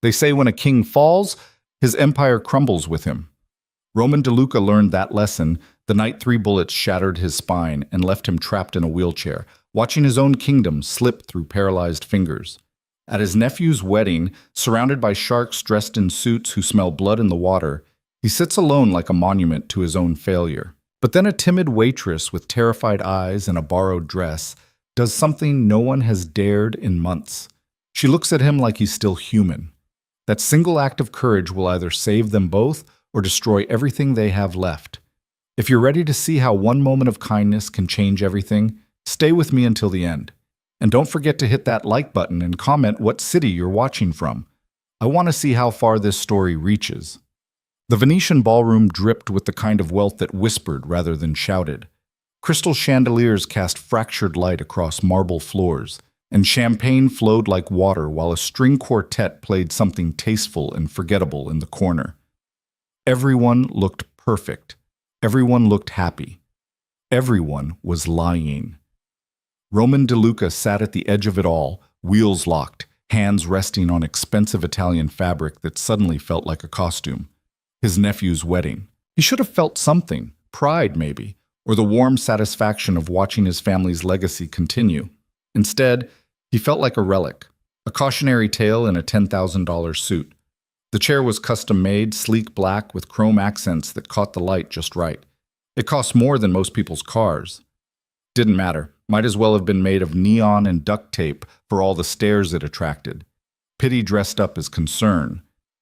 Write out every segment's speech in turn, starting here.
They say when a king falls, his empire crumbles with him. Roman DeLuca learned that lesson the night 3 bullets shattered his spine and left him trapped in a wheelchair, watching his own kingdom slip through paralyzed fingers. At his nephew's wedding, surrounded by sharks dressed in suits who smell blood in the water, he sits alone like a monument to his own failure. But then a timid waitress with terrified eyes and a borrowed dress does something no one has dared in months. She looks at him like he's still human. That single act of courage will either save them both or destroy everything they have left. If you're ready to see how one moment of kindness can change everything, stay with me until the end. And don't forget to hit that like button and comment what city you're watching from. I want to see how far this story reaches. The Venetian ballroom dripped with the kind of wealth that whispered rather than shouted. Crystal chandeliers cast fractured light across marble floors, and champagne flowed like water while a string quartet played something tasteful and forgettable in the corner. Everyone looked perfect. Everyone looked happy. Everyone was lying. Roman DeLuca sat at the edge of it all, wheels locked, hands resting on expensive Italian fabric that suddenly felt like a costume. His nephew's wedding. He should have felt something, pride maybe, or the warm satisfaction of watching his family's legacy continue. Instead, he felt like a relic, a cautionary tale in a $10,000 suit. The chair was custom-made, sleek black with chrome accents that caught the light just right. It cost more than most people's cars. Didn't matter. Might as well have been made of neon and duct tape for all the stares it attracted. Pity dressed up as concern.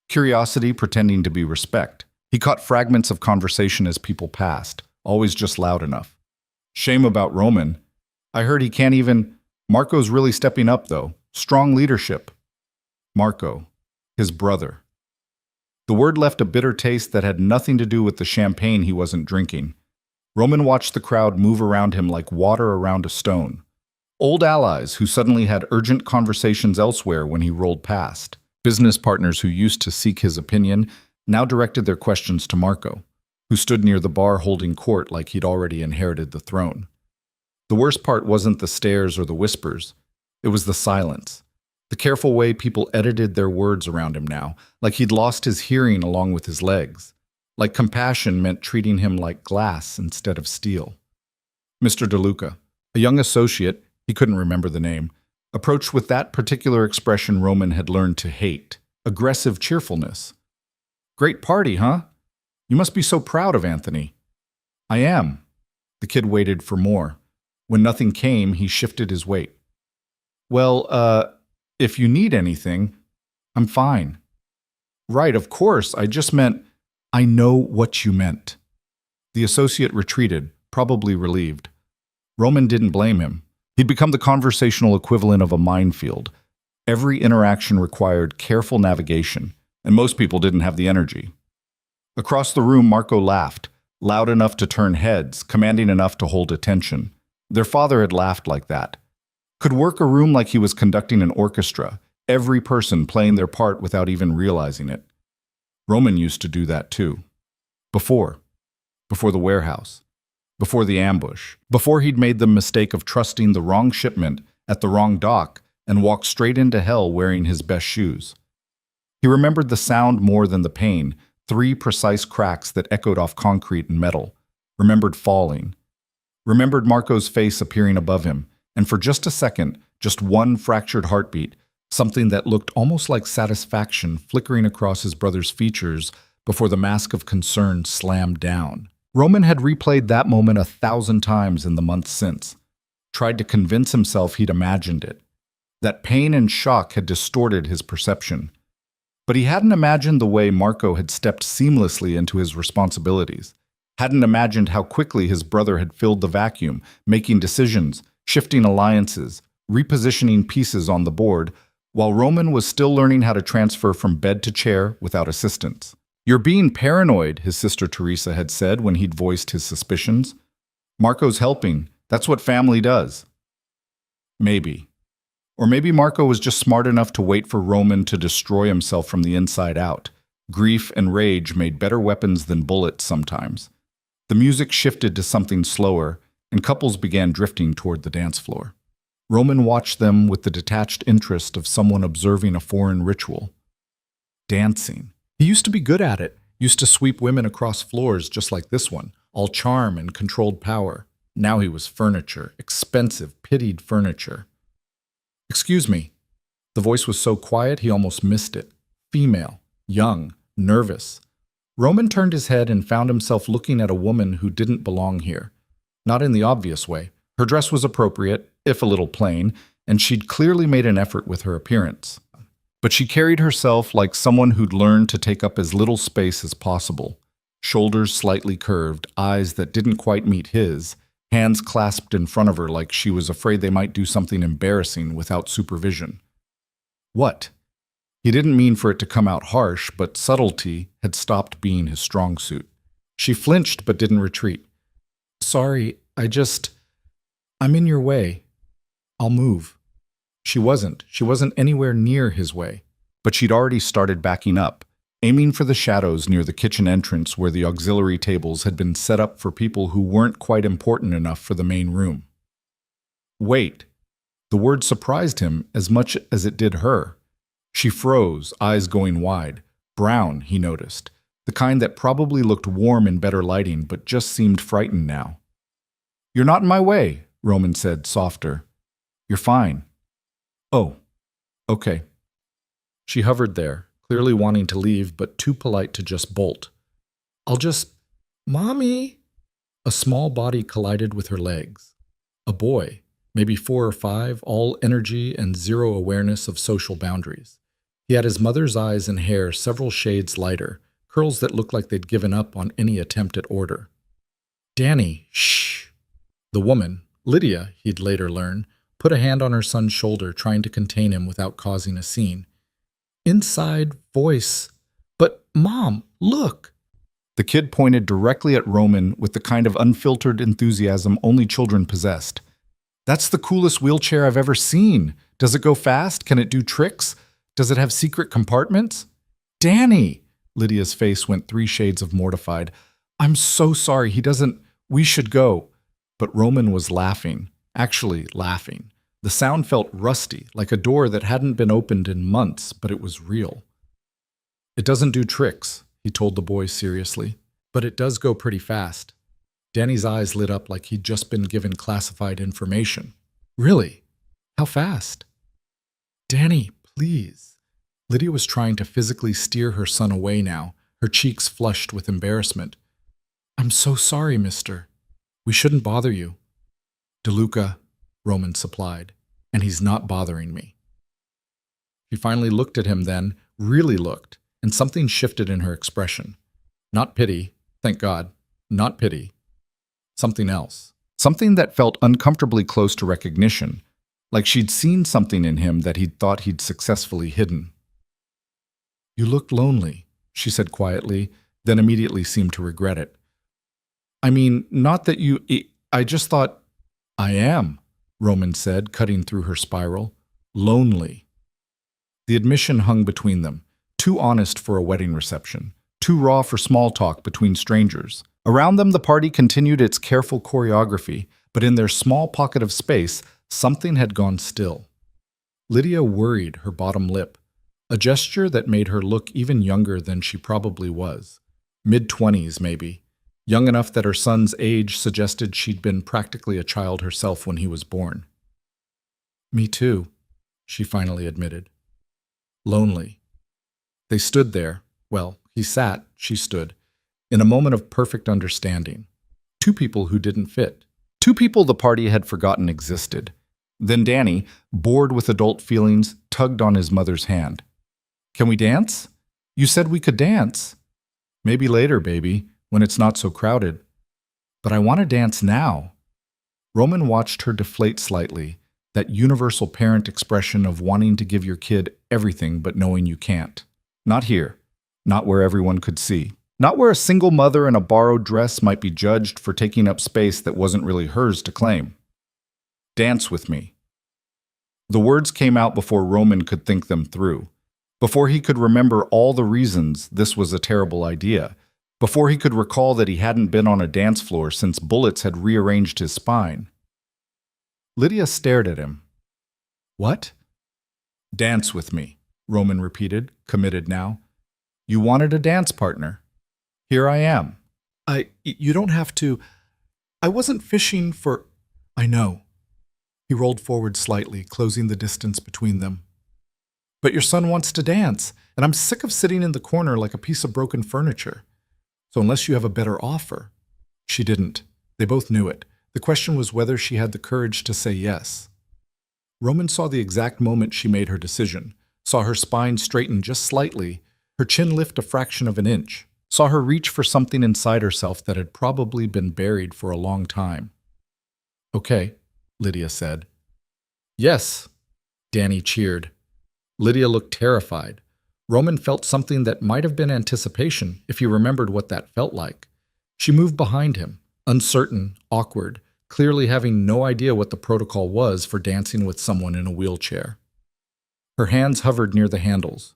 Curiosity pretending to be respect. He caught fragments of conversation as people passed, always just loud enough. Shame about Roman. I heard he can't even... Marco's really stepping up, though. Strong leadership. Marco. His brother. The word left a bitter taste that had nothing to do with the champagne he wasn't drinking. Roman watched the crowd move around him like water around a stone. Old allies who suddenly had urgent conversations elsewhere when he rolled past. Business partners who used to seek his opinion now directed their questions to Marco, who stood near the bar holding court like he'd already inherited the throne. The worst part wasn't the stares or the whispers. It was the silence. The careful way people edited their words around him now, like he'd lost his hearing along with his legs. Like compassion meant treating him like glass instead of steel. Mr. DeLuca, a young associate, he couldn't remember the name, approached with that particular expression Roman had learned to hate, aggressive cheerfulness. Great party, huh? You must be so proud of Anthony. I am. The kid waited for more. When nothing came, he shifted his weight. Well, if you need anything, I'm fine. Right, of course, I just meant, I know what you meant. The associate retreated, probably relieved. Roman didn't blame him. He'd become the conversational equivalent of a minefield. Every interaction required careful navigation, and most people didn't have the energy. Across the room, Marco laughed, loud enough to turn heads, commanding enough to hold attention. Their father had laughed like that. Could work a room like he was conducting an orchestra, every person playing their part without even realizing it. Roman used to do that too. Before the warehouse. Before the ambush, before he'd made the mistake of trusting the wrong shipment at the wrong dock and walked straight into hell wearing his best shoes. He remembered the sound more than the pain, 3 precise cracks that echoed off concrete and metal, remembered falling, remembered Marco's face appearing above him, and for just a second, just one fractured heartbeat, something that looked almost like satisfaction flickering across his brother's features before the mask of concern slammed down. Roman had replayed that moment 1,000 times in the months since, tried to convince himself he'd imagined it. That pain and shock had distorted his perception. But he hadn't imagined the way Marco had stepped seamlessly into his responsibilities, hadn't imagined how quickly his brother had filled the vacuum, making decisions, shifting alliances, repositioning pieces on the board, while Roman was still learning how to transfer from bed to chair without assistance. You're being paranoid, his sister Teresa had said when he'd voiced his suspicions. Marco's helping. That's what family does. Maybe. Or maybe Marco was just smart enough to wait for Roman to destroy himself from the inside out. Grief and rage made better weapons than bullets sometimes. The music shifted to something slower, and couples began drifting toward the dance floor. Roman watched them with the detached interest of someone observing a foreign ritual. Dancing. He used to be good at it, used to sweep women across floors just like this one, all charm and controlled power. Now he was furniture, expensive, pitied furniture. Excuse me. The voice was so quiet he almost missed it. Female, young, nervous. Roman turned his head and found himself looking at a woman who didn't belong here. Not in the obvious way. Her dress was appropriate, if a little plain, and she'd clearly made an effort with her appearance. But she carried herself like someone who'd learned to take up as little space as possible. Shoulders slightly curved, eyes that didn't quite meet his, hands clasped in front of her like she was afraid they might do something embarrassing without supervision. What? He didn't mean for it to come out harsh, but subtlety had stopped being his strong suit. She flinched but didn't retreat. Sorry, I'm in your way. I'll move. She wasn't anywhere near his way, but she'd already started backing up, aiming for the shadows near the kitchen entrance where the auxiliary tables had been set up for people who weren't quite important enough for the main room. Wait. The word surprised him as much as it did her. She froze, eyes going wide. Brown, he noticed. The kind that probably looked warm in better lighting, but just seemed frightened now. You're not in my way, Roman said, softer. You're fine. Oh, okay. She hovered there, clearly wanting to leave, but too polite to just bolt. Mommy! A small body collided with her legs. A boy, maybe 4 or 5, all energy and zero awareness of social boundaries. He had his mother's eyes and hair several shades lighter, curls that looked like they'd given up on any attempt at order. Danny, shh! The woman, Lydia, he'd later learn, put a hand on her son's shoulder, trying to contain him without causing a scene. Inside voice. But, Mom, look! The kid pointed directly at Roman with the kind of unfiltered enthusiasm only children possessed. That's the coolest wheelchair I've ever seen. Does it go fast? Can it do tricks? Does it have secret compartments? Danny! Lydia's face went 3 shades of mortified. I'm so sorry, we should go. But Roman was laughing, actually laughing. The sound felt rusty, like a door that hadn't been opened in months, but it was real. It doesn't do tricks, he told the boy seriously, but it does go pretty fast. Danny's eyes lit up like he'd just been given classified information. Really? How fast? Danny, please. Lydia was trying to physically steer her son away now, her cheeks flushed with embarrassment. I'm so sorry, mister. We shouldn't bother you. DeLuca, Roman supplied, and he's not bothering me. She finally looked at him then, really looked, and something shifted in her expression. Not pity, thank God, not pity. Something else. Something that felt uncomfortably close to recognition, like she'd seen something in him that he'd thought he'd successfully hidden. You looked lonely, she said quietly, then immediately seemed to regret it. I mean, not that I just thought, I am, Roman said, cutting through her spiral. Lonely. The admission hung between them, too honest for a wedding reception, too raw for small talk between strangers. Around them, the party continued its careful choreography, but in their small pocket of space, something had gone still. Lydia worried her bottom lip, a gesture that made her look even younger than she probably was. Mid-20s, maybe. Young enough that her son's age suggested she'd been practically a child herself when he was born. Me too, she finally admitted. Lonely. They stood there. Well, he sat, she stood, in a moment of perfect understanding. 2 people who didn't fit. 2 people the party had forgotten existed. Then Danny, bored with adult feelings, tugged on his mother's hand. Can we dance? You said we could dance. Maybe later, baby, when it's not so crowded. But I want to dance now. Roman watched her deflate slightly, that universal parent expression of wanting to give your kid everything but knowing you can't. Not here. Not where everyone could see. Not where a single mother in a borrowed dress might be judged for taking up space that wasn't really hers to claim. Dance with me. The words came out before Roman could think them through, before he could remember all the reasons this was a terrible idea, before he could recall that he hadn't been on a dance floor since bullets had rearranged his spine. Lydia stared at him. What? Dance with me, Roman repeated, committed now. You wanted a dance partner. Here I am. You don't have to. I wasn't fishing for. I know. He rolled forward slightly, closing the distance between them. But your son wants to dance, and I'm sick of sitting in the corner like a piece of broken furniture. So unless you have a better offer. She didn't. They both knew it. The question was whether she had the courage to say yes. Roman saw the exact moment she made her decision, saw her spine straighten just slightly, her chin lift a fraction of an inch, saw her reach for something inside herself that had probably been buried for a long time. Okay, Lydia said. Yes, Danny cheered. Lydia looked terrified. Roman felt something that might have been anticipation if he remembered what that felt like. She moved behind him, uncertain, awkward, clearly having no idea what the protocol was for dancing with someone in a wheelchair. Her hands hovered near the handles.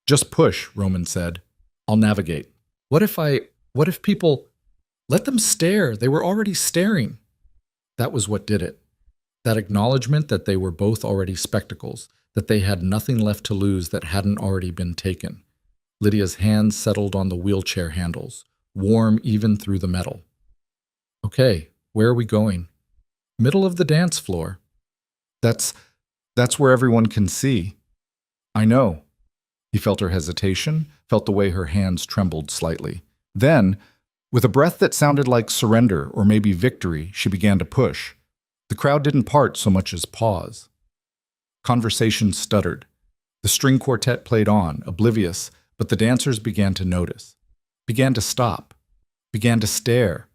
Just push, Roman said. I'll navigate. What if people... Let them stare. They were already staring. That was what did it. That acknowledgement that they were both already spectacles, that they had nothing left to lose that hadn't already been taken. Lydia's hands settled on the wheelchair handles, warm even through the metal. Okay, where are we going? Middle of the dance floor. That's where everyone can see. I know. He felt her hesitation, felt the way her hands trembled slightly. Then, with a breath that sounded like surrender or maybe victory, she began to push. The crowd didn't part so much as pause. Conversation stuttered. The string quartet played on, oblivious, but the dancers began to notice, began to stop, began to stare.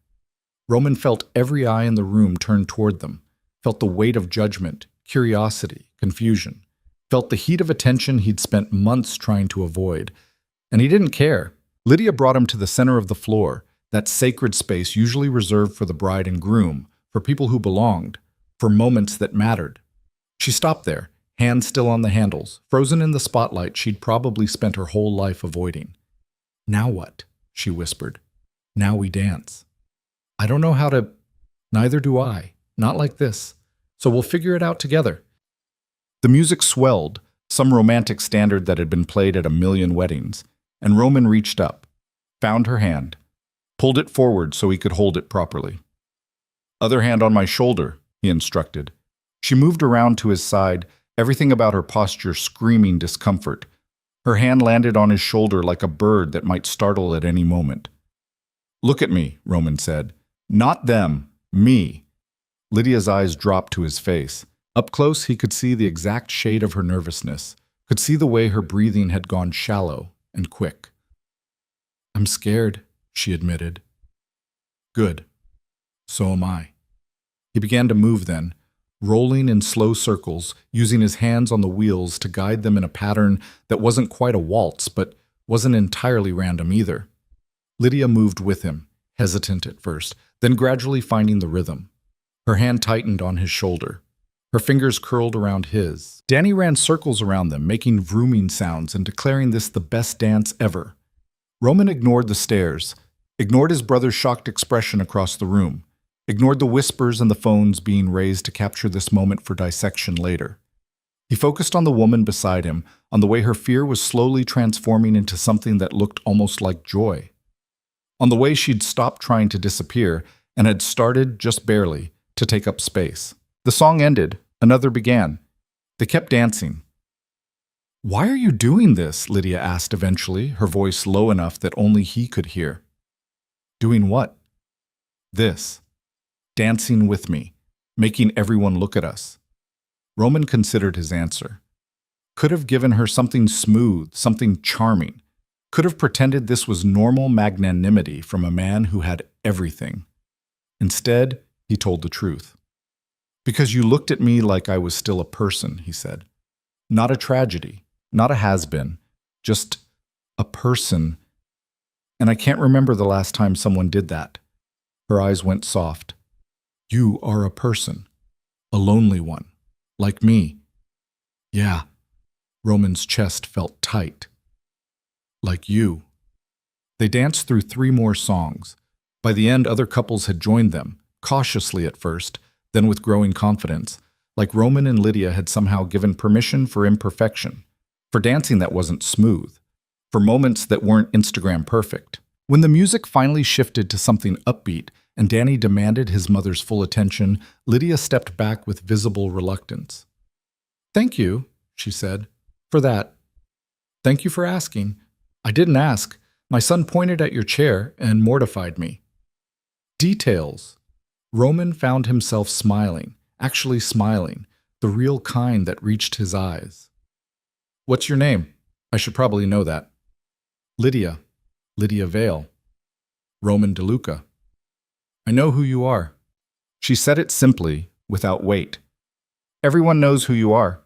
Roman felt every eye in the room turn toward them, felt the weight of judgment, curiosity, confusion, felt the heat of attention he'd spent months trying to avoid. And he didn't care. Lydia brought him to the center of the floor, that sacred space usually reserved for the bride and groom, for people who belonged, for moments that mattered. She stopped there, hands still on the handles, frozen in the spotlight she'd probably spent her whole life avoiding. Now what? She whispered. Now we dance. I don't know how to... Neither do I. Not like this. So we'll figure it out together. The music swelled, some romantic standard that had been played at a million weddings, and Roman reached up, found her hand, pulled it forward so he could hold it properly. Other hand on my shoulder, he instructed. She moved around to his side, everything about her posture screaming discomfort. Her hand landed on his shoulder like a bird that might startle at any moment. Look at me, Roman said. Not them, me. Lydia's eyes dropped to his face. Up close, he could see the exact shade of her nervousness, could see the way her breathing had gone shallow and quick. I'm scared, she admitted. Good. So am I. He began to move then, rolling in slow circles, using his hands on the wheels to guide them in a pattern that wasn't quite a waltz, but wasn't entirely random either. Lydia moved with him, hesitant at first, then gradually finding the rhythm. Her hand tightened on his shoulder. Her fingers curled around his. Danny ran circles around them, making vrooming sounds and declaring this the best dance ever. Roman ignored the stares, ignored his brother's shocked expression across the room, ignored the whispers and the phones being raised to capture this moment for dissection later. He focused on the woman beside him, on the way her fear was slowly transforming into something that looked almost like joy. On the way she'd stopped trying to disappear and had started, just barely, to take up space. The song ended, another began. They kept dancing. Why are you doing this? Lydia asked eventually, her voice low enough that only he could hear. Doing what? This. Dancing with me, making everyone look at us. Roman considered his answer. Could have given her something smooth, something charming. Could have pretended this was normal magnanimity from a man who had everything. Instead, he told the truth. Because you looked at me like I was still a person, he said. Not a tragedy, not a has-been, just a person. And I can't remember the last time someone did that. Her eyes went soft. You are a person, a lonely one, like me. Yeah. Roman's chest felt tight. Like you. They danced through 3 more songs. By the end, other couples had joined them, cautiously at first, then with growing confidence, like Roman and Lydia had somehow given permission for imperfection, for dancing that wasn't smooth, for moments that weren't Instagram perfect. When the music finally shifted to something upbeat and Danny demanded his mother's full attention, Lydia stepped back with visible reluctance. "Thank you," she said, "for that. Thank you for asking. I didn't ask. My son pointed at your chair and mortified me." Details. Roman found himself smiling, actually smiling, the real kind that reached his eyes. "What's your name? I should probably know that." "Lydia. Lydia Vale." "Roman DeLuca." "I know who you are." She said it simply, without weight. "Everyone knows who you are."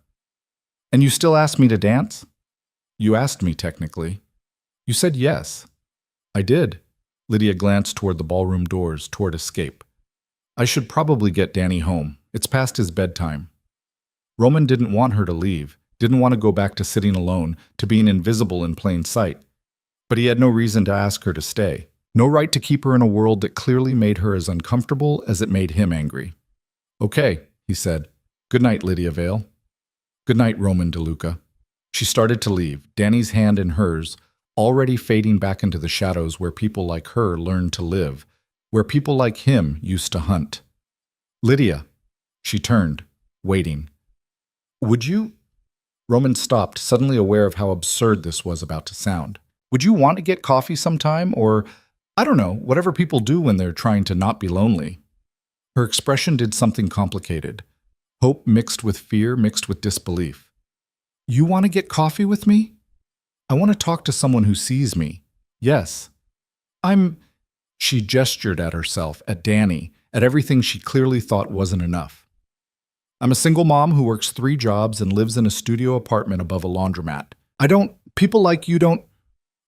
"And you still ask me to dance?" "You asked me, technically." "You said yes." "I did." Lydia glanced toward the ballroom doors, toward escape. "I should probably get Danny home. It's past his bedtime." Roman didn't want her to leave, didn't want to go back to sitting alone, to being invisible in plain sight. But he had no reason to ask her to stay. No right to keep her in a world that clearly made her as uncomfortable as it made him angry. "Okay," he said. "Good night, Lydia Vale." "Good night, Roman DeLuca." She started to leave, Danny's hand in hers, already fading back into the shadows where people like her learned to live, where people like him used to hunt. "Lydia." She turned, waiting. "Would you—" Roman stopped, suddenly aware of how absurd this was about to sound. "Would you want to get coffee sometime, or, I don't know, whatever people do when they're trying to not be lonely?" Her expression did something complicated. Hope mixed with fear, mixed with disbelief. "You want to get coffee with me? I want to talk to someone who sees me. Yes. She gestured at herself, at Danny, at everything she clearly thought wasn't enough. "I'm a single mom who works 3 jobs and lives in a studio apartment above a laundromat. People like you don't—"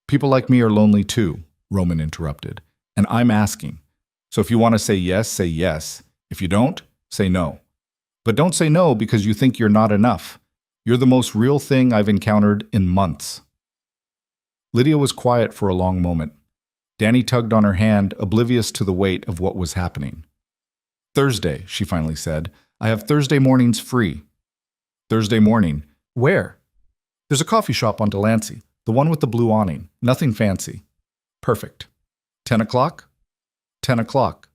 "People like me are lonely too," Roman interrupted. "And I'm asking. So if you want to say yes, say yes. If you don't, say no. But don't say no because you think you're not enough. You're the most real thing I've encountered in months." Lydia was quiet for a long moment. Danny tugged on her hand, oblivious to the weight of what was happening. "Thursday," she finally said. "I have Thursday mornings free." "Thursday morning. Where?" "There's a coffee shop on Delancey, the one with the blue awning. Nothing fancy." "Perfect. 10 o'clock?" 10 o'clock.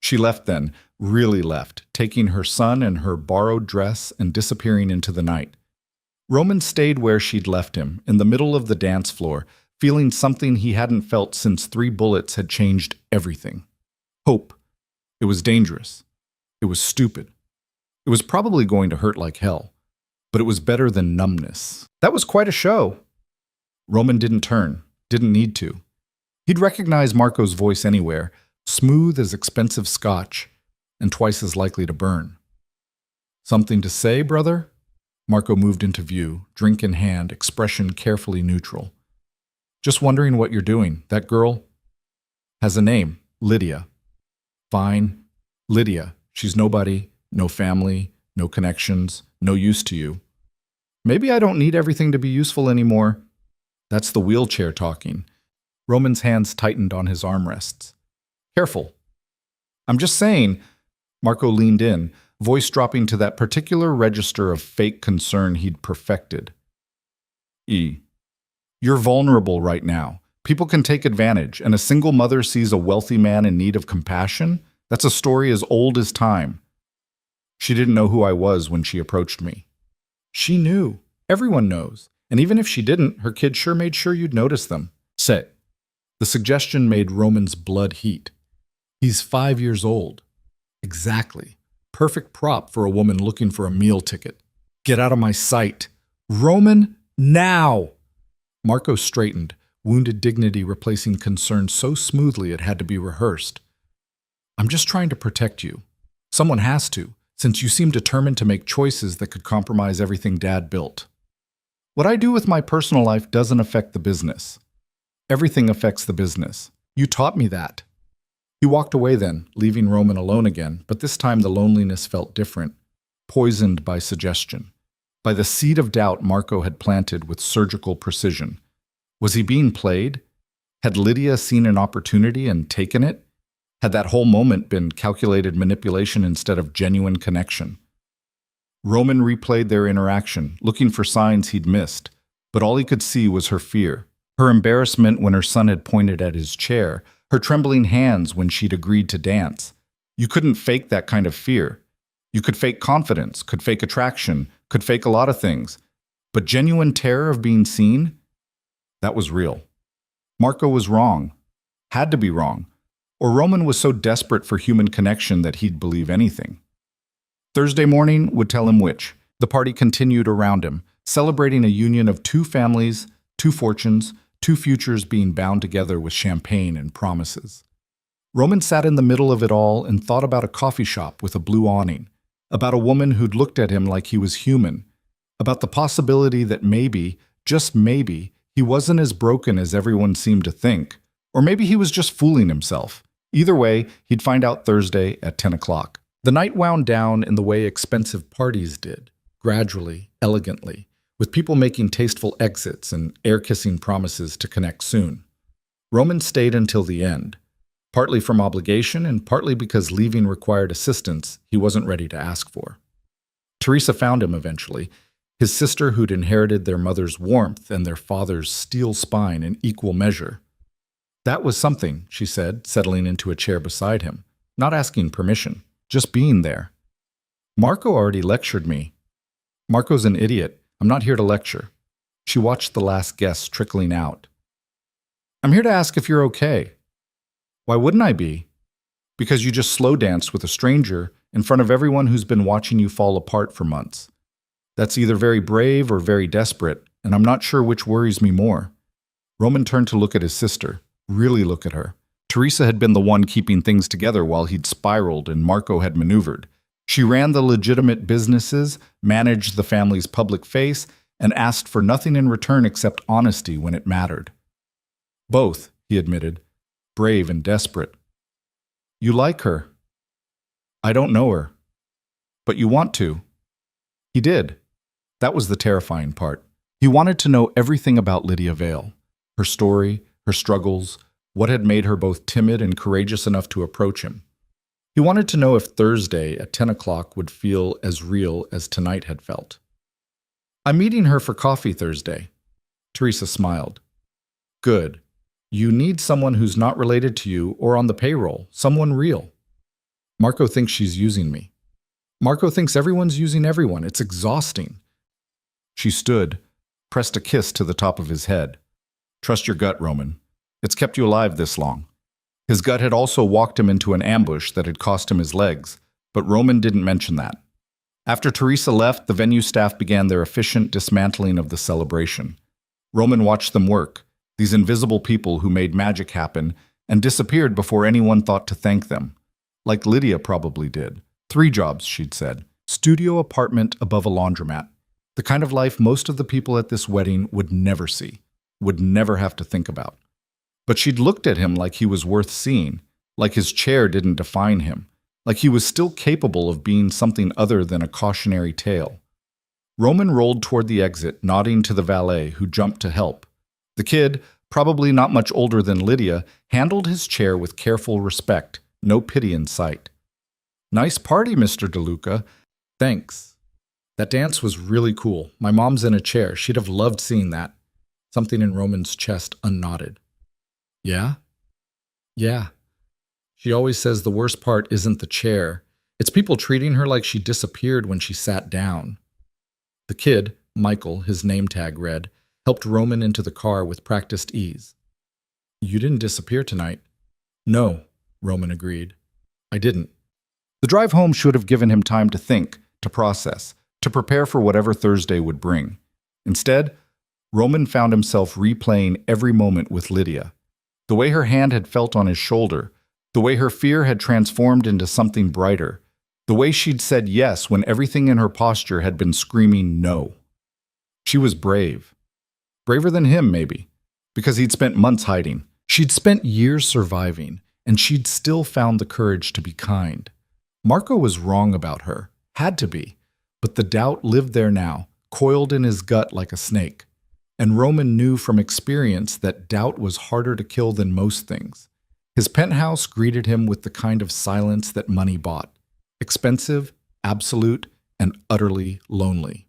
She left then, really left, taking her son and her borrowed dress and disappearing into the night. Roman stayed where she'd left him, in the middle of the dance floor, feeling something he hadn't felt since 3 bullets had changed everything. Hope. It was dangerous. It was stupid. It was probably going to hurt like hell. But it was better than numbness. That was quite a show. Roman didn't turn, didn't need to. He'd recognize Marco's voice anywhere, smooth as expensive scotch, and twice as likely to burn. "Something to say, brother?" Marco moved into view, drink in hand, expression carefully neutral. "Just wondering what you're doing. That girl has a name, Lydia." "Fine. Lydia. She's nobody, no family, no connections, no use to you." "Maybe I don't need everything to be useful anymore." "That's the wheelchair talking." Roman's hands tightened on his armrests. "Careful." "I'm just saying." Marco leaned in, voice dropping to that particular register of fake concern he'd perfected. "You're vulnerable right now. People can take advantage, and a single mother sees a wealthy man in need of compassion? That's a story as old as time." "She didn't know who I was when she approached me." "She knew. Everyone knows. And even if she didn't, her kid sure made sure you'd notice them." "Say." The suggestion made Roman's blood heat. He's 5 years old. Exactly. Perfect prop for a woman looking for a meal ticket. "Get out of my sight. Roman, now!" Marco straightened, wounded dignity replacing concern so smoothly it had to be rehearsed. "I'm just trying to protect you. Someone has to, since you seem determined to make choices that could compromise everything Dad built. What I do with my personal life doesn't affect the business. Everything affects the business. You taught me that." He walked away then, leaving Roman alone again, but this time the loneliness felt different, poisoned by suggestion, by the seed of doubt Marco had planted with surgical precision. Was he being played? Had Lydia seen an opportunity and taken it? Had that whole moment been calculated manipulation instead of genuine connection? Roman replayed their interaction, looking for signs he'd missed, but all he could see was her fear, Her embarrassment when her son had pointed at his chair, her trembling hands when she'd agreed to dance. You couldn't fake that kind of fear. You could fake confidence, could fake attraction, could fake a lot of things. But genuine terror of being seen? That was real. Marco was wrong. Had to be wrong. Or Roman was so desperate for human connection that he'd believe anything. Thursday morning would tell him which. The party continued around him, celebrating a union of two families, two fortunes, two futures being bound together with champagne and promises. Roman sat in the middle of it all and thought about a coffee shop with a blue awning, about a woman who'd looked at him like he was human, about the possibility that maybe, just maybe, he wasn't as broken as everyone seemed to think, or maybe he was just fooling himself. Either way, he'd find out Thursday at 10 o'clock. The night wound down in the way expensive parties did, gradually, elegantly, with people making tasteful exits and air-kissing promises to connect soon. Roman stayed until the end, partly from obligation and partly because leaving required assistance he wasn't ready to ask for. Teresa found him eventually, his sister who'd inherited their mother's warmth and their father's steel spine in equal measure. That was something, she said, settling into a chair beside him, not asking permission, just being there. Marco already lectured me. Marco's an idiot. I'm not here to lecture. She watched the last guests trickling out. I'm here to ask if you're okay. Why wouldn't I be? Because you just slow danced with a stranger in front of everyone who's been watching you fall apart for months. That's either very brave or very desperate, and I'm not sure which worries me more. Roman turned to look at his sister, really look at her. Teresa had been the one keeping things together while he'd spiraled and Marco had maneuvered. She ran the legitimate businesses, managed the family's public face, and asked for nothing in return except honesty when it mattered. Both, he admitted, brave and desperate. You like her. I don't know her. But you want to. He did. That was the terrifying part. He wanted to know everything about Lydia Vale, her story, her struggles, what had made her both timid and courageous enough to approach him. He wanted to know if Thursday at 10 o'clock would feel as real as tonight had felt. I'm meeting her for coffee Thursday. Teresa smiled. Good. You need someone who's not related to you or on the payroll, someone real. Marco thinks she's using me. Marco thinks everyone's using everyone. It's exhausting. She stood, pressed a kiss to the top of his head. Trust your gut, Roman. It's kept you alive this long. His gut had also walked him into an ambush that had cost him his legs, but Roman didn't mention that. After Teresa left, the venue staff began their efficient dismantling of the celebration. Roman watched them work, these invisible people who made magic happen and disappeared before anyone thought to thank them. Like Lydia probably did. 3 jobs, she'd said. Studio apartment above a laundromat. The kind of life most of the people at this wedding would never see, would never have to think about. But she'd looked at him like he was worth seeing, like his chair didn't define him, like he was still capable of being something other than a cautionary tale. Roman rolled toward the exit, nodding to the valet, who jumped to help. The kid, probably not much older than Lydia, handled his chair with careful respect, no pity in sight. Nice party, Mr. DeLuca. Thanks. That dance was really cool. My mom's in a chair. She'd have loved seeing that. Something in Roman's chest unknotted. Yeah? Yeah. She always says the worst part isn't the chair. It's people treating her like she disappeared when she sat down. The kid, Michael, his name tag read, helped Roman into the car with practiced ease. You didn't disappear tonight. No, Roman agreed. I didn't. The drive home should have given him time to think, to process, to prepare for whatever Thursday would bring. Instead, Roman found himself replaying every moment with Lydia. The way her hand had felt on his shoulder, the way her fear had transformed into something brighter, the way she'd said yes when everything in her posture had been screaming no. She was brave. Braver than him, maybe, because he'd spent months hiding. She'd spent years surviving, and she'd still found the courage to be kind. Marco was wrong about her, had to be, but the doubt lived there now, coiled in his gut like a snake. And Roman knew from experience that doubt was harder to kill than most things. His penthouse greeted him with the kind of silence that money bought. Expensive, absolute, and utterly lonely.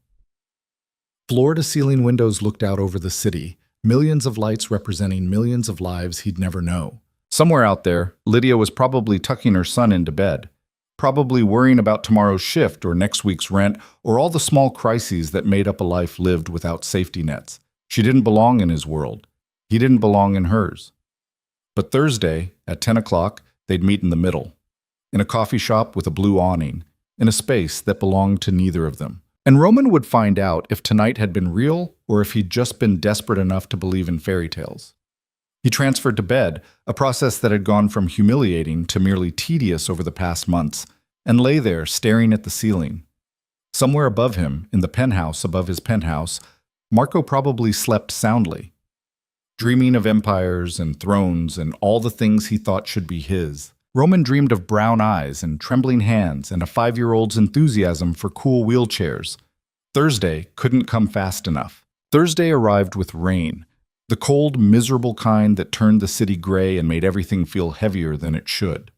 Floor-to-ceiling windows looked out over the city, millions of lights representing millions of lives he'd never know. Somewhere out there, Lydia was probably tucking her son into bed, probably worrying about tomorrow's shift or next week's rent or all the small crises that made up a life lived without safety nets. She didn't belong in his world. He didn't belong in hers. But Thursday, at 10 o'clock, they'd meet in the middle, in a coffee shop with a blue awning, in a space that belonged to neither of them. And Roman would find out if tonight had been real or if he'd just been desperate enough to believe in fairy tales. He transferred to bed, a process that had gone from humiliating to merely tedious over the past months, and lay there staring at the ceiling. Somewhere above him, in the penthouse above his penthouse, Marco probably slept soundly, dreaming of empires and thrones and all the things he thought should be his. Roman dreamed of brown eyes and trembling hands and a 5-year-old's enthusiasm for cool wheelchairs. Thursday couldn't come fast enough. Thursday arrived with rain, the cold, miserable kind that turned the city gray and made everything feel heavier than it should.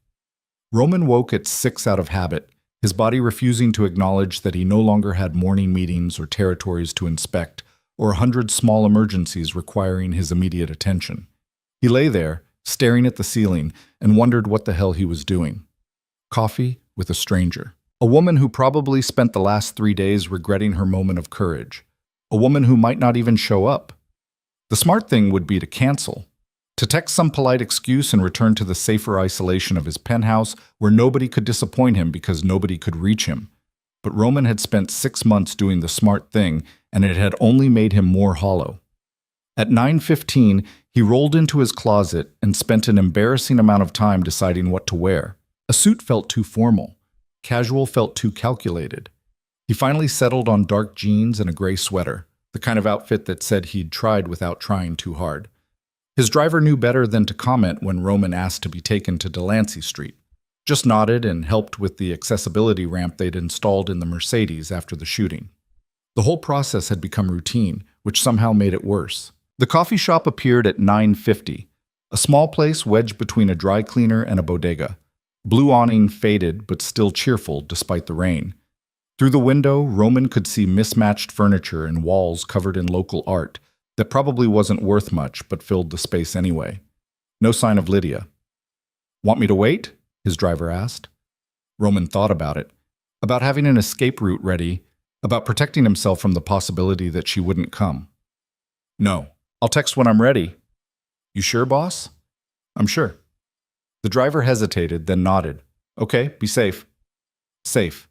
Roman woke at 6 out of habit, his body refusing to acknowledge that he no longer had morning meetings or territories to inspect, or 100 small emergencies requiring his immediate attention. He lay there, staring at the ceiling, and wondered what the hell he was doing. Coffee with a stranger. A woman who probably spent the last 3 days regretting her moment of courage. A woman who might not even show up. The smart thing would be to cancel, to text some polite excuse and return to the safer isolation of his penthouse where nobody could disappoint him because nobody could reach him. But Roman had spent 6 months doing the smart thing, and it had only made him more hollow. At 9:15, he rolled into his closet and spent an embarrassing amount of time deciding what to wear. A suit felt too formal. Casual felt too calculated. He finally settled on dark jeans and a gray sweater, the kind of outfit that said he'd tried without trying too hard. His driver knew better than to comment when Roman asked to be taken to Delancey Street. Just nodded and helped with the accessibility ramp they'd installed in the Mercedes after the shooting. The whole process had become routine, which somehow made it worse. The coffee shop appeared at 9:50, a small place wedged between a dry cleaner and a bodega. Blue awning faded but still cheerful despite the rain. Through the window, Roman could see mismatched furniture and walls covered in local art that probably wasn't worth much but filled the space anyway. No sign of Lydia. "Want me to wait?" his driver asked. Roman thought about it, about having an escape route ready, about protecting himself from the possibility that she wouldn't come. "No, I'll text when I'm ready." "You sure, boss?" "I'm sure." The driver hesitated, then nodded. "Okay, be safe." Safe.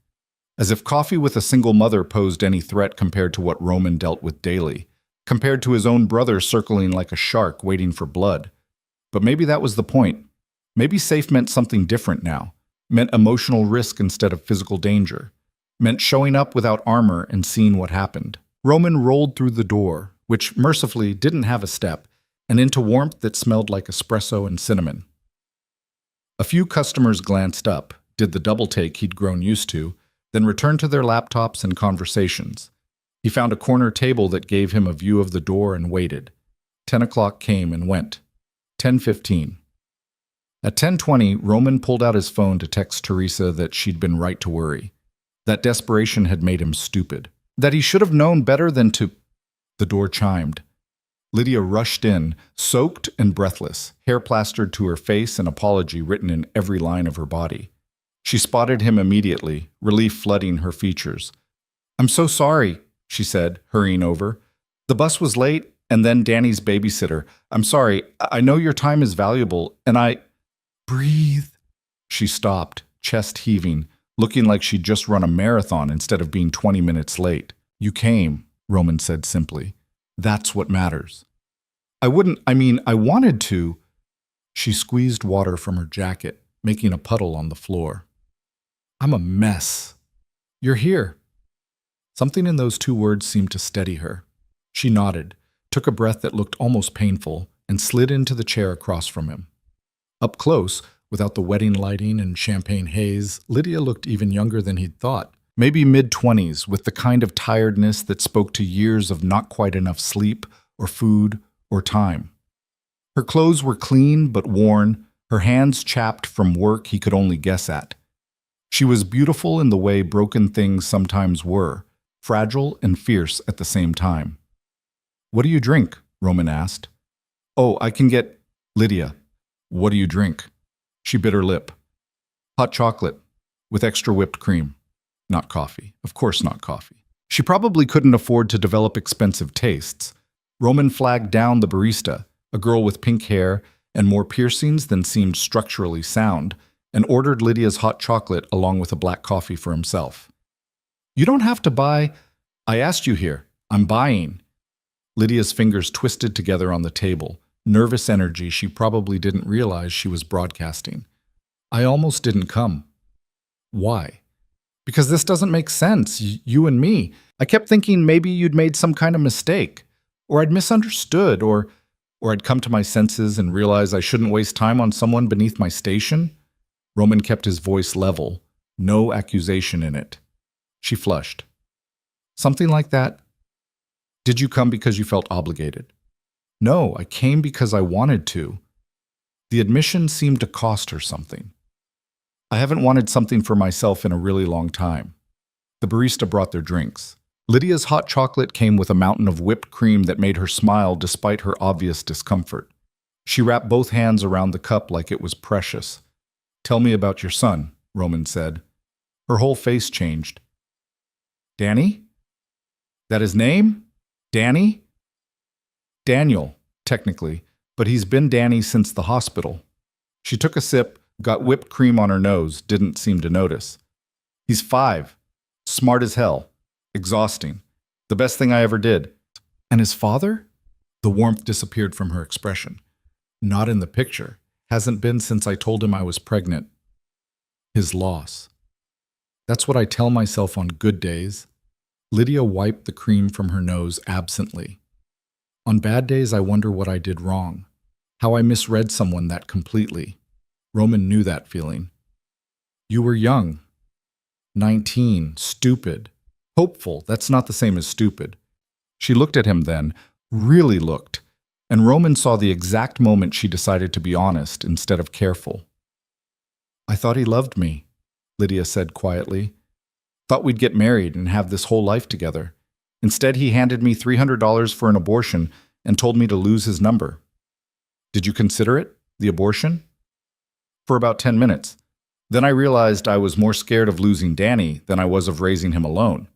As if coffee with a single mother posed any threat compared to what Roman dealt with daily, compared to his own brother circling like a shark waiting for blood. But maybe that was the point. Maybe safe meant something different now, meant emotional risk instead of physical danger, meant showing up without armor and seeing what happened. Roman rolled through the door, which mercifully didn't have a step, and into warmth that smelled like espresso and cinnamon. A few customers glanced up, did the double take he'd grown used to, then returned to their laptops and conversations. He found a corner table that gave him a view of the door and waited. 10 o'clock came and went. 10:15. At 10:20, Roman pulled out his phone to text Teresa that she'd been right to worry. That desperation had made him stupid. That he should have known better than to... The door chimed. Lydia rushed in, soaked and breathless, hair plastered to her face and apology written in every line of her body. She spotted him immediately, relief flooding her features. "I'm so sorry," she said, hurrying over. "The bus was late, and then Danny's babysitter. I'm sorry. I know your time is valuable, and I..." "Breathe." She stopped, chest heaving, looking like she'd just run a marathon instead of being 20 minutes late. "You came," Roman said simply. "That's what matters." I wanted to." She squeezed water from her jacket, making a puddle on the floor. "I'm a mess." "You're here." Something in those 2 words seemed to steady her. She nodded, took a breath that looked almost painful, and slid into the chair across from him. Up close, without the wedding lighting and champagne haze, Lydia looked even younger than he'd thought. Maybe mid-20s, with the kind of tiredness that spoke to years of not quite enough sleep, or food, or time. Her clothes were clean but worn, her hands chapped from work he could only guess at. She was beautiful in the way broken things sometimes were, fragile and fierce at the same time. "What do you drink?" Roman asked. Oh, I can get… Lydia, what do you drink? She bit her lip. Hot chocolate, with extra whipped cream. Not coffee. Of course not coffee. She probably couldn't afford to develop expensive tastes. Roman flagged down the barista, a girl with pink hair and more piercings than seemed structurally sound, and ordered Lydia's hot chocolate along with a black coffee for himself. You don't have to buy… I asked you here. I'm buying. Lydia's fingers twisted together on the table, nervous energy she probably didn't realize she was broadcasting. I almost didn't come. Why? Because this doesn't make sense, you and me. I kept thinking maybe you'd made some kind of mistake, or I'd misunderstood, or I'd come to my senses and realize I shouldn't waste time on someone beneath my station. Roman kept his voice level, no accusation in it. She flushed. Something like that? Did you come because you felt obligated? No, I came because I wanted to. The admission seemed to cost her something. I haven't wanted something for myself in a really long time. The barista brought their drinks. Lydia's hot chocolate came with a mountain of whipped cream that made her smile despite her obvious discomfort. She wrapped both hands around the cup like it was precious. Tell me about your son, Roman said. Her whole face changed. Danny? That his name? Danny? Daniel, technically, but he's been Danny since the hospital. She took a sip, got whipped cream on her nose, didn't seem to notice. He's 5. Smart as hell. Exhausting. The best thing I ever did. And his father? The warmth disappeared from her expression. Not in the picture. Hasn't been since I told him I was pregnant. His loss. That's what I tell myself on good days. Lydia wiped the cream from her nose absently. On bad days, I wonder what I did wrong. How I misread someone that completely. Roman knew that feeling. You were young. 19. Stupid. Hopeful. That's not the same as stupid. She looked at him then, really looked, and Roman saw the exact moment she decided to be honest instead of careful. I thought he loved me, Lydia said quietly. Thought we'd get married and have this whole life together. Instead, he handed me $300 for an abortion and told me to lose his number. Did you consider it, the abortion? For about 10 minutes. Then I realized I was more scared of losing Danny than I was of raising him alone.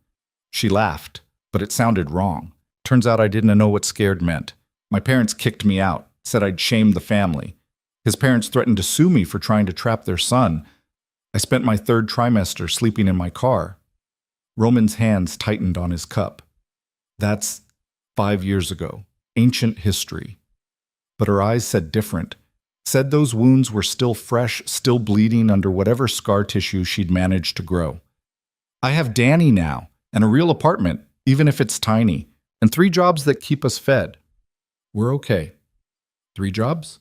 She laughed, but it sounded wrong. Turns out I didn't know what scared meant. My parents kicked me out, said I'd shamed the family. His parents threatened to sue me for trying to trap their son. I spent my 3rd trimester sleeping in my car. Roman's hands tightened on his cup. That's 5 years ago. Ancient history. But her eyes said different. Said those wounds were still fresh, still bleeding under whatever scar tissue she'd managed to grow. I have Danny now, and a real apartment, even if it's tiny, and 3 jobs that keep us fed. We're okay. 3 jobs?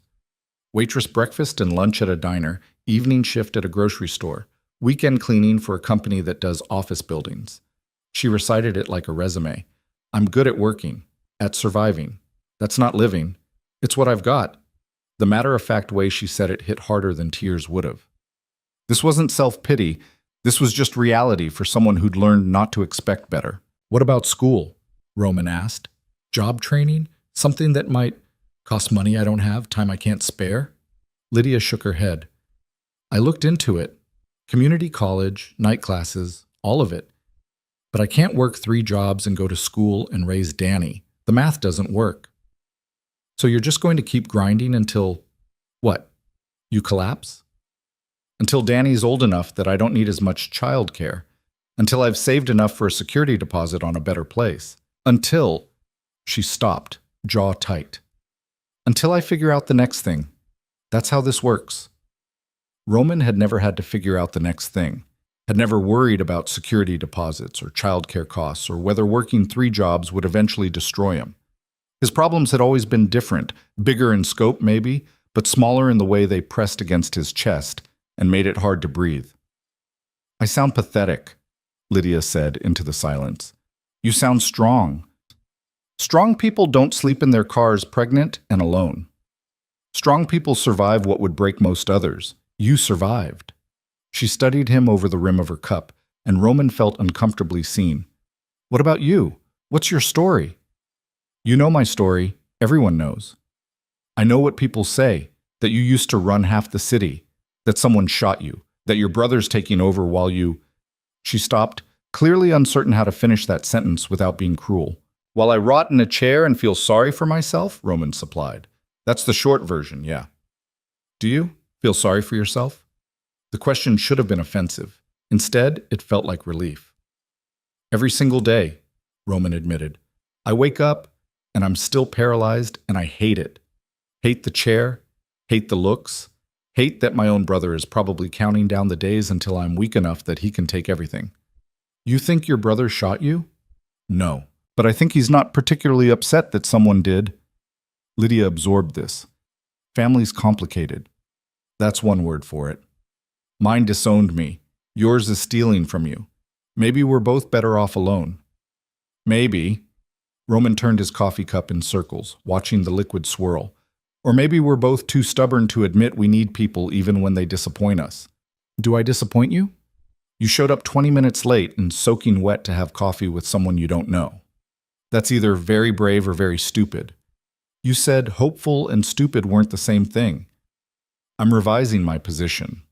Waitress breakfast and lunch at a diner, evening shift at a grocery store, weekend cleaning for a company that does office buildings. She recited it like a resume. I'm good at working, at surviving. That's not living. It's what I've got. The matter-of-fact way she said it hit harder than tears would have. This wasn't self-pity. This was just reality for someone who'd learned not to expect better. What about school? Roman asked. Job training? Something that might cost money I don't have, time I can't spare? Lydia shook her head. I looked into it. Community college, night classes, all of it. But I can't work 3 jobs and go to school and raise Danny. The math doesn't work. So you're just going to keep grinding until, what? You collapse? Until Danny's old enough that I don't need as much childcare. Until I've saved enough for a security deposit on a better place. Until… She stopped, jaw tight. Until I figure out the next thing. That's how this works. Roman had never had to figure out the next thing. Had never worried about security deposits or childcare costs or whether working 3 jobs would eventually destroy him. His problems had always been different, bigger in scope maybe, but smaller in the way they pressed against his chest and made it hard to breathe. I sound pathetic, Lydia said into the silence. You sound strong. Strong people don't sleep in their cars pregnant and alone. Strong people survive what would break most others. You survived. She studied him over the rim of her cup, and Roman felt uncomfortably seen. What about you? What's your story? You know my story. Everyone knows. I know what people say, that you used to run half the city, that someone shot you, that your brother's taking over while you... She stopped, clearly uncertain how to finish that sentence without being cruel. While I rot in a chair and feel sorry for myself, Roman supplied. That's the short version, yeah. Do you feel sorry for yourself? The question should have been offensive. Instead, it felt like relief. Every single day, Roman admitted. I wake up and I'm still paralyzed and I hate it. Hate the chair, hate the looks, hate that my own brother is probably counting down the days until I'm weak enough that he can take everything. You think your brother shot you? No, but I think he's not particularly upset that someone did. Lydia absorbed this. Family's complicated. That's one word for it. Mine disowned me. Yours is stealing from you. Maybe we're both better off alone. Maybe. Roman turned his coffee cup in circles, watching the liquid swirl. Or maybe we're both too stubborn to admit we need people even when they disappoint us. Do I disappoint you? You showed up 20 minutes late and soaking wet to have coffee with someone you don't know. That's either very brave or very stupid. You said hopeful and stupid weren't the same thing. I'm revising my position.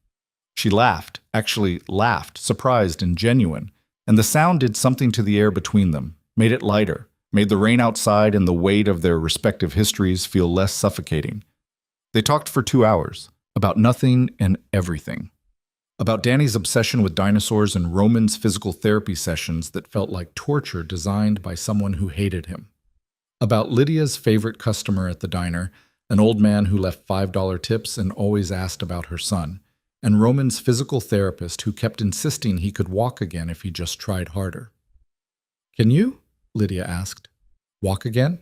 She laughed, actually laughed, surprised and genuine, and the sound did something to the air between them, made it lighter, made the rain outside and the weight of their respective histories feel less suffocating. They talked for 2 hours, about nothing and everything. About Danny's obsession with dinosaurs and Roman's physical therapy sessions that felt like torture designed by someone who hated him. About Lydia's favorite customer at the diner, an old man who left $5 tips and always asked about her son, and Roman's physical therapist who kept insisting he could walk again if he just tried harder. Can you? Lydia asked. Walk again?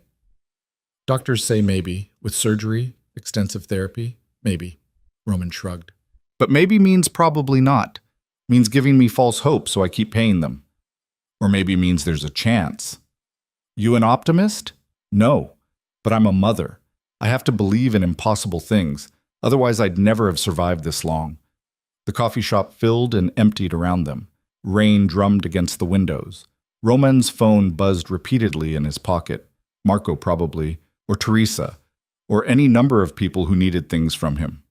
Doctors say maybe, with surgery, extensive therapy, maybe. Roman shrugged. But maybe means probably not. Means giving me false hope so I keep paying them. Or maybe means there's a chance. You an optimist? No. But I'm a mother. I have to believe in impossible things. Otherwise I'd never have survived this long. The coffee shop filled and emptied around them. Rain drummed against the windows. Roman's phone buzzed repeatedly in his pocket. Marco probably, or Teresa, or any number of people who needed things from him.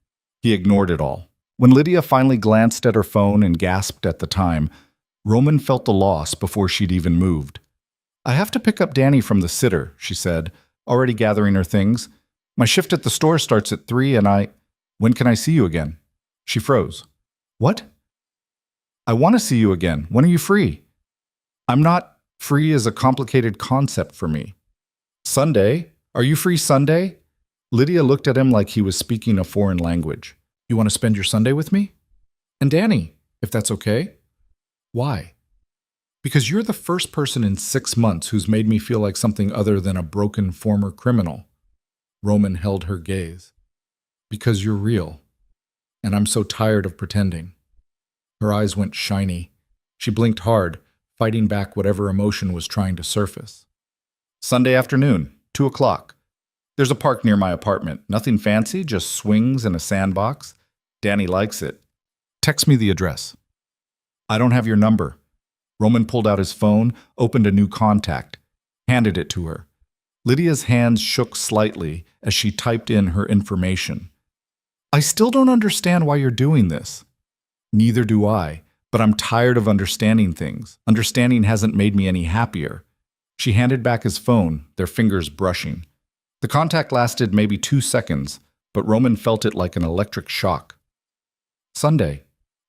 He ignored it all. When Lydia finally glanced at her phone and gasped at the time, Roman felt the loss before she'd even moved. I have to pick up Danny from the sitter, she said, already gathering her things. My shift at the store starts at 3 and When can I see you again? She froze. What? I want to see you again. When are you free? I'm not. Free is a complicated concept for me. Sunday? Are you free Sunday? Lydia looked at him like he was speaking a foreign language. You want to spend your Sunday with me? And Danny, if that's okay. Why? Because you're the first person in 6 months who's made me feel like something other than a broken former criminal. Roman held her gaze. Because you're real. And I'm so tired of pretending. Her eyes went shiny. She blinked hard, fighting back whatever emotion was trying to surface. Sunday afternoon, 2 o'clock. There's a park near my apartment. Nothing fancy, just swings and a sandbox. Danny likes it. Text me the address. I don't have your number. Roman pulled out his phone, opened a new contact, handed it to her. Lydia's hands shook slightly as she typed in her information. I still don't understand why you're doing this. Neither do I, but I'm tired of understanding things. Understanding hasn't made me any happier. She handed back his phone, their fingers brushing. The contact lasted maybe 2 seconds, but Roman felt it like an electric shock. Sunday,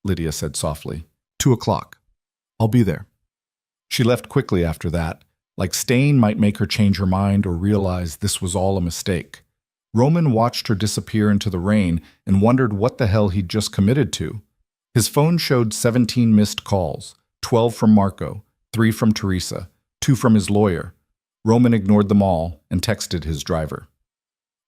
Lydia said softly. 2 o'clock. I'll be there. She left quickly after that, like staying might make her change her mind or realize this was all a mistake. Roman watched her disappear into the rain and wondered what the hell he'd just committed to. His phone showed 17 missed calls, 12 from Marco, 3 from Teresa, 2 from his lawyer. Roman ignored them all and texted his driver.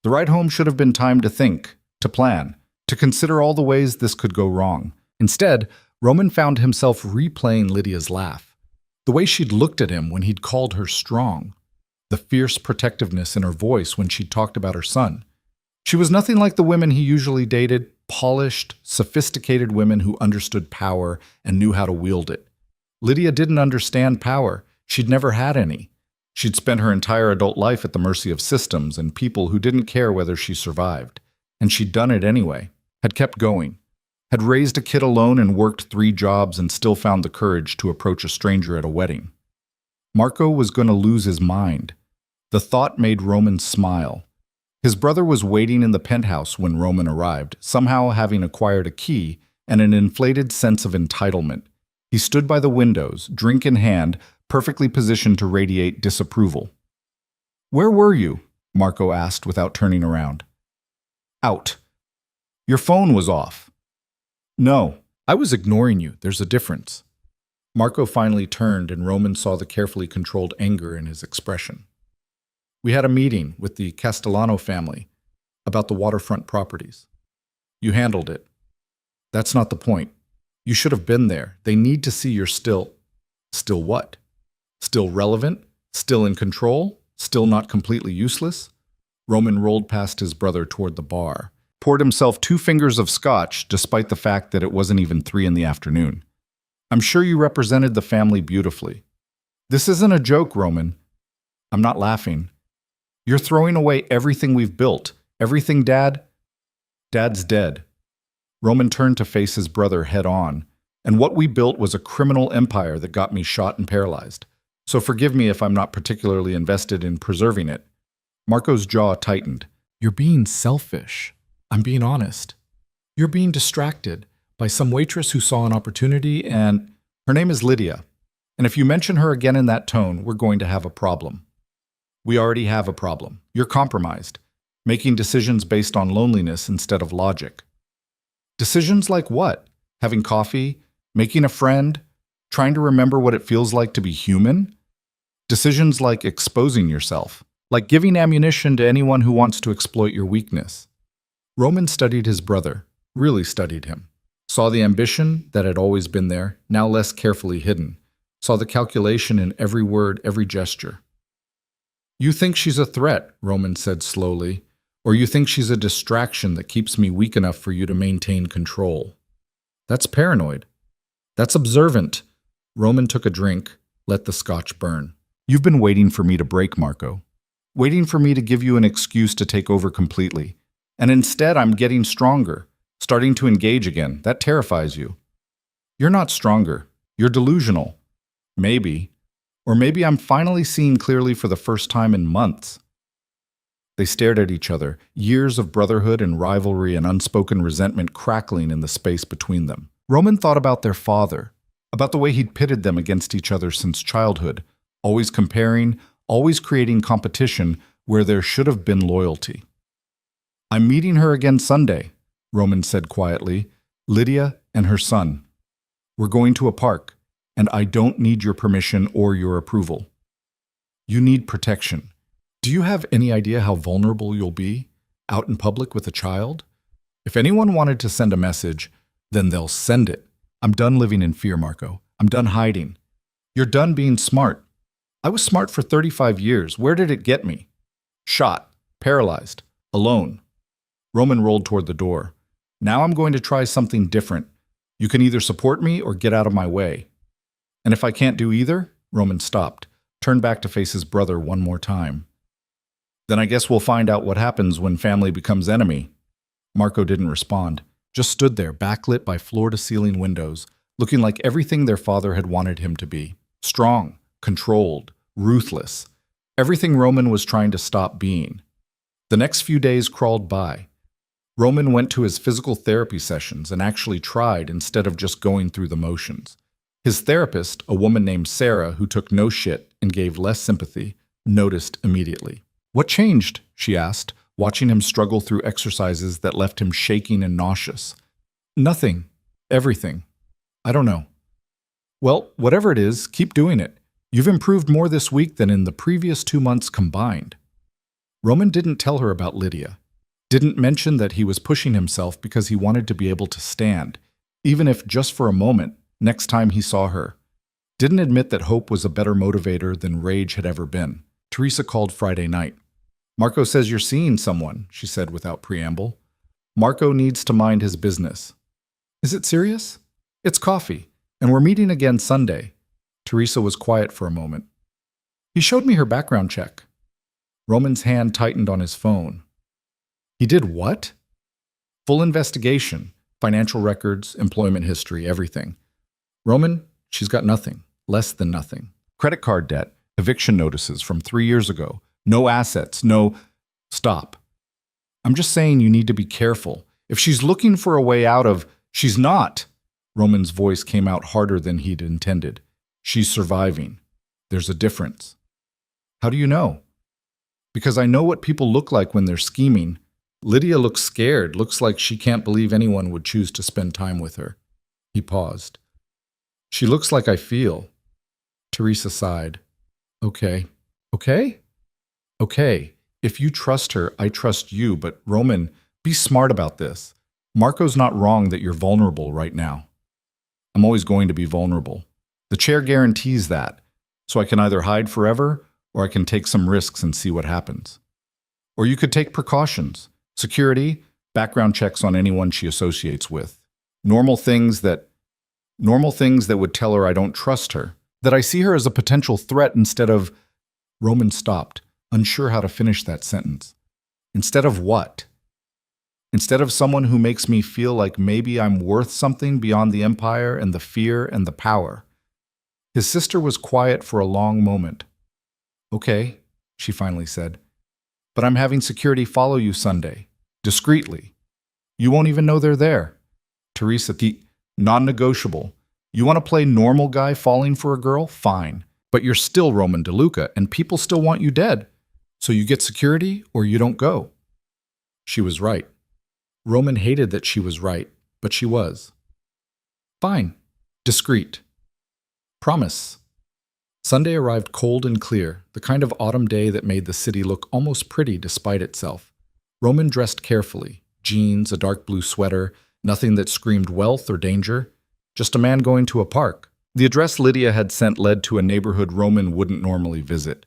The ride home should have been time to think, to plan, to consider all the ways this could go wrong. Instead, Roman found himself replaying Lydia's laugh, the way she'd looked at him when he'd called her strong, the fierce protectiveness in her voice when she'd talked about her son. She was nothing like the women he usually dated, polished, sophisticated women who understood power and knew how to wield it. Lydia didn't understand power. She'd never had any. She'd spent her entire adult life at the mercy of systems and people who didn't care whether she survived. And she'd done it anyway, had kept going, had raised a kid alone and worked 3 jobs and still found the courage to approach a stranger at a wedding. Marco was going to lose his mind. The thought made Roman smile. His brother was waiting in the penthouse when Roman arrived, somehow having acquired a key and an inflated sense of entitlement. He stood by the windows, drink in hand, perfectly positioned to radiate disapproval. "Where were you?" Marco asked without turning around. "Out." "Your phone was off." "No, I was ignoring you. There's a difference." Marco finally turned and Roman saw the carefully controlled anger in his expression. "We had a meeting with the Castellano family about the waterfront properties. You handled it. That's not the point. You should have been there. They need to see you're still what? Still relevant? Still in control? Still not completely useless?" Roman rolled past his brother toward the bar, poured himself 2 fingers of scotch despite the fact that it wasn't even 3 in the afternoon. "I'm sure you represented the family beautifully." "This isn't a joke, Roman." "I'm not laughing. You're throwing away everything we've built. Everything, Dad?" "Dad's dead." Roman turned to face his brother head on. "And what we built was a criminal empire that got me shot and paralyzed. So forgive me if I'm not particularly invested in preserving it." Marco's jaw tightened. "You're being selfish. I'm being honest. You're being distracted by some waitress who saw an opportunity and her name is Lydia. And if you mention her again in that tone, we're going to have a problem." "We already have a problem. You're compromised, making decisions based on loneliness instead of logic." "Decisions like what? Having coffee? Making a friend? Trying to remember what it feels like to be human? Decisions like exposing yourself, like giving ammunition to anyone who wants to exploit your weakness." Roman studied his brother, really studied him. Saw the ambition that had always been there, now less carefully hidden. Saw the calculation in every word, every gesture. "You think she's a threat," Roman said slowly, "or you think she's a distraction that keeps me weak enough for you to maintain control. That's paranoid. That's observant." Roman took a drink, let the scotch burn. "You've been waiting for me to break, Marco. Waiting for me to give you an excuse to take over completely. And instead, I'm getting stronger, starting to engage again. That terrifies you. You're not stronger. You're delusional. Maybe. Or maybe I'm finally seeing clearly for the first time in months." They stared at each other, years of brotherhood and rivalry and unspoken resentment crackling in the space between them. Roman thought about their father, about the way he'd pitted them against each other since childhood, always comparing, always creating competition where there should have been loyalty. "I'm meeting her again Sunday," Roman said quietly. "Lydia and her son. We're going to a park, and I don't need your permission or your approval. You need protection. Do you have any idea how vulnerable you'll be out in public with a child? If anyone wanted to send a message, then they'll send it. I'm done living in fear, Marco. I'm done hiding. You're done being smart. I was smart for 35 years. Where did it get me? Shot, paralyzed, alone." Roman rolled toward the door. "Now I'm going to try something different. You can either support me or get out of my way." "And if I can't do either?" Roman stopped, turned back to face his brother one more time. "Then I guess we'll find out what happens when family becomes enemy." Marco didn't respond, just stood there, backlit by floor-to-ceiling windows, looking like everything their father had wanted him to be. Strong, controlled, ruthless. Everything Roman was trying to stop being. The next few days crawled by. Roman went to his physical therapy sessions and actually tried instead of just going through the motions. His therapist, a woman named Sarah who took no shit and gave less sympathy, noticed immediately. "What changed?" she asked, watching him struggle through exercises that left him shaking and nauseous. "Nothing. Everything. I don't know." "Well, whatever it is, keep doing it. You've improved more this week than in the previous 2 months combined." Roman didn't tell her about Lydia. Didn't mention that he was pushing himself because he wanted to be able to stand, even if just for a moment, next time he saw her. Didn't admit that hope was a better motivator than rage had ever been. Teresa called Friday night. "Marco says you're seeing someone," she said without preamble. "Marco needs to mind his business." "Is it serious?" "It's coffee, and we're meeting again Sunday." Teresa was quiet for a moment. He showed me her background check. Roman's hand tightened on his phone. He did what? Full investigation, financial records, employment history, everything. Roman, she's got nothing, less than nothing. Credit card debt, eviction notices from 3 years ago, no assets, no... Stop. I'm just saying you need to be careful. If she's looking for a way out of... She's not. Roman's voice came out harder than he'd intended. She's surviving. There's a difference. How do you know? Because I know what people look like when they're scheming. Lydia looks scared, looks like she can't believe anyone would choose to spend time with her. He paused. She looks like I feel. Teresa sighed. Okay. Okay? Okay. If you trust her, I trust you, but Roman, be smart about this. Marco's not wrong that you're vulnerable right now. I'm always going to be vulnerable. The chair guarantees that, so I can either hide forever or I can take some risks and see what happens. Or you could take precautions, security, background checks on anyone she associates with, normal things that would tell her I don't trust her, that I see her as a potential threat instead of... Roman stopped, unsure how to finish that sentence. Instead of what? Instead of someone who makes me feel like maybe I'm worth something beyond the empire and the fear and the power. His sister was quiet for a long moment. Okay, she finally said, but I'm having security follow you Sunday, discreetly. You won't even know they're there. Teresa, non-negotiable. You want to play normal guy falling for a girl? Fine. But you're still Roman DeLuca, and people still want you dead. So you get security, or you don't go. She was right. Roman hated that she was right, but she was. Fine. Discreet. Promise. Sunday arrived cold and clear, the kind of autumn day that made the city look almost pretty despite itself. Roman dressed carefully. Jeans, a dark blue sweater, nothing that screamed wealth or danger. Just a man going to a park. The address Lydia had sent led to a neighborhood Roman wouldn't normally visit.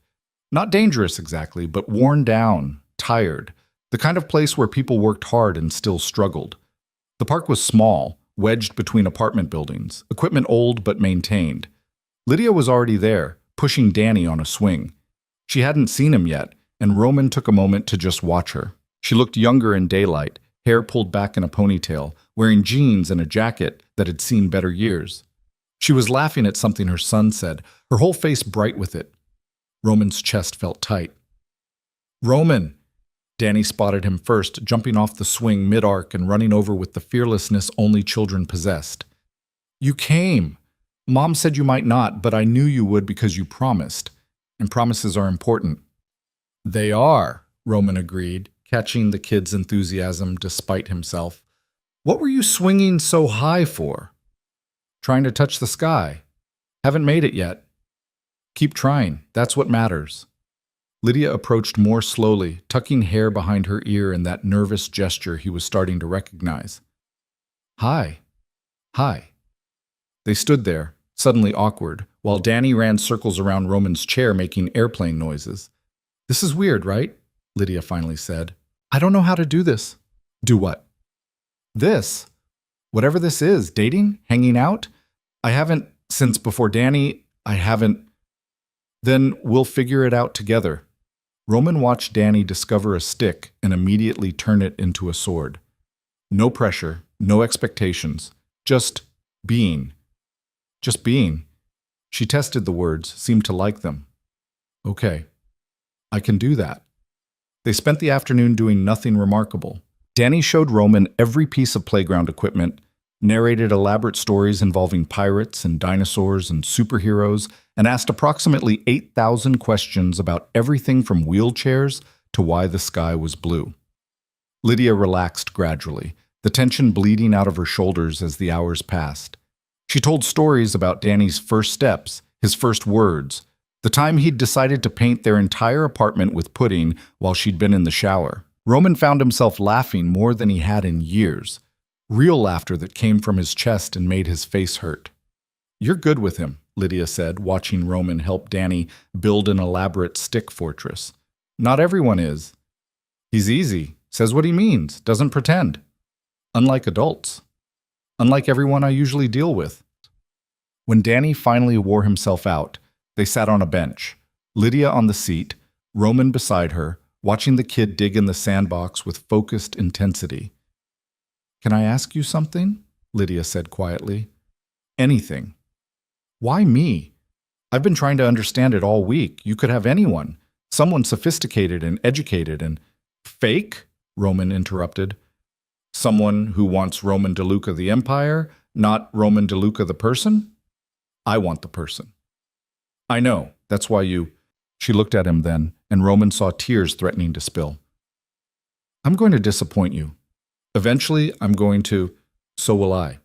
Not dangerous exactly, but worn down, tired. The kind of place where people worked hard and still struggled. The park was small, wedged between apartment buildings, equipment old but maintained. Lydia was already there, pushing Danny on a swing. She hadn't seen him yet, and Roman took a moment to just watch her. She looked younger in daylight, hair pulled back in a ponytail, wearing jeans and a jacket that had seen better years. She was laughing at something her son said, her whole face bright with it. Roman's chest felt tight. Roman! Danny spotted him first, jumping off the swing mid-arc and running over with the fearlessness only children possessed. You came! Mom said you might not, but I knew you would because you promised. And promises are important. They are, Roman agreed, catching the kid's enthusiasm despite himself. What were you swinging so high for? Trying to touch the sky. Haven't made it yet. Keep trying. That's what matters. Lydia approached more slowly, tucking hair behind her ear in that nervous gesture he was starting to recognize. Hi. Hi. They stood there, suddenly awkward, while Danny ran circles around Roman's chair making airplane noises. This is weird, right? Lydia finally said. I don't know how to do this. Do what? This. Whatever this is, dating? Hanging out? I haven't, since before Danny, I haven't. Then we'll figure it out together. Roman watched Danny discover a stick and immediately turn it into a sword. No pressure, no expectations, just being. Just being. She tested the words, seemed to like them. Okay, I can do that. They spent the afternoon doing nothing remarkable. Danny showed Roman every piece of playground equipment, narrated elaborate stories involving pirates and dinosaurs and superheroes, and asked approximately 8,000 questions about everything from wheelchairs to why the sky was blue. Lydia relaxed gradually, the tension bleeding out of her shoulders as the hours passed. She told stories about Danny's first steps, his first words, the time he'd decided to paint their entire apartment with pudding while she'd been in the shower. Roman found himself laughing more than he had in years, real laughter that came from his chest and made his face hurt. You're good with him, Lydia said, watching Roman help Danny build an elaborate stick fortress. Not everyone is. He's easy, says what he means, doesn't pretend. Unlike adults. Unlike everyone I usually deal with. When Danny finally wore himself out, they sat on a bench. Lydia on the seat, Roman beside her, watching the kid dig in the sandbox with focused intensity. "Can I ask you something?" Lydia said quietly. "Anything." "Why me? I've been trying to understand it all week. You could have anyone. Someone sophisticated and educated and—" "Fake?" Roman interrupted. "Someone who wants Roman DeLuca the Empire, not Roman DeLuca the person? I want the person." "I know. That's why you—" She looked at him then, and Roman saw tears threatening to spill. "I'm going to disappoint you. Eventually, I'm going to— So will I.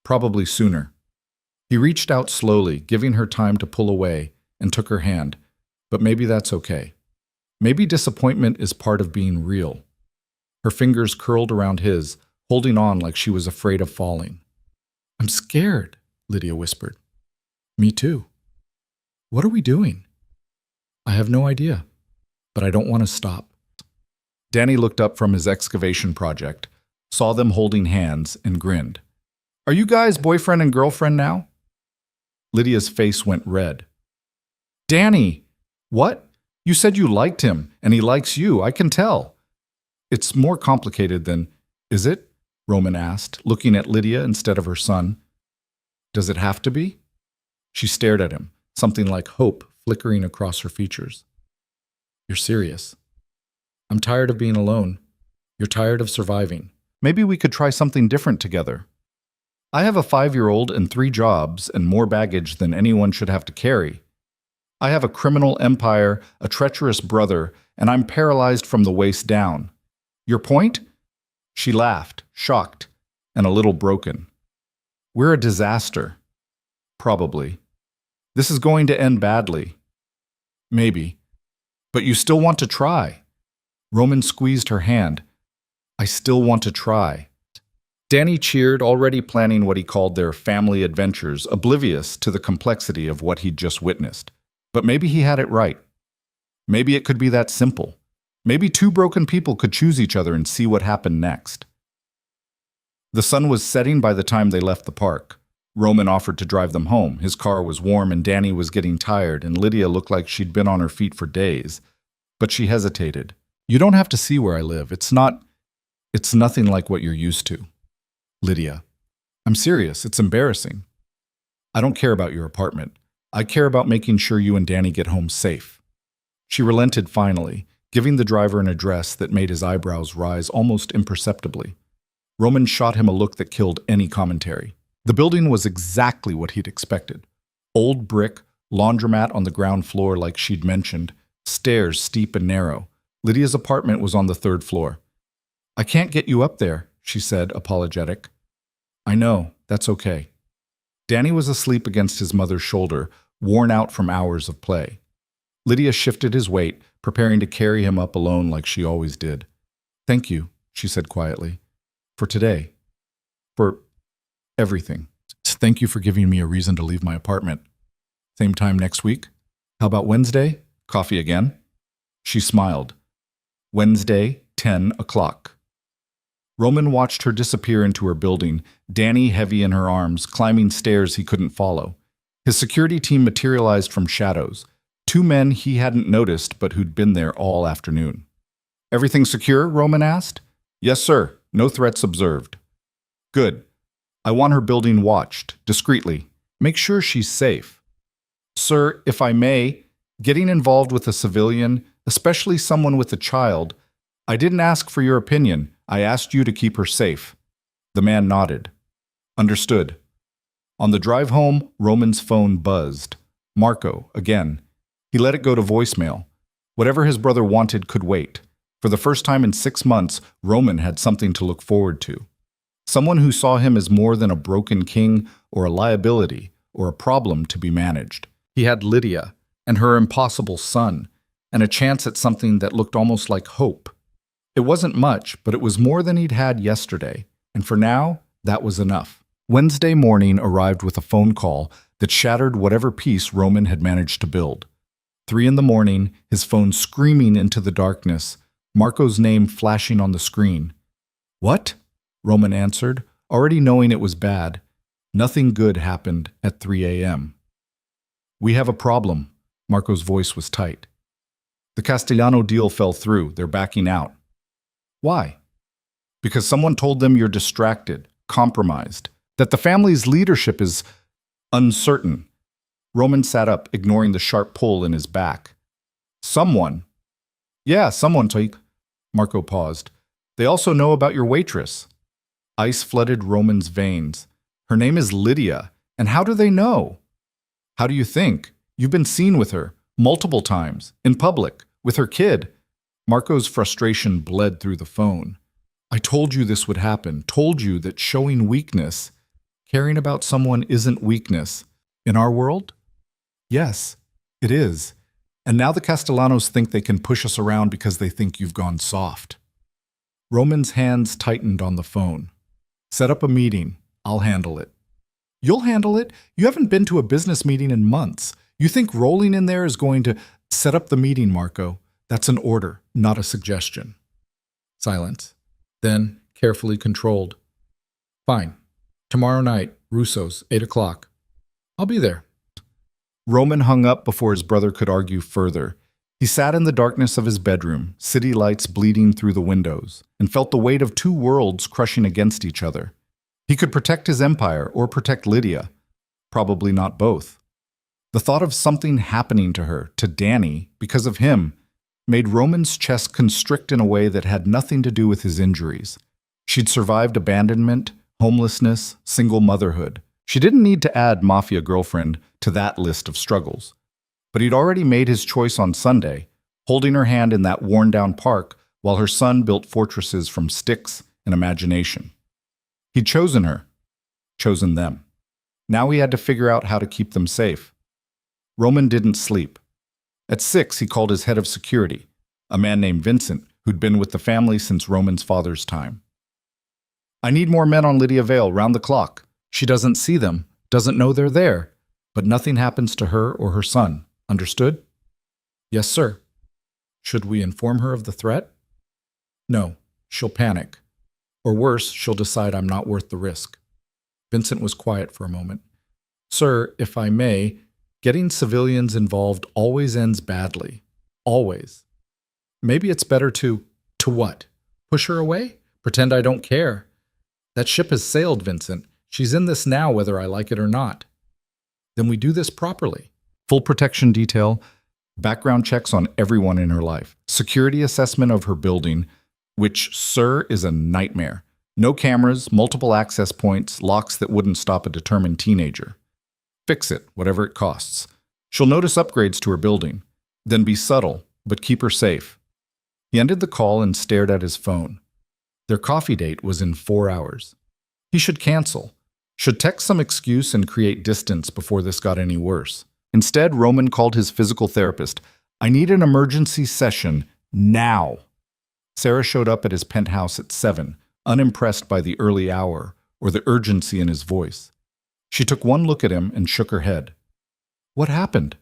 Probably sooner." He reached out slowly, giving her time to pull away, and took her hand. But maybe that's okay. Maybe disappointment is part of being real. Her fingers curled around his, holding on like she was afraid of falling. "I'm scared," Lydia whispered. "Me too. What are we doing?" "I have no idea, but I don't want to stop." Danny looked up from his excavation project, saw them holding hands, and grinned. "Are you guys boyfriend and girlfriend now?" Lydia's face went red. "Danny! What? You said you liked him, and he likes you, I can tell." "It's more complicated than—" "Is it?" Roman asked, looking at Lydia instead of her son. "Does it have to be?" She stared at him, something like hope flickering across her features. "You're serious. I'm tired of being alone. You're tired of surviving. Maybe we could try something different together. I have a 5-year-old and 3 jobs and more baggage than anyone should have to carry. I have a criminal empire, a treacherous brother, and I'm paralyzed from the waist down. Your point?" She laughed, shocked, and a little broken. "We're a disaster." "Probably. This is going to end badly." "Maybe. But you still want to try." Roman squeezed her hand. "I still want to try." Danny cheered, already planning what he called their family adventures, oblivious to the complexity of what he'd just witnessed. But maybe he had it right. Maybe it could be that simple. Maybe 2 broken people could choose each other and see what happened next. The sun was setting by the time they left the park. Roman offered to drive them home. His car was warm and Danny was getting tired, and Lydia looked like she'd been on her feet for days. But she hesitated. "You don't have to see where I live. It's nothing like what you're used to." "Lydia, I'm serious. It's embarrassing. I don't care about your apartment. I care about making sure you and Danny get home safe." She relented finally, giving the driver an address that made his eyebrows rise almost imperceptibly. Roman shot him a look that killed any commentary. The building was exactly what he'd expected. Old brick, laundromat on the ground floor like she'd mentioned, stairs steep and narrow. Lydia's apartment was on the 3rd floor. "I can't get you up there," she said, apologetic. "I know, that's okay." Danny was asleep against his mother's shoulder, worn out from hours of play. Lydia shifted his weight, preparing to carry him up alone like she always did. "Thank you," she said quietly, "for today. For everything. Thank you for giving me a reason to leave my apartment. Same time next week? How about Wednesday? Coffee again?" She smiled. Wednesday, 10 o'clock. Roman watched her disappear into her building, Danny heavy in her arms, climbing stairs he couldn't follow. His security team materialized from shadows. 2 men he hadn't noticed but who'd been there all afternoon. "Everything secure?" Roman asked. "Yes, sir. No threats observed." "Good. I want her building watched, discreetly. Make sure she's safe." "Sir, if I may, getting involved with a civilian, especially someone with a child, I didn't ask for your opinion. I asked you to keep her safe." The man nodded. "Understood." On the drive home, Roman's phone buzzed. Marco, again. He let it go to voicemail. Whatever his brother wanted could wait. For the first time in 6 months, Roman had something to look forward to. Someone who saw him as more than a broken king or a liability or a problem to be managed. He had Lydia and her impossible son, and a chance at something that looked almost like hope. It wasn't much, but it was more than he'd had yesterday, and for now, that was enough. Wednesday morning arrived with a phone call that shattered whatever peace Roman had managed to build. 3 in the morning, his phone screaming into the darkness, Marco's name flashing on the screen. "What?" Roman answered, already knowing it was bad. Nothing good happened at 3 a.m. "We have a problem. Marco's voice was tight. The Castellano deal fell through. They're backing out. Why? Because someone told them you're distracted, compromised, that the family's leadership is uncertain. Roman sat up, ignoring the sharp pull in his back. Someone? Yeah, someone, Taik. Marco paused. They also know about your waitress. Ice flooded Roman's veins. Her name is Lydia. And how do they know? How do you think? You've been seen with her, multiple times, in public, with her kid. Marco's frustration bled through the phone. I told you this would happen, told you that showing weakness, caring about someone isn't weakness. In our world? Yes, it is. And now the Castellanos think they can push us around because they think you've gone soft. Roman's hands tightened on the phone. Set up a meeting. I'll handle it. You'll handle it? You haven't been to a business meeting in months. You think rolling in there is going to set up the meeting, Marco? That's an order, not a suggestion. Silence. Then, carefully controlled. Fine. Tomorrow night, Russo's, 8 o'clock. I'll be there. Roman hung up before his brother could argue further. He sat in the darkness of his bedroom, city lights bleeding through the windows, and felt the weight of two worlds crushing against each other. He could protect his empire or protect Lydia. Probably not both. The thought of something happening to her, to Danny, because of him, made Roman's chest constrict in a way that had nothing to do with his injuries. She'd survived abandonment, homelessness, single motherhood. She didn't need to add Mafia girlfriend to that list of struggles. But he'd already made his choice on Sunday, holding her hand in that worn-down park while her son built fortresses from sticks and imagination. He'd chosen her, chosen them. Now he had to figure out how to keep them safe. Roman didn't sleep. At 6, he called his head of security, a man named Vincent, who'd been with the family since Roman's father's time. I need more men on Lydia Vale, round the clock. She doesn't see them, doesn't know they're there, but nothing happens to her or her son. Understood? Yes, sir. Should we inform her of the threat? No, she'll panic. Or worse, she'll decide I'm not worth the risk. Vincent was quiet for a moment. Sir, if I may, getting civilians involved always ends badly. Always. Maybe it's better to what? Push her away? Pretend I don't care? That ship has sailed, Vincent. She's in this now whether I like it or not. Then we do this properly. Full protection detail, background checks on everyone in her life, security assessment of her building, which, sir, is a nightmare. No cameras, multiple access points, locks that wouldn't stop a determined teenager. Fix it, whatever it costs. She'll notice upgrades to her building. Then be subtle, but keep her safe. He ended the call and stared at his phone. Their coffee date was in 4 hours. He should cancel. Should text some excuse and create distance before this got any worse. Instead, Roman called his physical therapist. I need an emergency session now. Sarah showed up at his penthouse at 7, unimpressed by the early hour or the urgency in his voice. She took one look at him and shook her head. What happened?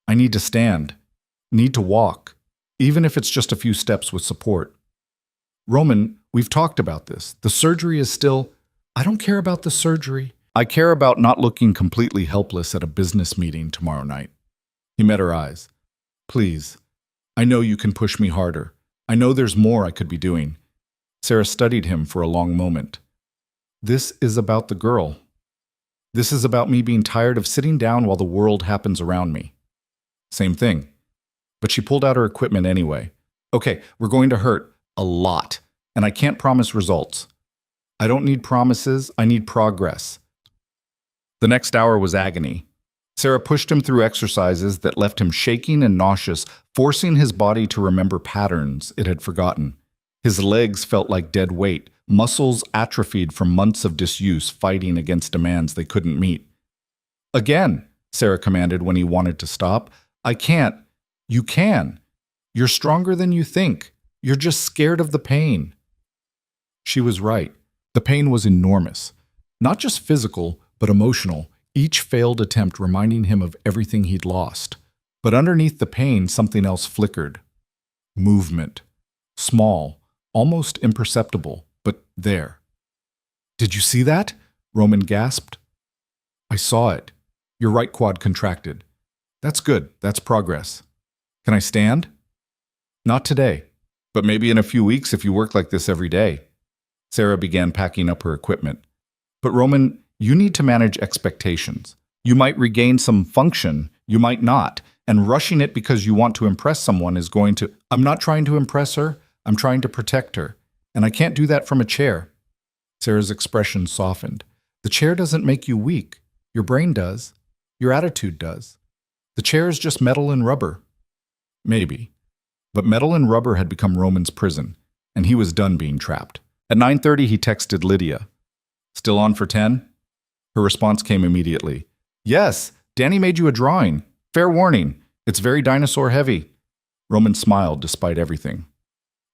I need to stand. Need to walk. Even if it's just a few steps with support. Roman, we've talked about this. The surgery is still... I don't care about the surgery. I care about not looking completely helpless at a business meeting tomorrow night. He met her eyes. Please. I know you can push me harder. I know there's more I could be doing. Sarah studied him for a long moment. This is about the girl. This is about me being tired of sitting down while the world happens around me. Same thing. But she pulled out her equipment anyway. Okay, we're going to hurt. A lot. And I can't promise results. I don't need promises, I need progress. The next hour was agony. Sarah pushed him through exercises that left him shaking and nauseous, forcing his body to remember patterns it had forgotten. His legs felt like dead weight, muscles atrophied from months of disuse fighting against demands they couldn't meet. Again, Sarah commanded when he wanted to stop. I can't. You can. You're stronger than you think. You're just scared of the pain. She was right. The pain was enormous. Not just physical, but emotional, each failed attempt reminding him of everything he'd lost. But underneath the pain, something else flickered. Movement. Small, almost imperceptible, but there. Did you see that? Roman gasped. I saw it. Your right quad contracted. That's good. That's progress. Can I stand? Not today, but maybe in a few weeks if you work like this every day. Sarah began packing up her equipment. But Roman, you need to manage expectations. You might regain some function, you might not, and rushing it because you want to impress someone is going to... I'm not trying to impress her, I'm trying to protect her, and I can't do that from a chair. Sarah's expression softened. The chair doesn't make you weak. Your brain does. Your attitude does. The chair is just metal and rubber. Maybe. But metal and rubber had become Roman's prison, and he was done being trapped. At 9:30, he texted Lydia. Still on for 10? Her response came immediately. Yes, Danny made you a drawing. Fair warning, it's very dinosaur heavy. Roman smiled despite everything.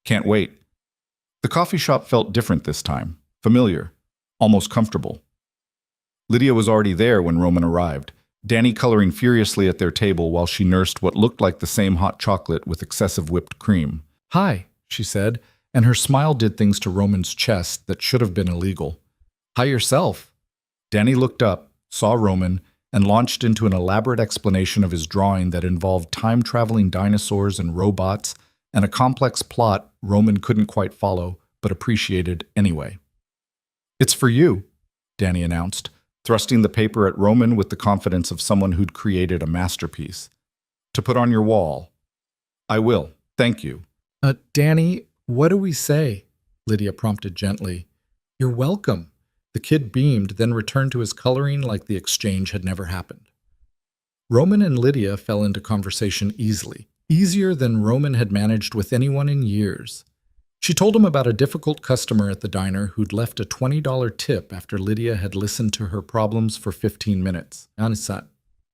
Can't wait. The coffee shop felt different this time. Familiar. Almost comfortable. Lydia was already there when Roman arrived, Danny coloring furiously at their table while she nursed what looked like the same hot chocolate with excessive whipped cream. Hi, she said, and her smile did things to Roman's chest that should have been illegal. Hi yourself. Danny looked up, saw Roman, and launched into an elaborate explanation of his drawing that involved time-traveling dinosaurs and robots and a complex plot Roman couldn't quite follow, but appreciated anyway. It's for you, Danny announced, thrusting the paper at Roman with the confidence of someone who'd created a masterpiece. To put on your wall. I will, thank you. Danny, what do we say? Lydia prompted gently. You're welcome. The kid beamed, then returned to his coloring like the exchange had never happened. Roman and Lydia fell into conversation easily, easier than Roman had managed with anyone in years. She told him about a difficult customer at the diner who'd left a $20 tip after Lydia had listened to her problems for 15 minutes.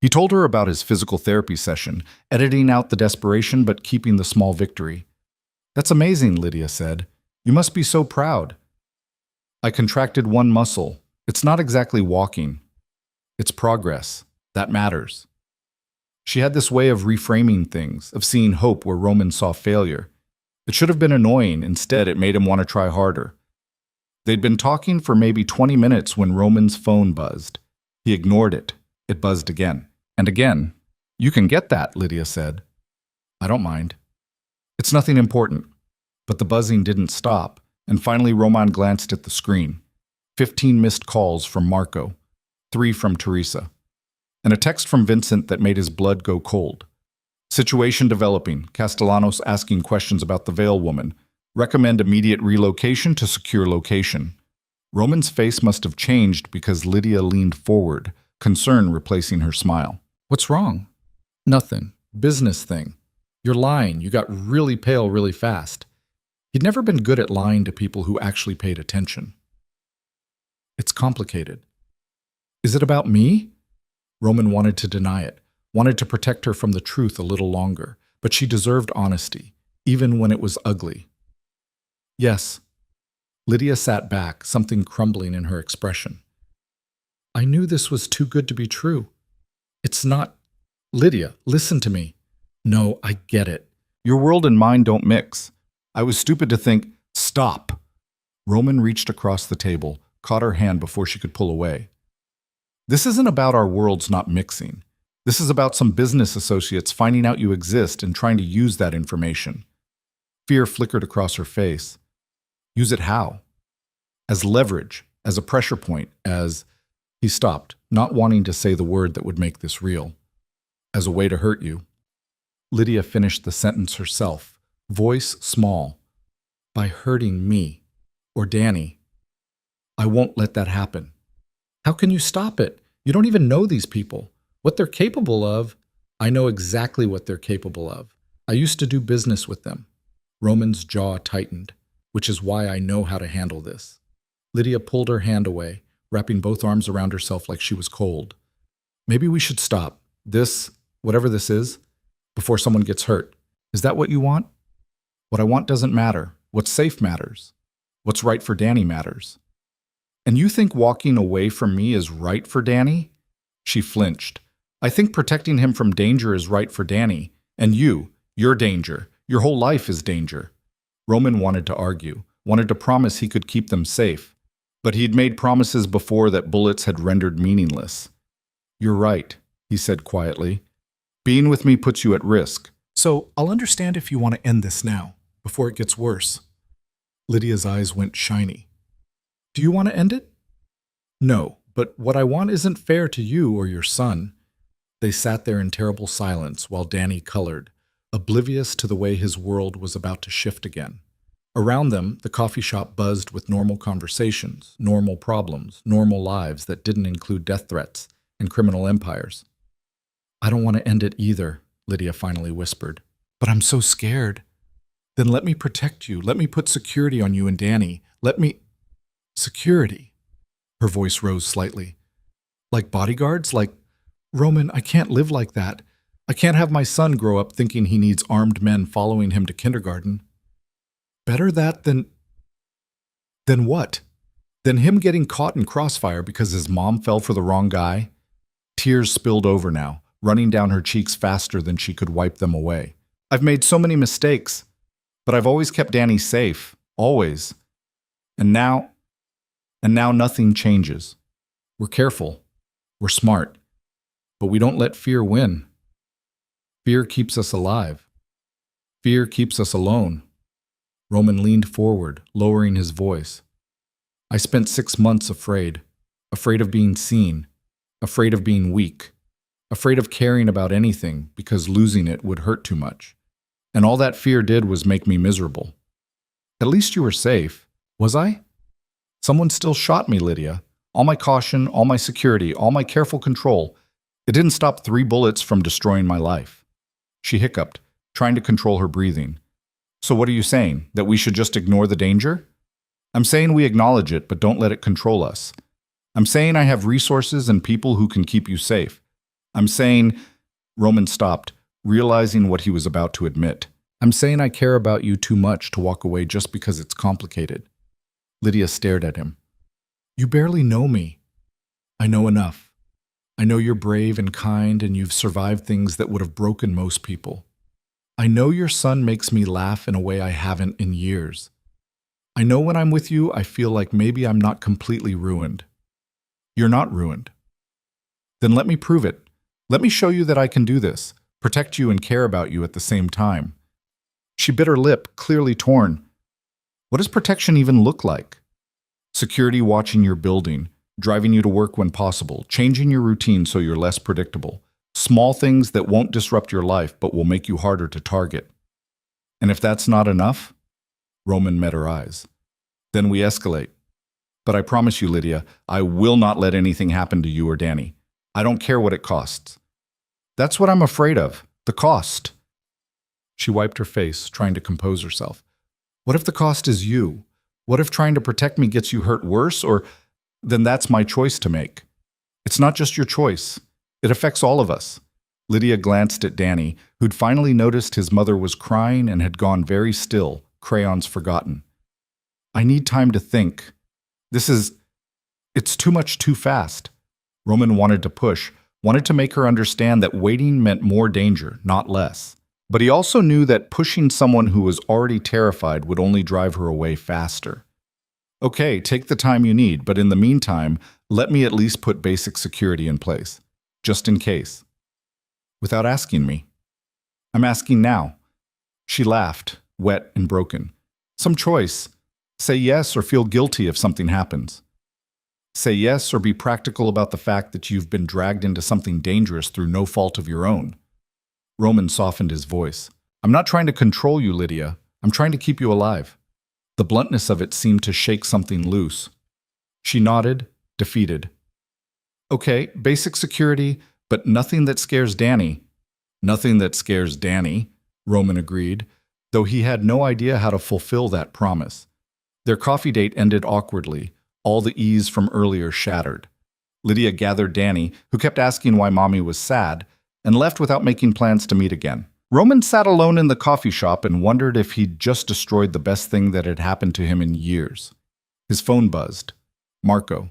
He told her about his physical therapy session, editing out the desperation but keeping the small victory. That's amazing, Lydia said. You must be so proud. I contracted one muscle. It's not exactly walking. It's progress. That matters. She had this way of reframing things, of seeing hope where Roman saw failure. It should have been annoying. Instead, it made him want to try harder. They'd been talking for maybe 20 minutes when Roman's phone buzzed. He ignored it. It buzzed again. And again. You can get that, Lydia said. I don't mind. It's nothing important. But the buzzing didn't stop, and finally Roman glanced at the screen. 15 missed calls from Marco, 3 from Teresa, and a text from Vincent that made his blood go cold. Situation developing, Castellanos asking questions about the Veil woman. Recommend immediate relocation to secure location. Roman's face must have changed because Lydia leaned forward, concern replacing her smile. What's wrong? Nothing. Business thing. You're lying. You got really pale really fast. He'd never been good at lying to people who actually paid attention. It's complicated. Is it about me? Roman wanted to deny it, wanted to protect her from the truth a little longer, but she deserved honesty, even when it was ugly. Yes. Lydia sat back, something crumbling in her expression. I knew this was too good to be true. It's not... Lydia, listen to me. No, I get it. Your world and mine don't mix. I was stupid to think, stop. Roman reached across the table, caught her hand before she could pull away. This isn't about our worlds not mixing. This is about some business associates finding out you exist and trying to use that information. Fear flickered across her face. Use it how? As leverage, as a pressure point, as... He stopped, not wanting to say the word that would make this real. As a way to hurt you. Lydia finished the sentence herself, voice small. By hurting me, or Danny. I won't let that happen. How can you stop it? You don't even know these people. What they're capable of, I know exactly what they're capable of. I used to do business with them. Roman's jaw tightened, which is why I know how to handle this. Lydia pulled her hand away, wrapping both arms around herself like she was cold. Maybe we should stop. This, whatever this is, before someone gets hurt. Is that what you want? What I want doesn't matter. What's safe matters. What's right for Danny matters. And you think walking away from me is right for Danny? She flinched. I think protecting him from danger is right for Danny. And your danger. Your whole life is danger. Roman wanted to argue, wanted to promise he could keep them safe. But he'd made promises before that bullets had rendered meaningless. You're right, he said quietly. Being with me puts you at risk. So I'll understand if you want to end this now, before it gets worse. Lydia's eyes went shiny. Do you want to end it? No, but what I want isn't fair to you or your son. They sat there in terrible silence while Danny colored, oblivious to the way his world was about to shift again. Around them, the coffee shop buzzed with normal conversations, normal problems, normal lives that didn't include death threats and criminal empires. I don't want to end it either, Lydia finally whispered. But I'm so scared. Then let me protect you. Let me put security on you and Danny. Let me... Security? Her voice rose slightly. Like bodyguards? Like, Roman, I can't live like that. I can't have my son grow up thinking he needs armed men following him to kindergarten. Better that than... Than what? Than him getting caught in crossfire because his mom fell for the wrong guy? Tears spilled over now, running down her cheeks faster than she could wipe them away. I've made so many mistakes, but I've always kept Danny safe, always. And now nothing changes. We're careful, we're smart, but we don't let fear win. Fear keeps us alive. Fear keeps us alone. Roman leaned forward, lowering his voice. I spent 6 months afraid of being seen, afraid of being weak, afraid of caring about anything because losing it would hurt too much. And all that fear did was make me miserable. At least you were safe. Was I? Someone still shot me, Lydia. All my caution, all my security, all my careful control. It didn't stop 3 bullets from destroying my life. She hiccuped, trying to control her breathing. So what are you saying? That we should just ignore the danger? I'm saying we acknowledge it, but don't let it control us. I'm saying I have resources and people who can keep you safe. I'm saying... Roman stopped, realizing what he was about to admit. I'm saying I care about you too much to walk away just because it's complicated. Lydia stared at him. You barely know me. I know enough. I know you're brave and kind and you've survived things that would have broken most people. I know your son makes me laugh in a way I haven't in years. I know when I'm with you, I feel like maybe I'm not completely ruined. You're not ruined. Then let me prove it. Let me show you that I can do this, protect you and care about you at the same time. She bit her lip, clearly torn. What does protection even look like? Security watching your building, driving you to work when possible, changing your routine so you're less predictable. Small things that won't disrupt your life but will make you harder to target. And if that's not enough, Roman met her eyes. Then we escalate. But I promise you, Lydia, I will not let anything happen to you or Danny. I don't care what it costs. That's what I'm afraid of, the cost. She wiped her face, trying to compose herself. What if the cost is you? What if trying to protect me gets you hurt worse? Or then that's my choice to make. It's not just your choice. It affects all of us. Lydia glanced at Danny, who'd finally noticed his mother was crying and had gone very still, crayons forgotten. I need time to think. It's too much too fast. Roman wanted to push, wanted to make her understand that waiting meant more danger, not less. But he also knew that pushing someone who was already terrified would only drive her away faster. Okay, take the time you need, but in the meantime, let me at least put basic security in place, just in case. Without asking me. I'm asking now. She laughed, wet and broken. Some choice. Say yes or feel guilty if something happens. Say yes or be practical about the fact that you've been dragged into something dangerous through no fault of your own. Roman softened his voice. I'm not trying to control you, Lydia. I'm trying to keep you alive. The bluntness of it seemed to shake something loose. She nodded, defeated. Okay, basic security, but nothing that scares Danny. Nothing that scares Danny, Roman agreed, though he had no idea how to fulfill that promise. Their coffee date ended awkwardly, all the ease from earlier shattered. Lydia gathered Danny, who kept asking why Mommy was sad, and left without making plans to meet again. Roman sat alone in the coffee shop and wondered if he'd just destroyed the best thing that had happened to him in years. His phone buzzed. Marco.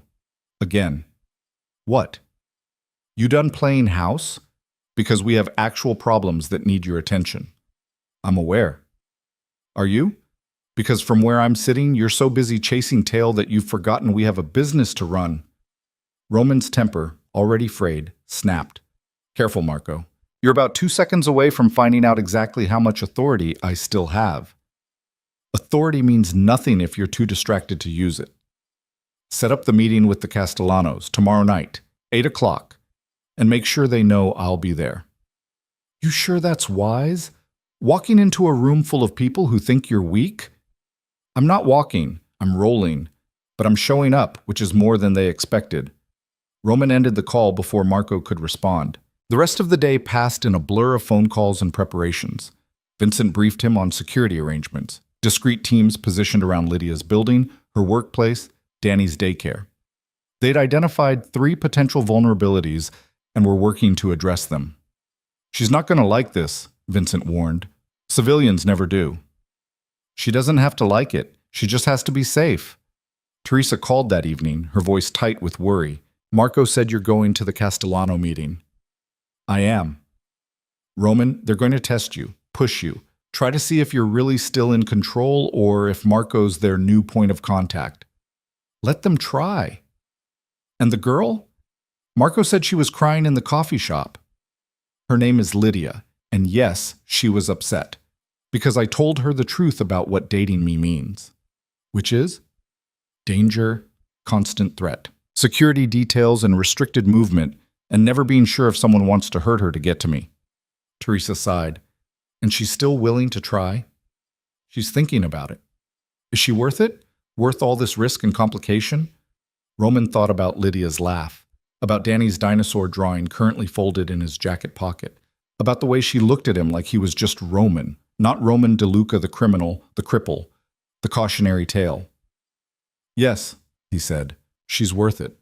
Again. What? You done playing house? Because we have actual problems that need your attention. I'm aware. Are you? Because from where I'm sitting, you're so busy chasing tail that you've forgotten we have a business to run. Roman's temper, already frayed, snapped. Careful, Marco. You're about 2 seconds away from finding out exactly how much authority I still have. Authority means nothing if you're too distracted to use it. Set up the meeting with the Castellanos tomorrow night, 8 o'clock, and make sure they know I'll be there. You sure that's wise? Walking into a room full of people who think you're weak? I'm not walking, I'm rolling, but I'm showing up, which is more than they expected. Roman ended the call before Marco could respond. The rest of the day passed in a blur of phone calls and preparations. Vincent briefed him on security arrangements, discrete teams positioned around Lydia's building, her workplace, Danny's daycare. They'd identified 3 potential vulnerabilities and were working to address them. She's not going to like this, Vincent warned. Civilians never do. She doesn't have to like it. She just has to be safe. Teresa called that evening, her voice tight with worry. Marco said you're going to the Castellano meeting. I am. Roman, they're going to test you, push you, try to see if you're really still in control or if Marco's their new point of contact. Let them try. And the girl? Marco said she was crying in the coffee shop. Her name is Lydia, and yes, she was upset, because I told her the truth about what dating me means. Which is? Danger, constant threat, security details and restricted movement, and never being sure if someone wants to hurt her to get to me. Teresa sighed. And she's still willing to try? She's thinking about it. Is she worth it? Worth all this risk and complication? Roman thought about Lydia's laugh, about Danny's dinosaur drawing currently folded in his jacket pocket, about the way she looked at him like he was just Roman, not Roman DeLuca the criminal, the cripple, the cautionary tale. Yes, he said, she's worth it.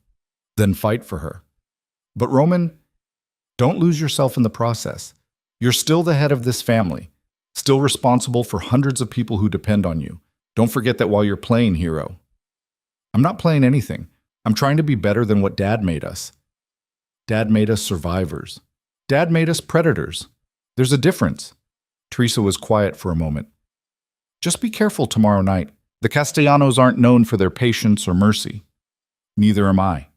Then fight for her. But Roman, don't lose yourself in the process. You're still the head of this family, still responsible for hundreds of people who depend on you. Don't forget that while you're playing hero. I'm not playing anything. I'm trying to be better than what Dad made us. Dad made us survivors. Dad made us predators. There's a difference. Teresa was quiet for a moment. Just be careful tomorrow night. The Castellanos aren't known for their patience or mercy. Neither am I.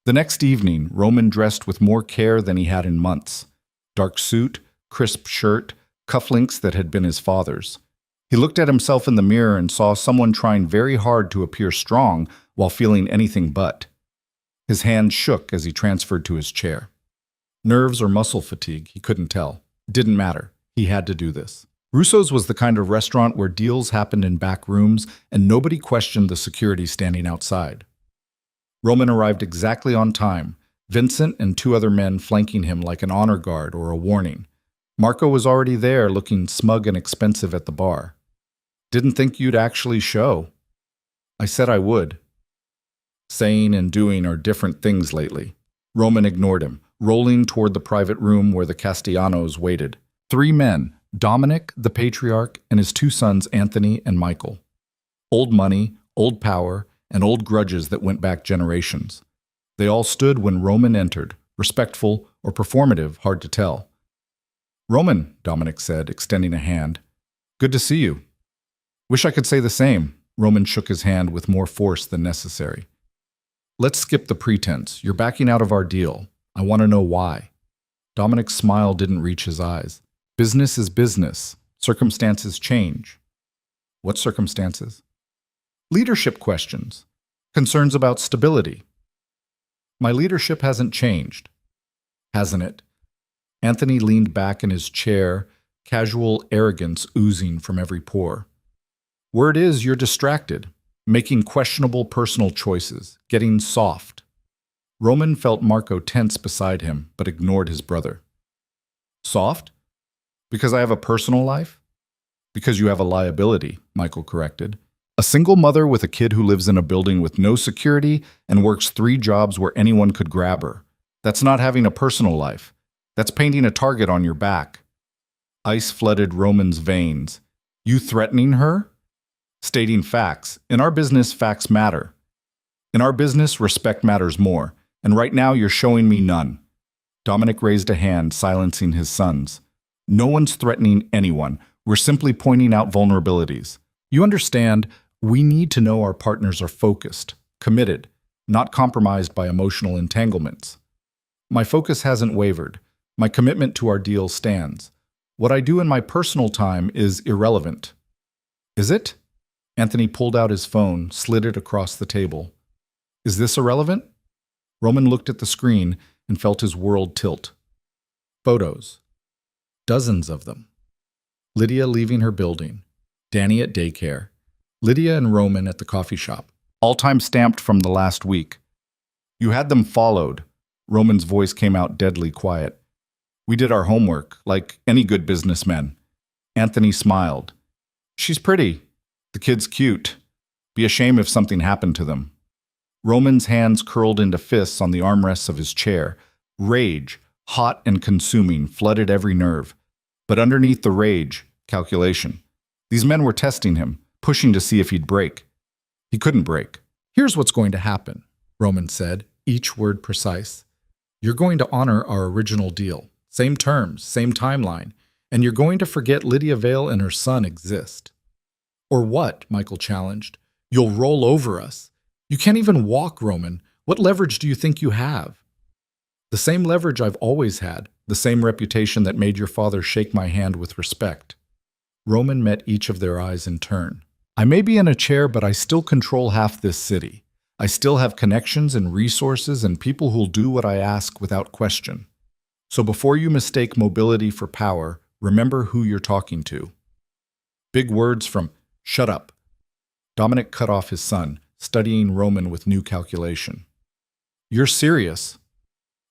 The next evening, Roman dressed with more care than he had in months. Dark suit, crisp shirt, cufflinks that had been his father's. He looked at himself in the mirror and saw someone trying very hard to appear strong while feeling anything but. His hand shook as he transferred to his chair. Nerves or muscle fatigue, he couldn't tell. Didn't matter. He had to do this. Russo's was the kind of restaurant where deals happened in back rooms and nobody questioned the security standing outside. Roman arrived exactly on time, Vincent and 2 other men flanking him like an honor guard or a warning. Marco was already there looking smug and expensive at the bar. Didn't think you'd actually show. I said I would. Saying and doing are different things lately. Roman ignored him, rolling toward the private room where the Castellanos waited. 3 men, Dominic, the patriarch, and his 2 sons, Anthony and Michael. Old money, old power, and old grudges that went back generations. They all stood when Roman entered, respectful or performative, hard to tell. Roman, Dominic said, extending a hand. Good to see you. Wish I could say the same. Roman shook his hand with more force than necessary. Let's skip the pretense. You're backing out of our deal. I want to know why. Dominic's smile didn't reach his eyes. Business is business. Circumstances change. What circumstances? Leadership questions. Concerns about stability. My leadership hasn't changed. Hasn't it? Anthony leaned back in his chair, casual arrogance oozing from every pore. Word is you're distracted, making questionable personal choices, getting soft. Roman felt Marco tense beside him, but ignored his brother. Soft? Because I have a personal life? Because you have a liability, Michael corrected. A single mother with a kid who lives in a building with no security and works 3 jobs where anyone could grab her. That's not having a personal life. That's painting a target on your back. Ice flooded Roman's veins. You threatening her? Stating facts. In our business, facts matter. In our business, respect matters more. And right now, you're showing me none. Dominic raised a hand, silencing his sons. No one's threatening anyone. We're simply pointing out vulnerabilities. You understand, we need to know our partners are focused, committed, not compromised by emotional entanglements. My focus hasn't wavered. My commitment to our deal stands. What I do in my personal time is irrelevant. Is it? Anthony pulled out his phone, slid it across the table. Is this irrelevant? Roman looked at the screen and felt his world tilt. Photos. Dozens of them. Lydia leaving her building. Danny at daycare. Lydia and Roman at the coffee shop. All time stamped from the last week. You had them followed. Roman's voice came out deadly quiet. We did our homework, like any good businessmen. Anthony smiled. She's pretty. The kid's cute. Be a shame if something happened to them. Roman's hands curled into fists on the armrests of his chair. Rage, hot and consuming, flooded every nerve. But underneath the rage, calculation. These men were testing him, pushing to see if he'd break. He couldn't break. Here's what's going to happen, Roman said, each word precise. You're going to honor our original deal. Same terms, same timeline. And you're going to forget Lydia Vale and her son exist. Or what? Michael challenged. You'll roll over us. You can't even walk, Roman. What leverage do you think you have? The same leverage I've always had, the same reputation that made your father shake my hand with respect. Roman met each of their eyes in turn. I may be in a chair, but I still control half this city. I still have connections and resources and people who'll do what I ask without question. So before you mistake mobility for power, remember who you're talking to. Big words from shut up. Dominic cut off his son, studying Roman with new calculation. You're serious.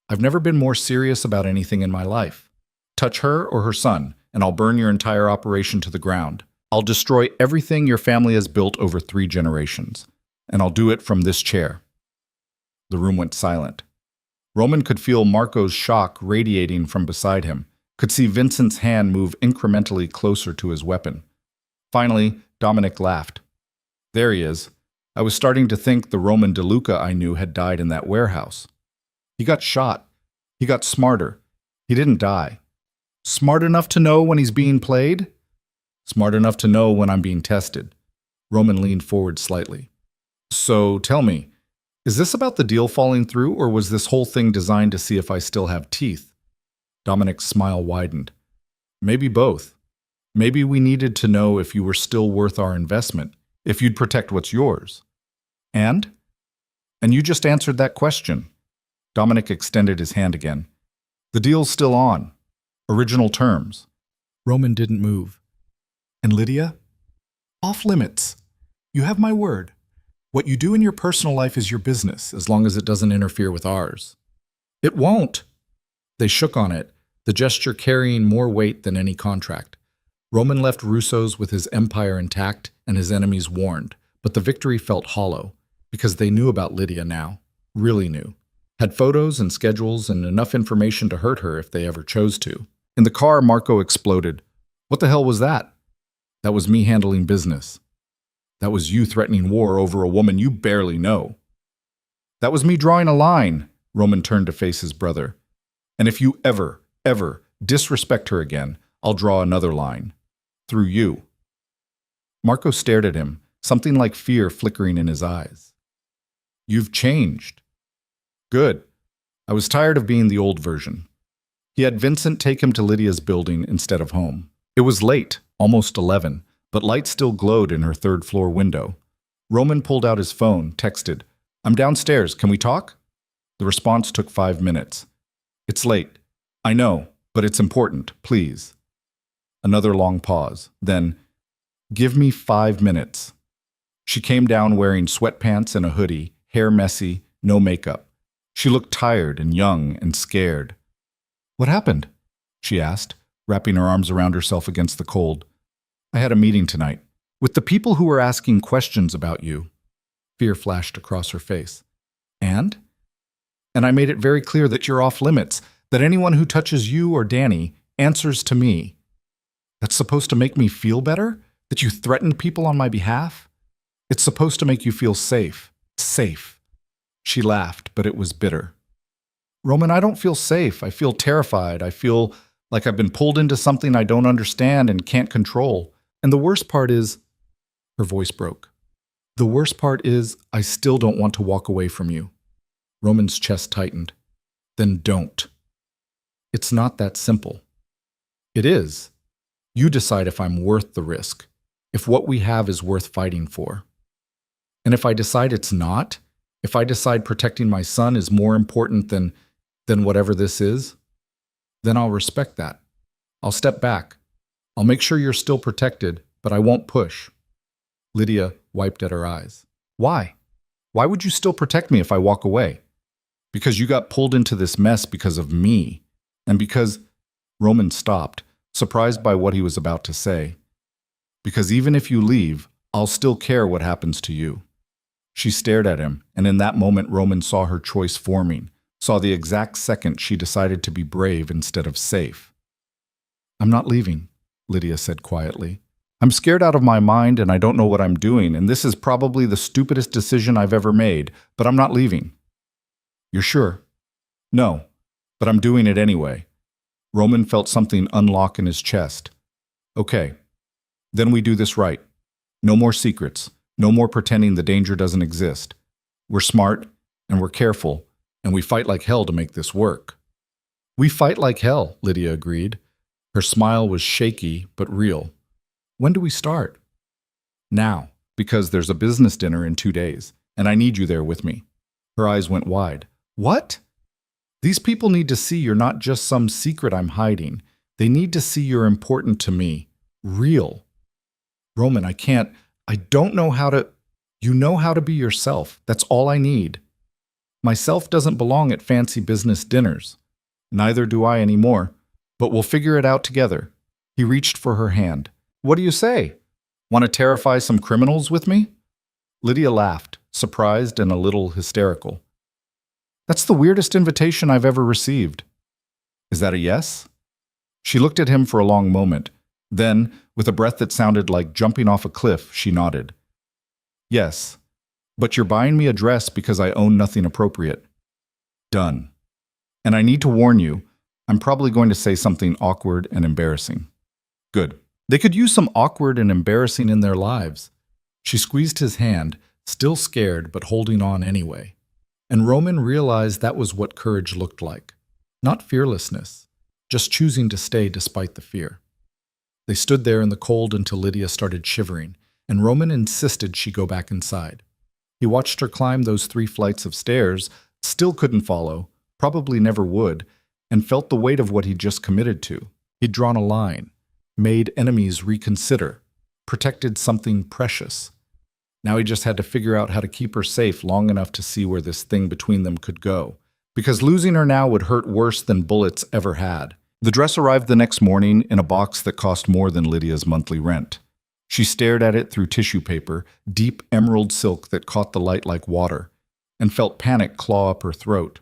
I've never been more serious about anything in my life. Touch her or her son, and I'll burn your entire operation to the ground. I'll destroy everything your family has built over 3 generations, and I'll do it from this chair. The room went silent. Roman could feel Marco's shock radiating from beside him, could see Vincent's hand move incrementally closer to his weapon. Finally, Dominic laughed. There he is. I was starting to think the Roman DeLuca I knew had died in that warehouse. He got shot. He got smarter. He didn't die. Smart enough to know when he's being played? Smart enough to know when I'm being tested. Roman leaned forward slightly. So tell me, is this about the deal falling through, or was this whole thing designed to see if I still have teeth? Dominic's smile widened. Maybe both. Maybe we needed to know if you were still worth our investment, if you'd protect what's yours. And? And you just answered that question. Dominic extended his hand again. The deal's still on. Original terms. Roman didn't move. And Lydia? Off limits. You have my word. What you do in your personal life is your business, As long as it doesn't interfere with ours. It won't. They shook on it, the gesture carrying more weight than any contract. Roman left Russo's with his empire intact and his enemies warned, but the victory felt hollow, because they knew about Lydia now, really knew. Had photos and schedules and enough information to hurt her if they ever chose to. In the car, Marco exploded. What the hell was that? That was me handling business. That was you threatening war over a woman you barely know. That was me drawing a line. Roman turned to face his brother. And if you ever disrespect her again, I'll draw another line. Through you. Marco stared at him, something like fear flickering in his eyes. You've changed. Good. I was tired of being the old version. He had Vincent take him to Lydia's building instead of home. It was late, almost 11, but light still glowed in her third-floor window. Roman pulled out his phone, texted, I'm downstairs, can we talk? The response took 5 minutes. It's late. I know, but it's important, please. Another long pause. Then, give me 5 minutes. She came down wearing sweatpants and a hoodie, hair messy, no makeup. She looked tired and young and scared. What happened? She asked, wrapping her arms around herself against the cold. I had a meeting tonight with the people who were asking questions about you. Fear flashed across her face. And? And I made it very clear that you're off limits, that anyone who touches you or Danny answers to me. That's supposed to make me feel better? That you threatened people on my behalf? It's supposed to make you feel safe. Safe. She laughed, but it was bitter. Roman, I don't feel safe. I feel terrified. I feel like I've been pulled into something I don't understand and can't control. And the worst part is, her voice broke. The worst part is, I still don't want to walk away from you. Roman's chest tightened. Then don't. It's not that simple. It is. You decide if I'm worth the risk, if what we have is worth fighting for. And if I decide it's not, if I decide protecting my son is more important than whatever this is, then I'll respect that. I'll step back. I'll make sure you're still protected, but I won't push. Lydia wiped at her eyes. Why? Why would you still protect me if I walk away? Because you got pulled into this mess because of me, and because Roman stopped, surprised by what he was about to say. Because even if you leave, I'll still care what happens to you. She stared at him, and in that moment Roman saw her choice forming, saw the exact second she decided to be brave instead of safe. I'm not leaving, Lydia said quietly. I'm scared out of my mind and I don't know what I'm doing, and this is probably the stupidest decision I've ever made, but I'm not leaving. You're sure? No, but I'm doing it anyway. Roman felt something unlock in his chest. Okay, then we do this right. No more secrets. No more pretending the danger doesn't exist. We're smart, and we're careful, and we fight like hell to make this work. We fight like hell, Lydia agreed. Her smile was shaky but real. When do we start? Now, because there's a business dinner in 2 days, and I need you there with me. Her eyes went wide. What? These people need to see you're not just some secret I'm hiding. They need to see you're important to me. Real. Roman, I don't know how to. You know how to be yourself. That's all I need. Myself doesn't belong at fancy business dinners. Neither do I anymore. But we'll figure it out together. He reached for her hand. What do you say? Want to terrify some criminals with me? Lydia laughed, surprised and a little hysterical. That's the weirdest invitation I've ever received. Is that a yes? She looked at him for a long moment. Then, with a breath that sounded like jumping off a cliff, she nodded. Yes, but you're buying me a dress because I own nothing appropriate. Done. And I need to warn you, I'm probably going to say something awkward and embarrassing. Good. They could use some awkward and embarrassing in their lives. She squeezed his hand, still scared but holding on anyway. And Roman realized that was what courage looked like. Not fearlessness, just choosing to stay despite the fear. They stood there in the cold until Lydia started shivering, and Roman insisted she go back inside. He watched her climb those 3 flights of stairs, still couldn't follow, probably never would, and felt the weight of what he'd just committed to. He'd drawn a line, made enemies reconsider, protected something precious. Now he just had to figure out how to keep her safe long enough to see where this thing between them could go, because losing her now would hurt worse than bullets ever had. The dress arrived the next morning in a box that cost more than Lydia's monthly rent. She stared at it through tissue paper, deep emerald silk that caught the light like water, and felt panic claw up her throat.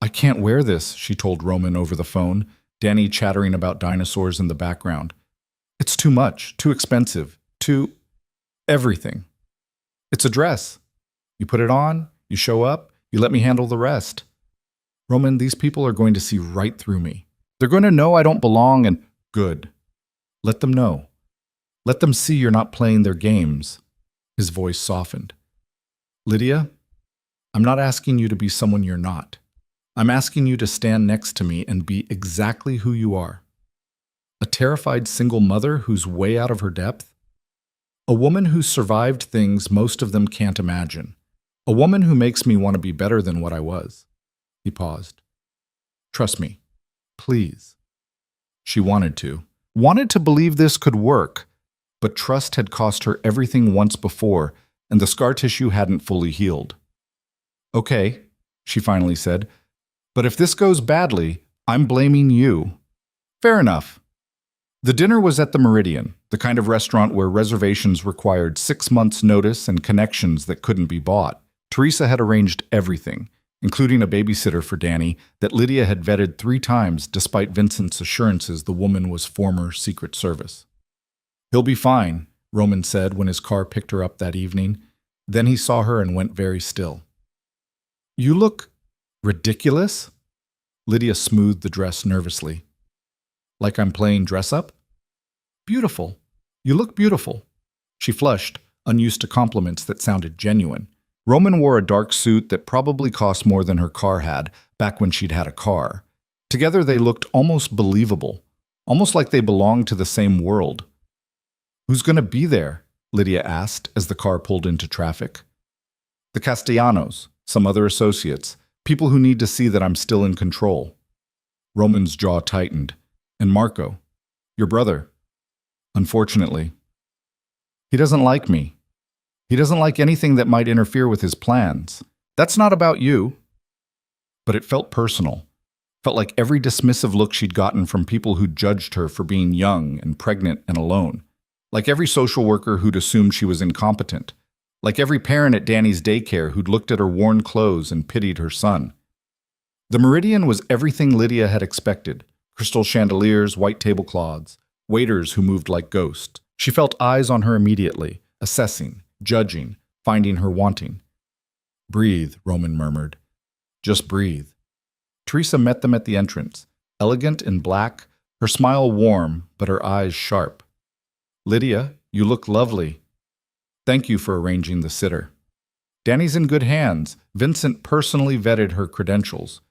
I can't wear this, she told Roman over the phone, Danny chattering about dinosaurs in the background. It's too much, too expensive, too everything. It's a dress. You put it on, you show up, you let me handle the rest. Roman, these people are going to see right through me. They're going to know I don't belong and good. Let them know. Let them see you're not playing their games. His voice softened. Lydia, I'm not asking you to be someone you're not. I'm asking you to stand next to me and be exactly who you are. A terrified single mother who's way out of her depth. A woman who's survived things most of them can't imagine. A woman who makes me want to be better than what I was. He paused. Trust me. Please. She wanted to believe this could work, but trust had cost her everything once before, and the scar tissue hadn't fully healed. Okay, she finally said, but if this goes badly, I'm blaming you. Fair enough. The dinner was at the Meridian, the kind of restaurant where reservations required 6 months' notice and connections that couldn't be bought. Teresa had arranged everything, including a babysitter for Danny that Lydia had vetted 3 times despite Vincent's assurances the woman was former Secret Service. He'll be fine, Roman said when his car picked her up that evening. Then he saw her and went very still. You look ridiculous? Lydia smoothed the dress nervously. Like I'm playing dress-up? Beautiful. You look beautiful. She flushed, unused to compliments that sounded genuine. Roman wore a dark suit that probably cost more than her car had, back when she'd had a car. Together they looked almost believable, almost like they belonged to the same world. "Who's going to be there?" Lydia asked as the car pulled into traffic. "The Castellanos, some other associates, people who need to see that I'm still in control." Roman's jaw tightened. "And Marco, your brother?" "Unfortunately. He doesn't like me. He doesn't like anything that might interfere with his plans. That's not about you." But it felt personal. Felt like every dismissive look she'd gotten from people who'd judged her for being young and pregnant and alone. Like every social worker who'd assumed she was incompetent. Like every parent at Danny's daycare who'd looked at her worn clothes and pitied her son. The Meridian was everything Lydia had expected. Crystal chandeliers, white tablecloths, waiters who moved like ghosts. She felt eyes on her immediately, assessing, judging, finding her wanting. "Breathe," Roman murmured. "Just breathe." Teresa met them at the entrance, elegant in black, her smile warm, but her eyes sharp. "Lydia, you look lovely. Thank you for arranging the sitter." "Danny's in good hands." Vincent personally vetted her credentials.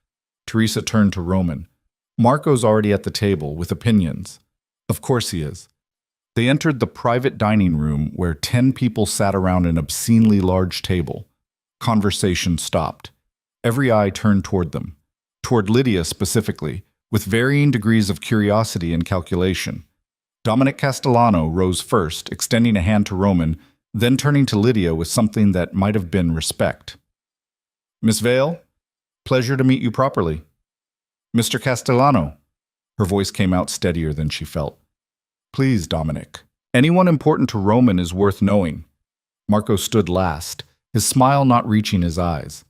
Teresa turned to Roman. "Marco's already at the table, with opinions." "Of course he is." They entered the private dining room where 10 people sat around an obscenely large table. Conversation stopped. Every eye turned toward them. Toward Lydia specifically, with varying degrees of curiosity and calculation. Dominic Castellano rose first, extending a hand to Roman, then turning to Lydia with something that might have been respect. "Miss Vale, pleasure to meet you properly." "Mr. Castellano." Her voice came out steadier than she felt. "Please, Dominic. Anyone important to Roman is worth knowing." Marco stood last, his smile not reaching his eyes.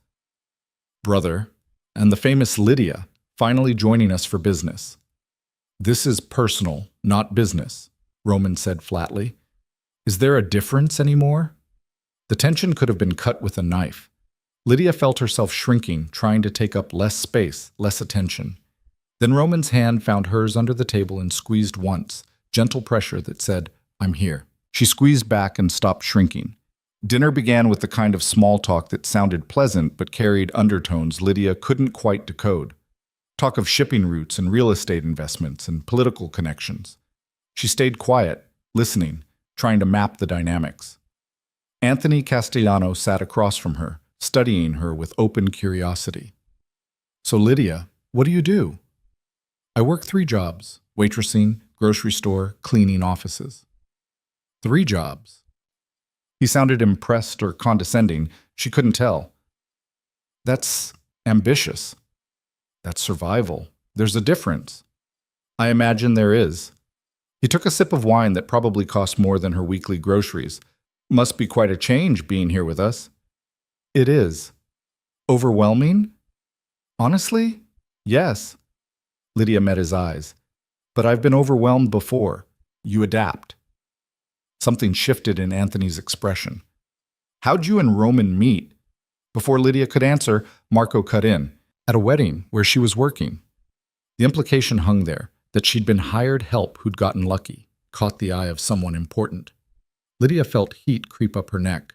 "Brother, and the famous Lydia, finally joining us for business." "This is personal, not business," Roman said flatly. "Is there a difference anymore?" The tension could have been cut with a knife. Lydia felt herself shrinking, trying to take up less space, less attention. Then Roman's hand found hers under the table and squeezed once, gentle pressure that said, "I'm here." She squeezed back and stopped shrinking. Dinner began with the kind of small talk that sounded pleasant but carried undertones Lydia couldn't quite decode. Talk of shipping routes and real estate investments and political connections. She stayed quiet, listening, trying to map the dynamics. Anthony Castellano sat across from her, studying her with open curiosity. "So Lydia, what do you do?" "I work 3 jobs, waitressing, grocery store, cleaning offices." 3 jobs. He sounded impressed or condescending. She couldn't tell. "That's ambitious. That's survival. There's a difference." "I imagine there is." He took a sip of wine that probably cost more than her weekly groceries. "Must be quite a change being here with us." "It is." "Overwhelming?" "Honestly, yes." Lydia met his eyes. "But I've been overwhelmed before. You adapt." Something shifted in Anthony's expression. "How'd you and Roman meet?" Before Lydia could answer, Marco cut in. "At a wedding where she was working." The implication hung there, that she'd been hired help who'd gotten lucky, caught the eye of someone important. Lydia felt heat creep up her neck.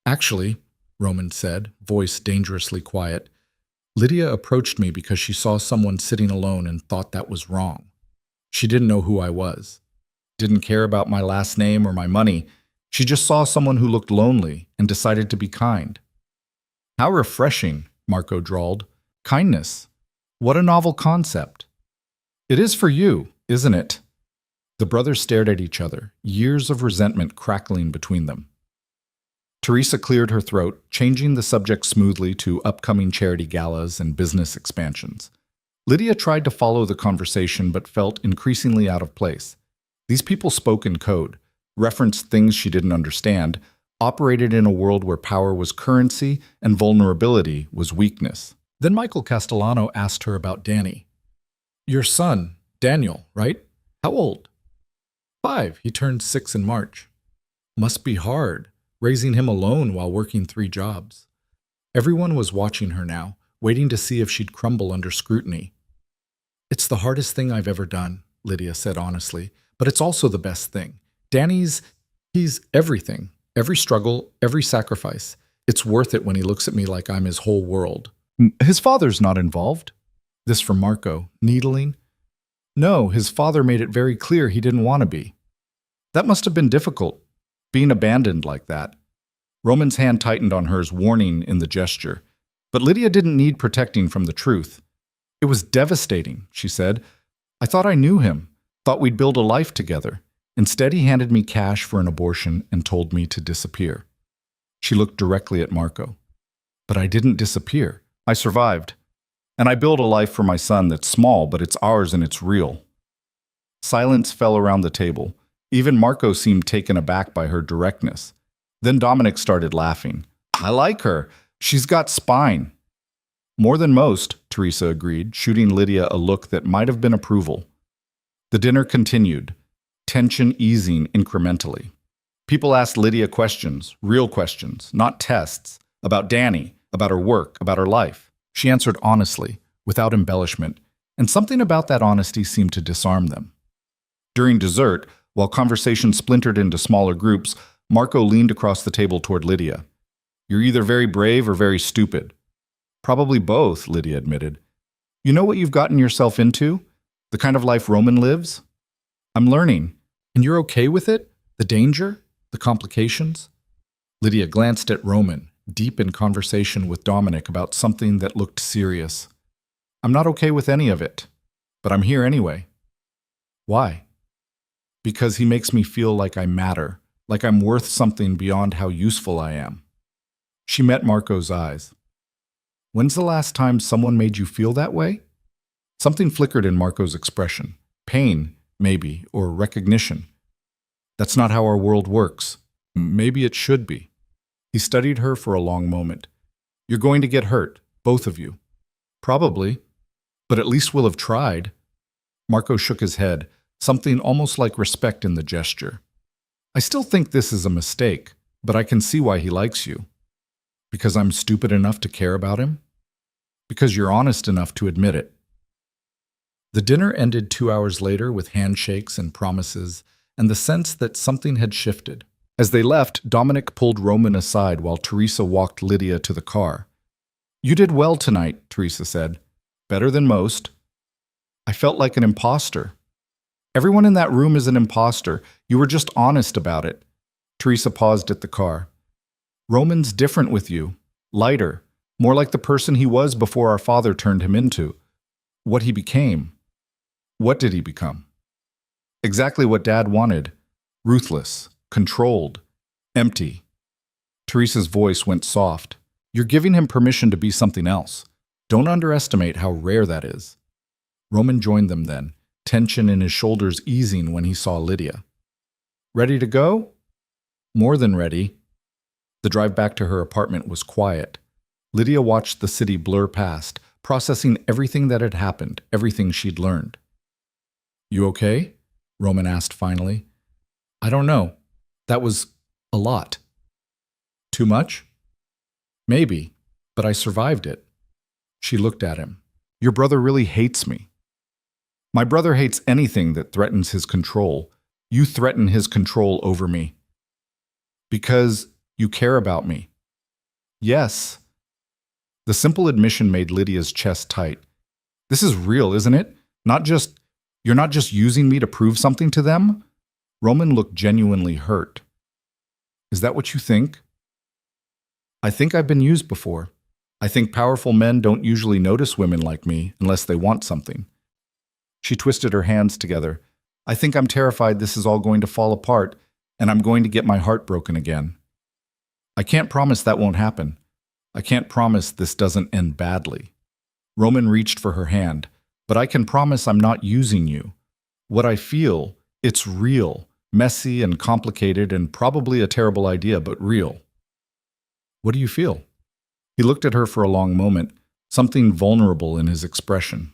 "Actually," Roman said, voice dangerously quiet, "Lydia approached me because she saw someone sitting alone and thought that was wrong. She didn't know who I was. Didn't care about my last name or my money. She just saw someone who looked lonely and decided to be kind." "How refreshing," Marco drawled. "Kindness. What a novel concept." "It is for you, isn't it?" The brothers stared at each other, years of resentment crackling between them. Teresa cleared her throat, changing the subject smoothly to upcoming charity galas and business expansions. Lydia tried to follow the conversation but felt increasingly out of place. These people spoke in code, referenced things she didn't understand, operated in a world where power was currency and vulnerability was weakness. Then Michael Castellano asked her about Danny. "Your son, Daniel, right? How old?" 5. He turned 6 in March. "Must be hard, raising him alone while working 3 jobs." Everyone was watching her now, waiting to see if she'd crumble under scrutiny. "It's the hardest thing I've ever done," Lydia said honestly, "but it's also the best thing. He's everything. Every struggle, every sacrifice. It's worth it when he looks at me like I'm his whole world." "His father's not involved?" This from Marco. Needling? No, his father made it very clear he didn't want to be. That must have been difficult, being abandoned like that. Roman's hand tightened on hers, warning in the gesture. But Lydia didn't need protecting from the truth. It was devastating, she said. I thought I knew him, thought we'd build a life together. Instead, he handed me cash for an abortion and told me to disappear. She looked directly at Marco. But I didn't disappear. I survived. And I built a life for my son that's small, but it's ours and it's real. Silence fell around the table. Even Marco seemed taken aback by her directness. Then Dominic started laughing. I like her. She's got spine. More than most, Teresa agreed, shooting Lydia a look that might have been approval. The dinner continued, tension easing incrementally. People asked Lydia questions, real questions, not tests, about Danny, about her work, about her life. She answered honestly, without embellishment, and something about that honesty seemed to disarm them. During dessert, while conversation splintered into smaller groups, Marco leaned across the table toward Lydia. You're either very brave or very stupid. Probably both, Lydia admitted. You know what you've gotten yourself into? The kind of life Roman lives? I'm learning. And you're okay with it? The danger? The complications? Lydia glanced at Roman, deep in conversation with Dominic about something that looked serious. I'm not okay with any of it, but I'm here anyway. Why? Because he makes me feel like I matter, like I'm worth something beyond how useful I am. She met Marco's eyes. When's the last time someone made you feel that way? Something flickered in Marco's expression. Pain, maybe, or recognition. That's not how our world works. Maybe it should be. He studied her for a long moment. You're going to get hurt, both of you. Probably, but at least we'll have tried. Marco shook his head, something almost like respect in the gesture. I still think this is a mistake, but I can see why he likes you. Because I'm stupid enough to care about him? Because you're honest enough to admit it. The dinner ended 2 hours later with handshakes and promises, and the sense that something had shifted. As they left, Dominic pulled Roman aside while Teresa walked Lydia to the car. You did well tonight, Teresa said. Better than most. I felt like an imposter. Everyone in that room is an imposter. You were just honest about it. Teresa paused at the car. Roman's different with you. Lighter. More like the person he was before our father turned him into. What he became. What did he become? Exactly what Dad wanted. Ruthless. Controlled. Empty. Teresa's voice went soft. You're giving him permission to be something else. Don't underestimate how rare that is. Roman joined them then, tension in his shoulders easing when he saw Lydia. Ready to go? More than ready. The drive back to her apartment was quiet. Lydia watched the city blur past, processing everything that had happened, everything she'd learned. You okay? Roman asked finally. I don't know. That was a lot. Too much? Maybe, but I survived it. She looked at him. Your brother really hates me. My brother hates anything that threatens his control. You threaten his control over me. Because you care about me. Yes. The simple admission made Lydia's chest tight. This is real, isn't it? You're not just using me to prove something to them? Roman looked genuinely hurt. Is that what you think? I think I've been used before. I think powerful men don't usually notice women like me unless they want something. She twisted her hands together. I think I'm terrified this is all going to fall apart, and I'm going to get my heart broken again. I can't promise that won't happen. I can't promise this doesn't end badly. Roman reached for her hand, but I can promise I'm not using you. What I feel, it's real, messy and complicated and probably a terrible idea, but real. What do you feel? He looked at her for a long moment, something vulnerable in his expression.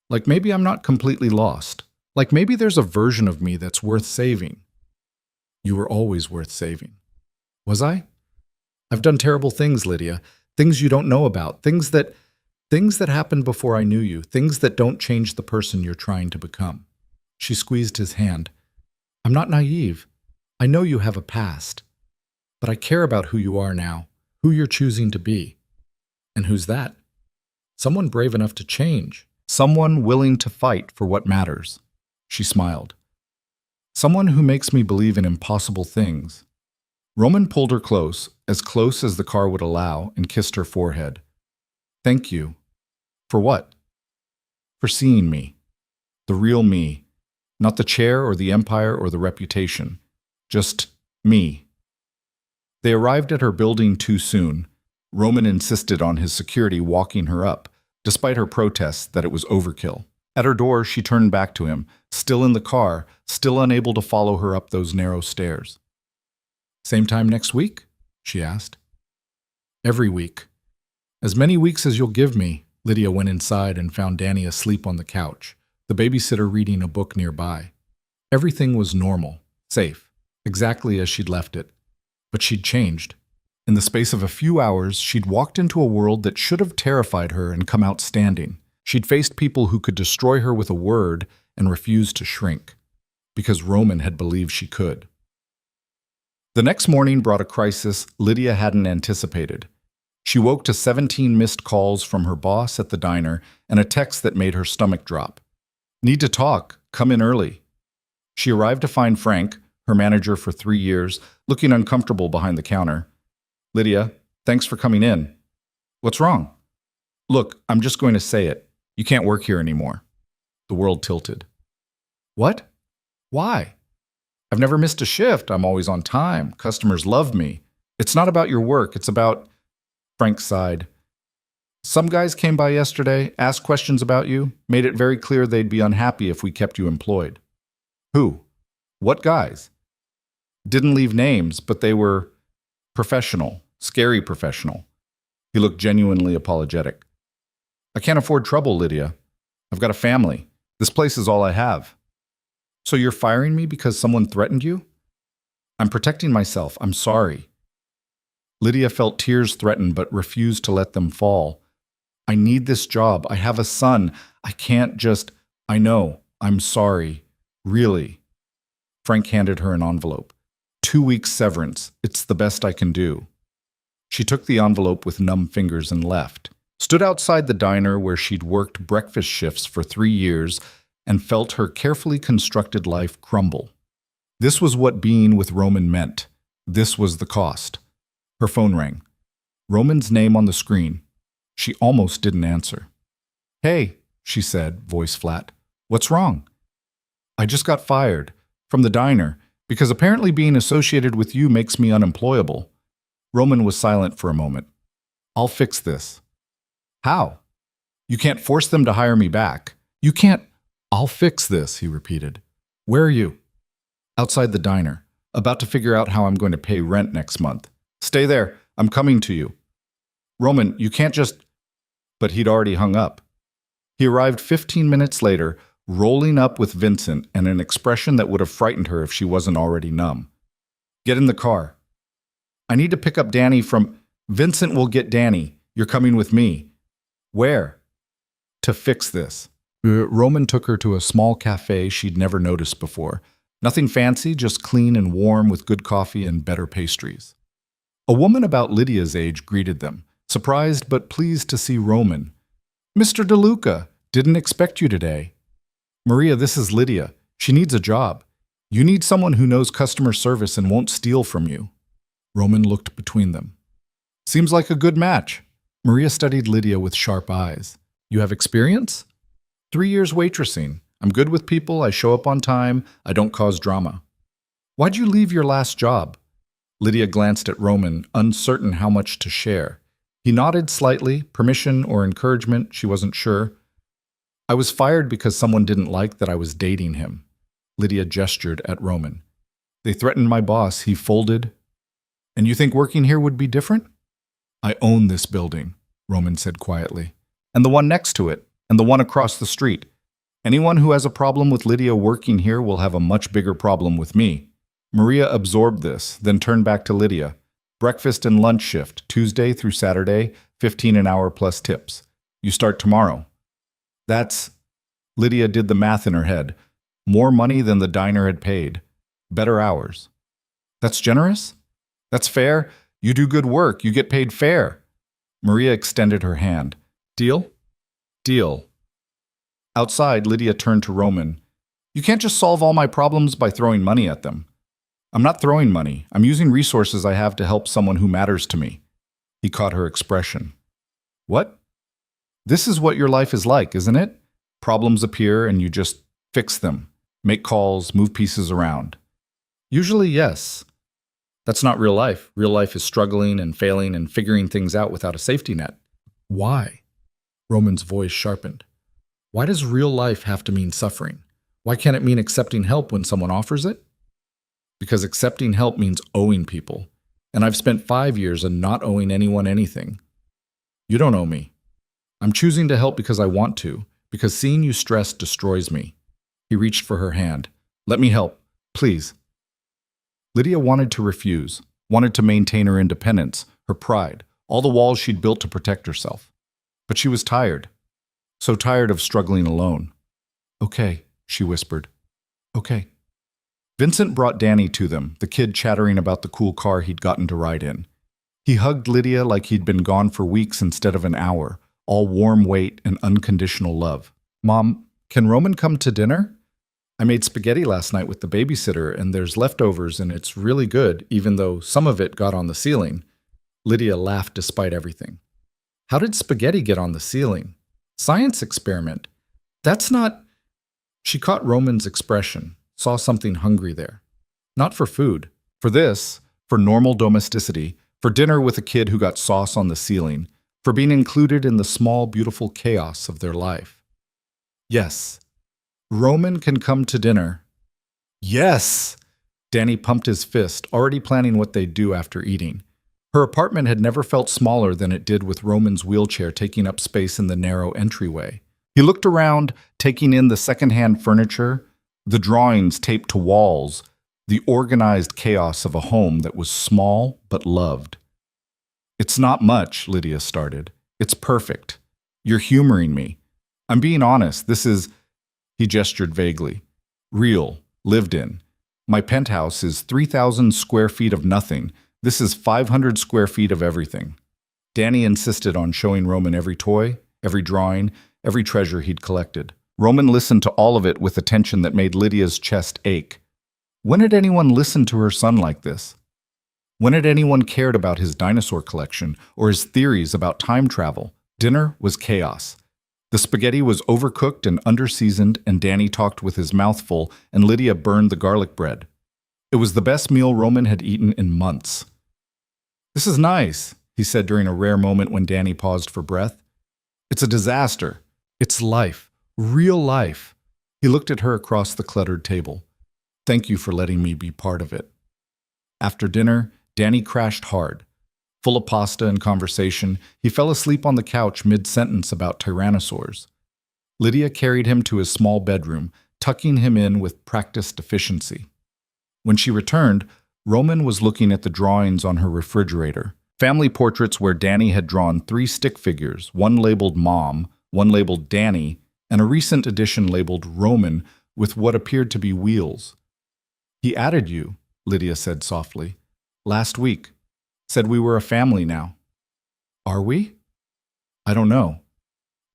Like maybe I'm not completely lost. Like maybe there's a version of me that's worth saving. You were always worth saving. Was I? I've done terrible things, Lydia. Things you don't know about. Things that happened before I knew you. Things that don't change the person you're trying to become. She squeezed his hand. I'm not naive. I know you have a past. But I care about who you are now, who you're choosing to be. And who's that? Someone brave enough to change. Someone willing to fight for what matters. She smiled. Someone who makes me believe in impossible things. Roman pulled her close as the car would allow, and kissed her forehead. Thank you. For what? For seeing me. The real me. Not the chair or the empire or the reputation. Just me. They arrived at her building too soon. Roman insisted on his security walking her up, despite her protests that it was overkill. At her door, she turned back to him, still in the car, still unable to follow her up those narrow stairs. Same time next week? She asked. Every week. As many weeks as you'll give me. Lydia went inside and found Danny asleep on the couch, the babysitter reading a book nearby. Everything was normal, safe, exactly as she'd left it. But she'd changed. In the space of a few hours, she'd walked into a world that should have terrified her and come out standing. She'd faced people who could destroy her with a word and refused to shrink, because Roman had believed she could. The next morning brought a crisis Lydia hadn't anticipated. She woke to 17 missed calls from her boss at the diner and a text that made her stomach drop. Need to talk. Come in early. She arrived to find Frank, her manager for 3 years, looking uncomfortable behind the counter. Lydia, thanks for coming in. What's wrong? Look, I'm just going to say it. You can't work here anymore. The world tilted. What? Why? I've never missed a shift. I'm always on time. Customers love me. It's not about your work. It's about... Frank sighed. Some guys came by yesterday, asked questions about you, made it very clear they'd be unhappy if we kept you employed. Who? What guys? Didn't leave names, but they were professional, scary professional. He looked genuinely apologetic. I can't afford trouble, Lydia. I've got a family. This place is all I have. So you're firing me because someone threatened you? I'm protecting myself. I'm sorry. Lydia felt tears threaten but refused to let them fall. I need this job. I have a son. I can't just... I know. I'm sorry. Really. Frank handed her an envelope. 2 weeks severance. It's the best I can do. She took the envelope with numb fingers and left. Stood outside the diner where she'd worked breakfast shifts for 3 years and felt her carefully constructed life crumble. This was what being with Roman meant. This was the cost. Her phone rang. Roman's name on the screen. She almost didn't answer. Hey, she said, voice flat. What's wrong? I just got fired. From the diner. Because apparently being associated with you makes me unemployable. Roman was silent for a moment. I'll fix this. How? You can't force them to hire me back. You can't... I'll fix this, he repeated. Where are you? Outside the diner. About to figure out how I'm going to pay rent next month. Stay there. I'm coming to you. Roman, you can't just... But he'd already hung up. He arrived 15 minutes later, rolling up with Vincent and an expression that would have frightened her if she wasn't already numb. Get in the car. I need to pick up Danny from... Vincent will get Danny. You're coming with me. Where? To fix this. Roman took her to a small cafe she'd never noticed before. Nothing fancy, just clean and warm with good coffee and better pastries. A woman about Lydia's age greeted them, surprised but pleased to see Roman. Mr. DeLuca, didn't expect you today. Maria, this is Lydia. She needs a job. You need someone who knows customer service and won't steal from you. Roman looked between them. Seems like a good match. Maria studied Lydia with sharp eyes. You have experience? 3 years waitressing. I'm good with people. I show up on time. I don't cause drama. Why'd you leave your last job? Lydia glanced at Roman, uncertain how much to share. He nodded slightly, permission or encouragement, she wasn't sure. I was fired because someone didn't like that I was dating him. Lydia gestured at Roman. They threatened my boss. He folded. And you think working here would be different? I own this building, Roman said quietly. And the one next to it, and the one across the street. Anyone who has a problem with Lydia working here will have a much bigger problem with me. Maria absorbed this, then turned back to Lydia. Breakfast and lunch shift, Tuesday through Saturday, 15 an hour plus tips. You start tomorrow. That's... Lydia did the math in her head. More money than the diner had paid. Better hours. That's generous? That's fair. You do good work. You get paid fair. Maria extended her hand. Deal? Deal. Outside, Lydia turned to Roman. You can't just solve all my problems by throwing money at them. I'm not throwing money. I'm using resources I have to help someone who matters to me. He caught her expression. What? This is what your life is like, isn't it? Problems appear and you just fix them. Make calls, move pieces around. Usually, yes. That's not real life. Real life is struggling and failing and figuring things out without a safety net. Why? Roman's voice sharpened. Why does real life have to mean suffering? Why can't it mean accepting help when someone offers it? Because accepting help means owing people. And I've spent 5 years of not owing anyone anything. You don't owe me. I'm choosing to help because I want to, because seeing you stressed destroys me. He reached for her hand. Let me help, please. Lydia wanted to refuse, wanted to maintain her independence, her pride, all the walls she'd built to protect herself. But she was tired. So tired of struggling alone. Okay, she whispered. Okay. Vincent brought Danny to them, the kid chattering about the cool car he'd gotten to ride in. He hugged Lydia like he'd been gone for weeks instead of an hour, all warm weight and unconditional love. Mom, can Roman come to dinner? I made spaghetti last night with the babysitter, and there's leftovers, and it's really good, even though some of it got on the ceiling. Lydia laughed despite everything. How did spaghetti get on the ceiling? Science experiment. That's not... She caught Roman's expression, saw something hungry there. Not for food. For this, for normal domesticity, for dinner with a kid who got sauce on the ceiling, for being included in the small, beautiful chaos of their life. Yes. Roman can come to dinner. Yes! Danny pumped his fist, already planning what they'd do after eating. Her apartment had never felt smaller than it did with Roman's wheelchair taking up space in the narrow entryway. He looked around, taking in the secondhand furniture, the drawings taped to walls, the organized chaos of a home that was small but loved. It's not much, Lydia started. It's perfect. You're humoring me. I'm being honest. This is, he gestured vaguely, real, lived in. My penthouse is 3,000 square feet of nothing. This is 500 square feet of everything. Danny insisted on showing Roman every toy, every drawing, every treasure he'd collected. Roman listened to all of it with attention that made Lydia's chest ache. When had anyone listened to her son like this? When had anyone cared about his dinosaur collection or his theories about time travel? Dinner was chaos. The spaghetti was overcooked and underseasoned, and Danny talked with his mouth full, and Lydia burned the garlic bread. It was the best meal Roman had eaten in months. This is nice, he said during a rare moment when Danny paused for breath. It's a disaster. It's life. Real life. He looked at her across the cluttered table. Thank you for letting me be part of it. After dinner, Danny crashed hard. Full of pasta and conversation, he fell asleep on the couch mid-sentence about tyrannosaurs. Lydia carried him to his small bedroom, tucking him in with practiced efficiency. When she returned, Roman was looking at the drawings on her refrigerator. Family portraits where Danny had drawn 3 stick figures, one labeled Mom, one labeled Danny, and a recent edition labeled Roman with what appeared to be wheels. He added you, Lydia said softly. Last week. Said we were a family now. Are we? I don't know.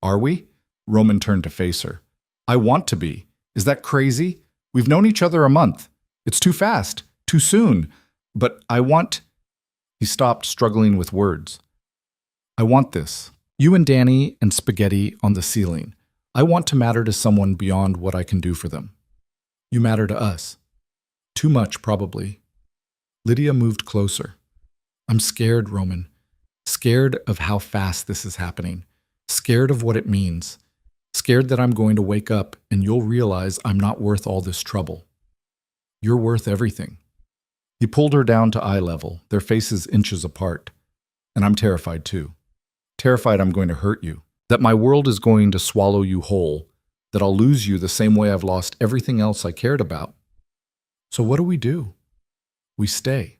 Are we? Roman turned to face her. I want to be. Is that crazy? We've known each other a month. It's too fast, too soon. But I want... He stopped, struggling with words. I want this. You and Danny and spaghetti on the ceiling. I want to matter to someone beyond what I can do for them. You matter to us. Too much, probably. Lydia moved closer. I'm scared, Roman. Scared of how fast this is happening. Scared of what it means. Scared that I'm going to wake up and you'll realize I'm not worth all this trouble. You're worth everything. He pulled her down to eye level, their faces inches apart. And I'm terrified too. Terrified I'm going to hurt you. That my world is going to swallow you whole. That I'll lose you the same way I've lost everything else I cared about. So what do? We stay.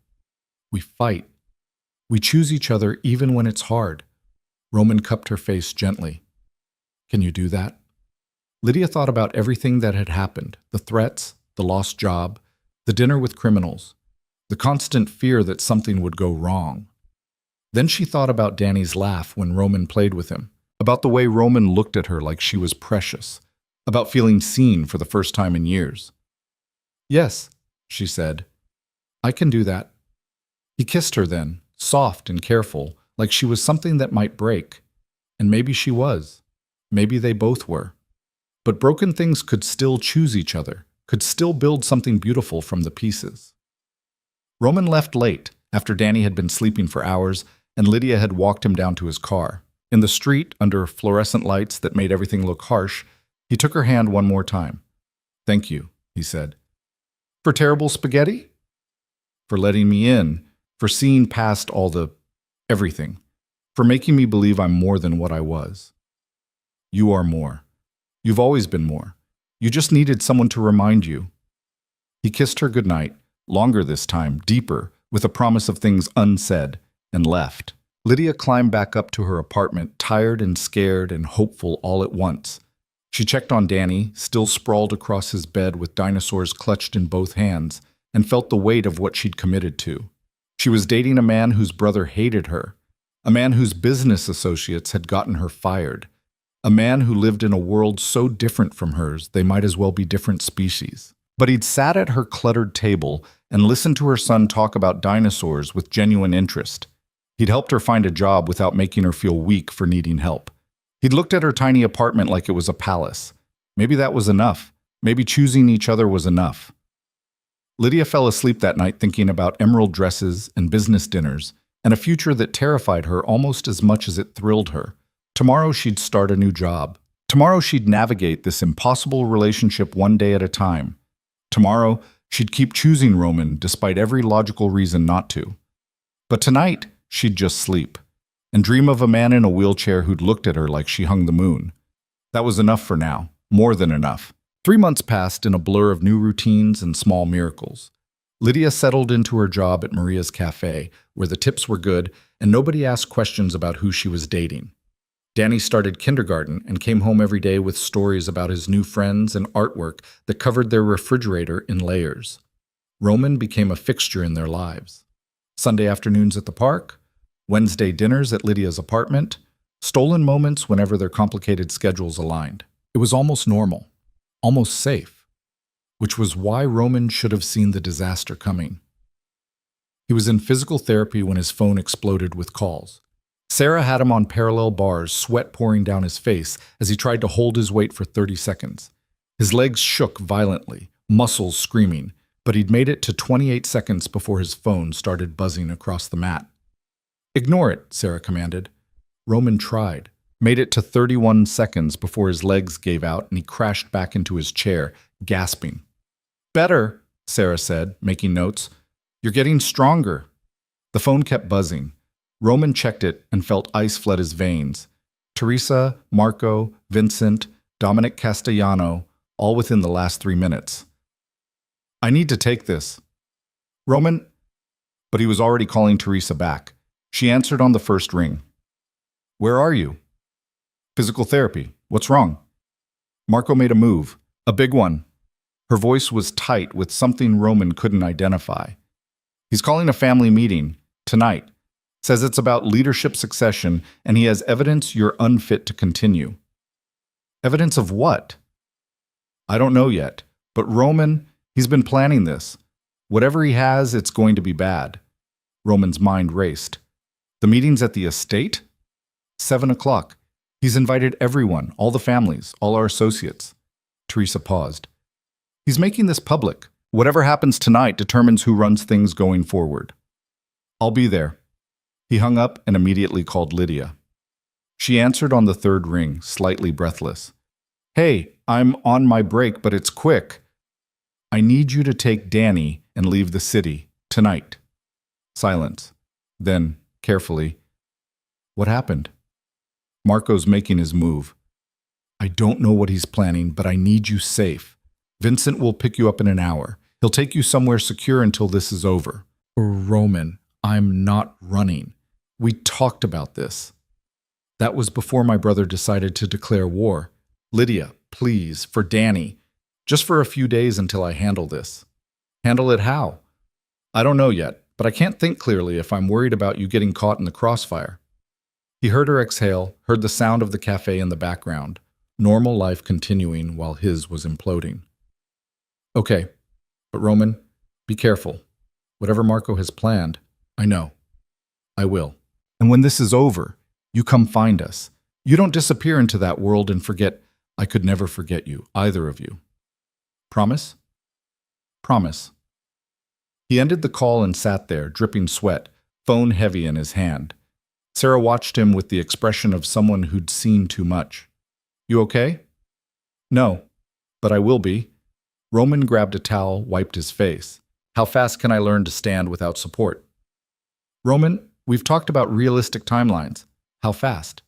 We fight. We choose each other even when it's hard. Roman cupped her face gently. Can you do that? Lydia thought about everything that had happened, the threats, the lost job, the dinner with criminals, the constant fear that something would go wrong. Then she thought about Danny's laugh when Roman played with him, about the way Roman looked at her like she was precious, about feeling seen for the first time in years. Yes, she said. I can do that. He kissed her then, soft and careful, like she was something that might break. And maybe she was. Maybe they both were. But broken things could still choose each other, could still build something beautiful from the pieces. Roman left late, after Danny had been sleeping for hours, and Lydia had walked him down to his car. In the street, under fluorescent lights that made everything look harsh, he took her hand one more time. "Thank you," he said. "For terrible spaghetti?" "For letting me in, for seeing past all the everything, for making me believe I'm more than what I was." "You are more. You've always been more. You just needed someone to remind you." He kissed her goodnight, longer this time, deeper, with a promise of things unsaid, and left. Lydia climbed back up to her apartment, tired and scared and hopeful all at once. She checked on Danny, still sprawled across his bed with dinosaurs clutched in both hands, and felt the weight of what she'd committed to. She was dating a man whose brother hated her, a man whose business associates had gotten her fired, a man who lived in a world so different from hers they might as well be different species. But he'd sat at her cluttered table and listened to her son talk about dinosaurs with genuine interest. He'd helped her find a job without making her feel weak for needing help. He'd looked at her tiny apartment like it was a palace. Maybe that was enough. Maybe choosing each other was enough. Lydia fell asleep that night thinking about emerald dresses and business dinners, and a future that terrified her almost as much as it thrilled her. Tomorrow she'd start a new job. Tomorrow she'd navigate this impossible relationship one day at a time. Tomorrow she'd keep choosing Roman despite every logical reason not to. But tonight she'd just sleep and dream of a man in a wheelchair who'd looked at her like she hung the moon. That was enough for now, more than enough. 3 months passed in a blur of new routines and small miracles. Lydia settled into her job at Maria's cafe, where the tips were good and nobody asked questions about who she was dating. Danny started kindergarten and came home every day with stories about his new friends and artwork that covered their refrigerator in layers. Roman became a fixture in their lives. Sunday afternoons at the park, Wednesday dinners at Lydia's apartment, stolen moments whenever their complicated schedules aligned. It was almost normal, almost safe, which was why Roman should have seen the disaster coming. He was in physical therapy when his phone exploded with calls. Sarah had him on parallel bars, sweat pouring down his face as he tried to hold his weight for 30 seconds. His legs shook violently, muscles screaming, but he'd made it to 28 seconds before his phone started buzzing across the mat. "Ignore it," Sarah commanded. Roman tried, made it to 31 seconds before his legs gave out and he crashed back into his chair, gasping. "Better," Sarah said, making notes. "You're getting stronger." The phone kept buzzing. Roman checked it and felt ice flood his veins. Teresa, Marco, Vincent, Dominic Castellano, all within the last 3 minutes. "I need to take this." "Roman," but he was already calling Teresa back. She answered on the first ring. "Where are you?" "Physical therapy. What's wrong?" Marco made a move, a big one. Her voice was tight with something Roman couldn't identify. "He's calling a family meeting, tonight. Says it's about leadership succession and he has evidence you're unfit to continue." "Evidence of what?" "I don't know yet, but Roman, he's been planning this. Whatever he has, it's going to be bad." Roman's mind raced. "The meeting's at the estate?" 7 o'clock. He's invited everyone, all the families, all our associates." Teresa paused. "He's making this public. Whatever happens tonight determines who runs things going forward." "I'll be there." He hung up and immediately called Lydia. She answered on the third ring, slightly breathless. "Hey, I'm on my break, but it's quick. I need you to take Danny and leave the city, tonight." Silence. Then, carefully, "What happened?" "Marco's making his move. I don't know what he's planning, but I need you safe. Vincent will pick you up in an hour. He'll take you somewhere secure until this is over." "Roman, I'm not running. We talked about this." "That was before my brother decided to declare war. Lydia, please, for Danny. Just for a few days until I handle this." "Handle it how?" "I don't know yet, but I can't think clearly if I'm worried about you getting caught in the crossfire." He heard her exhale, heard the sound of the cafe in the background. normal life continuing while his was imploding. Okay, but Roman, be careful. Whatever Marco has planned, I know. I will. And when this is over, you come find us. You don't disappear into that world and forget. I could never forget you, either of you. Promise? Promise. He ended the call and sat there, dripping sweat, phone heavy in his hand. Sarah watched him with the expression of someone who'd seen too much. You okay? No, but I will be. Roman grabbed a towel, wiped his face. How fast can I learn to stand without support? Roman, we've talked about realistic timelines. How fast?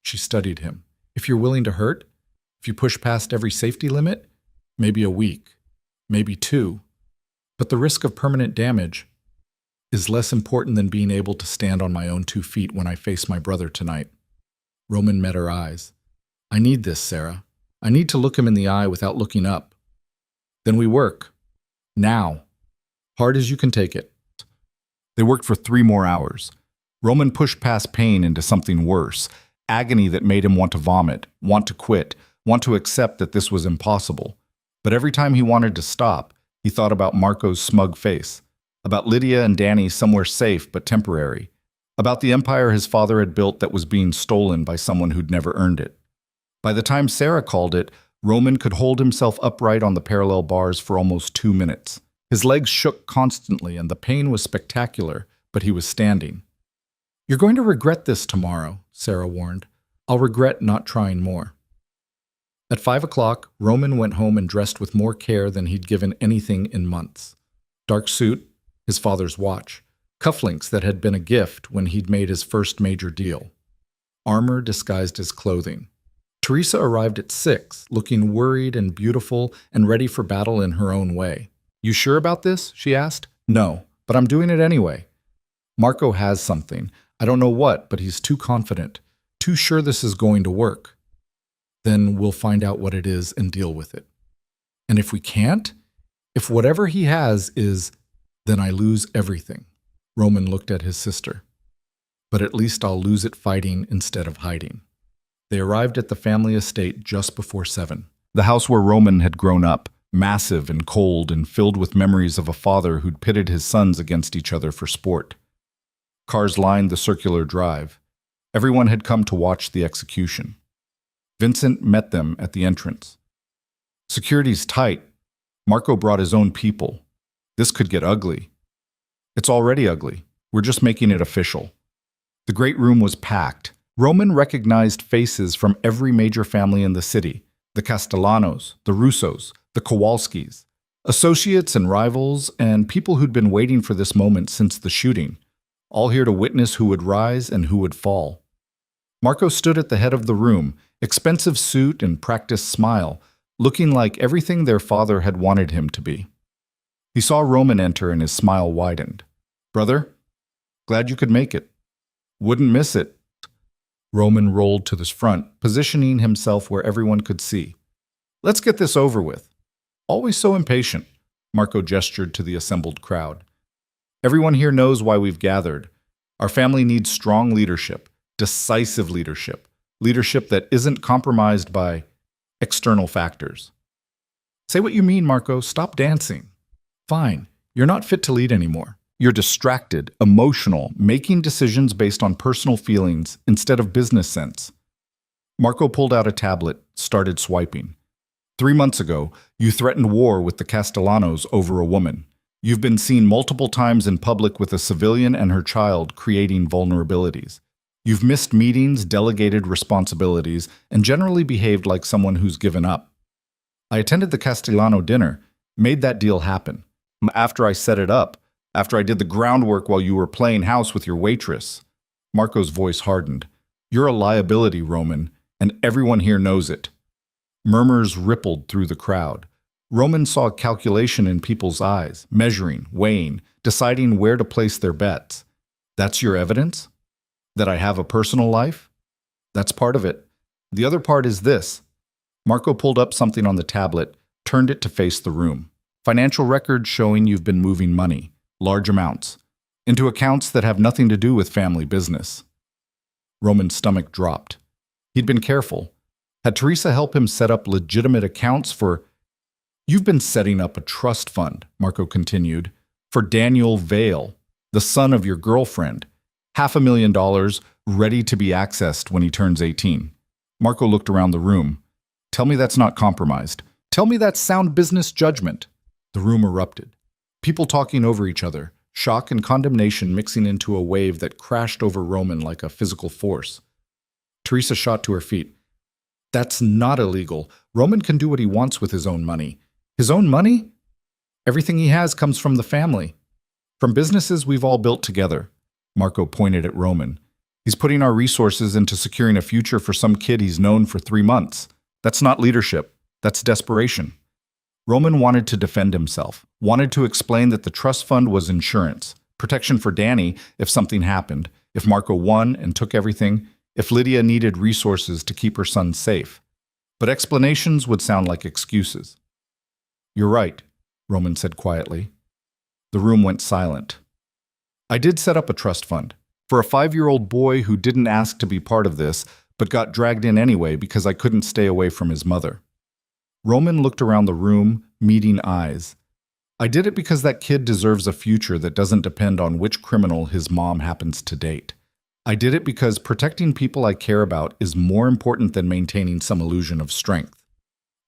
She studied him. If you're willing to hurt, if you push past every safety limit, maybe a week, maybe 2. But the risk of permanent damage is less important than being able to stand on my own 2 feet when I face my brother tonight. Roman met her eyes. I need this, Sarah. I need to look him in the eye without looking up. Then we work. Now. Hard as you can take it. They worked for 3 more hours. Roman pushed past pain into something worse, agony that made him want to vomit, want to quit, want to accept that this was impossible. But every time he wanted to stop, he thought about Marco's smug face, about Lydia and Danny somewhere safe but temporary, about the empire his father had built that was being stolen by someone who'd never earned it. By the time Sarah called it, Roman could hold himself upright on the parallel bars for almost 2 minutes. His legs shook constantly and the pain was spectacular, but he was standing. You're going to regret this tomorrow, Sarah warned. I'll regret not trying more. At 5 o'clock, Roman went home and dressed with more care than he'd given anything in months. Dark suit, his father's watch, cufflinks that had been a gift when he'd made his first major deal. Armor disguised his clothing. Teresa arrived at 6, looking worried and beautiful and ready for battle in her own way. You sure about this? She asked. No, but I'm doing it anyway. Marco has something. I don't know what, but he's too confident, too sure this is going to work. Then we'll find out what it is and deal with it. And if we can't, if whatever he has is, then I lose everything. Roman looked at his sister. But at least I'll lose it fighting instead of hiding. They arrived at the family estate just before 7. The house where Roman had grown up, massive and cold and filled with memories of a father who'd pitted his sons against each other for sport. Cars lined the circular drive. Everyone had come to watch the execution. Vincent met them at the entrance. Security's tight. Marco brought his own people. This could get ugly. It's already ugly. We're just making it official. The great room was packed. Roman recognized faces from every major family in the city. The Castellanos, the Russos, the Kowalskis, associates and rivals, and people who'd been waiting for this moment since the shooting, all here to witness who would rise and who would fall. Marco stood at the head of the room, expensive suit and practiced smile, looking like everything their father had wanted him to be. He saw Roman enter and his smile widened. Brother, glad you could make it. Wouldn't miss it. Roman rolled to the front, positioning himself where everyone could see. Let's get this over with. Always so impatient, Marco gestured to the assembled crowd. Everyone here knows why we've gathered. Our family needs strong leadership, decisive leadership, leadership that isn't compromised by external factors. Say what you mean, Marco. Stop dancing. Fine, you're not fit to lead anymore. You're distracted, emotional, making decisions based on personal feelings instead of business sense. Marco pulled out a tablet, started swiping. 3 months ago, you threatened war with the Castellanos over a woman. You've been seen multiple times in public with a civilian and her child creating vulnerabilities. You've missed meetings, delegated responsibilities, and generally behaved like someone who's given up. I attended the Castellano dinner, made that deal happen. After I set it up, after I did the groundwork while you were playing house with your waitress. Marco's voice hardened. You're a liability, Roman, and everyone here knows it. Murmurs rippled through the crowd. Roman saw calculation in people's eyes, measuring, weighing, deciding where to place their bets. That's your evidence? That I have a personal life? That's part of it. The other part is this. Marco pulled up something on the tablet, turned it to face the room. Financial records showing you've been moving money, large amounts, into accounts that have nothing to do with family business. Roman's stomach dropped. He'd been careful. Had Teresa helped him set up legitimate accounts for... You've been setting up a trust fund, Marco continued, for Daniel Vale, the son of your girlfriend. $500,000 ready to be accessed when he turns 18. Marco looked around the room. Tell me that's not compromised. Tell me that's sound business judgment. The room erupted. People talking over each other, shock and condemnation mixing into a wave that crashed over Roman like a physical force. Teresa shot to her feet. That's not illegal. Roman can do what he wants with his own money. His own money? Everything he has comes from the family. From businesses we've all built together. Marco pointed at Roman. He's putting our resources into securing a future for some kid he's known for 3 months. That's not leadership. That's desperation. Roman wanted to defend himself, wanted to explain that the trust fund was insurance, protection for Danny if something happened, if Marco won and took everything, if Lydia needed resources to keep her son safe. But explanations would sound like excuses. You're right, Roman said quietly. The room went silent. I did set up a trust fund for a 5-year-old boy who didn't ask to be part of this, but got dragged in anyway because I couldn't stay away from his mother. Roman looked around the room, meeting eyes. I did it because that kid deserves a future that doesn't depend on which criminal his mom happens to date. I did it because protecting people I care about is more important than maintaining some illusion of strength.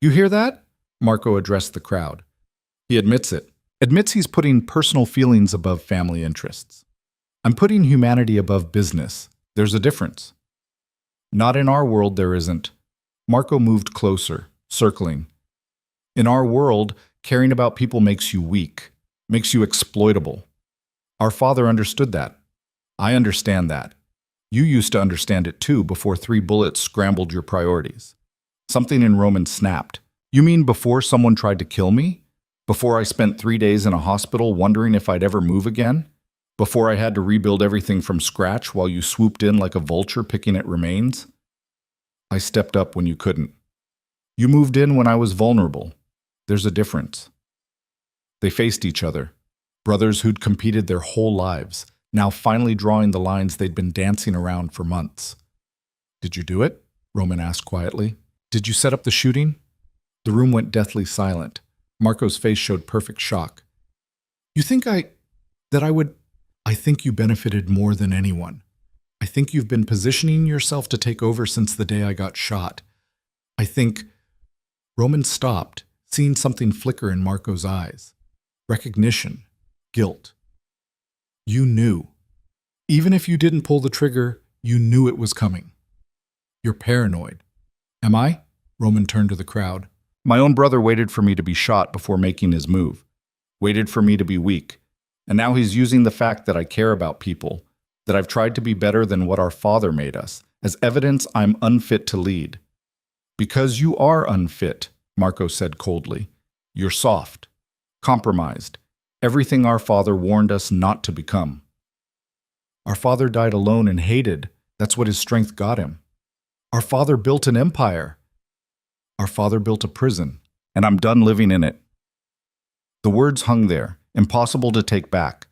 You hear that? Marco addressed the crowd. He admits it. Admits he's putting personal feelings above family interests. I'm putting humanity above business. There's a difference. Not in our world, there isn't. Marco moved closer, circling. In our world, caring about people makes you weak, makes you exploitable. Our father understood that. I understand that. You used to understand it too before 3 bullets scrambled your priorities. Something in Roman snapped. You mean before someone tried to kill me? Before I spent 3 days in a hospital wondering if I'd ever move again? Before I had to rebuild everything from scratch while you swooped in like a vulture picking at remains? I stepped up when you couldn't. You moved in when I was vulnerable. There's a difference. They faced each other. Brothers who'd competed their whole lives, now finally drawing the lines they'd been dancing around for months. Did you do it? Roman asked quietly. Did you set up the shooting? The room went deathly silent. Marco's face showed perfect shock. You think I think you benefited more than anyone. I think you've been positioning yourself to take over since the day I got shot. I think... Roman stopped, seeing something flicker in Marco's eyes. Recognition. Guilt. You knew. Even if you didn't pull the trigger, you knew it was coming. You're paranoid. Am I? Roman turned to the crowd. My own brother waited for me to be shot before making his move. Waited for me to be weak. And now he's using the fact that I care about people, that I've tried to be better than what our father made us, as evidence I'm unfit to lead. Because you are unfit, Marco said coldly. You're soft, compromised, everything our father warned us not to become. Our father died alone and hated. That's what his strength got him. Our father built an empire. Our father built a prison, and I'm done living in it. The words hung there, impossible to take back.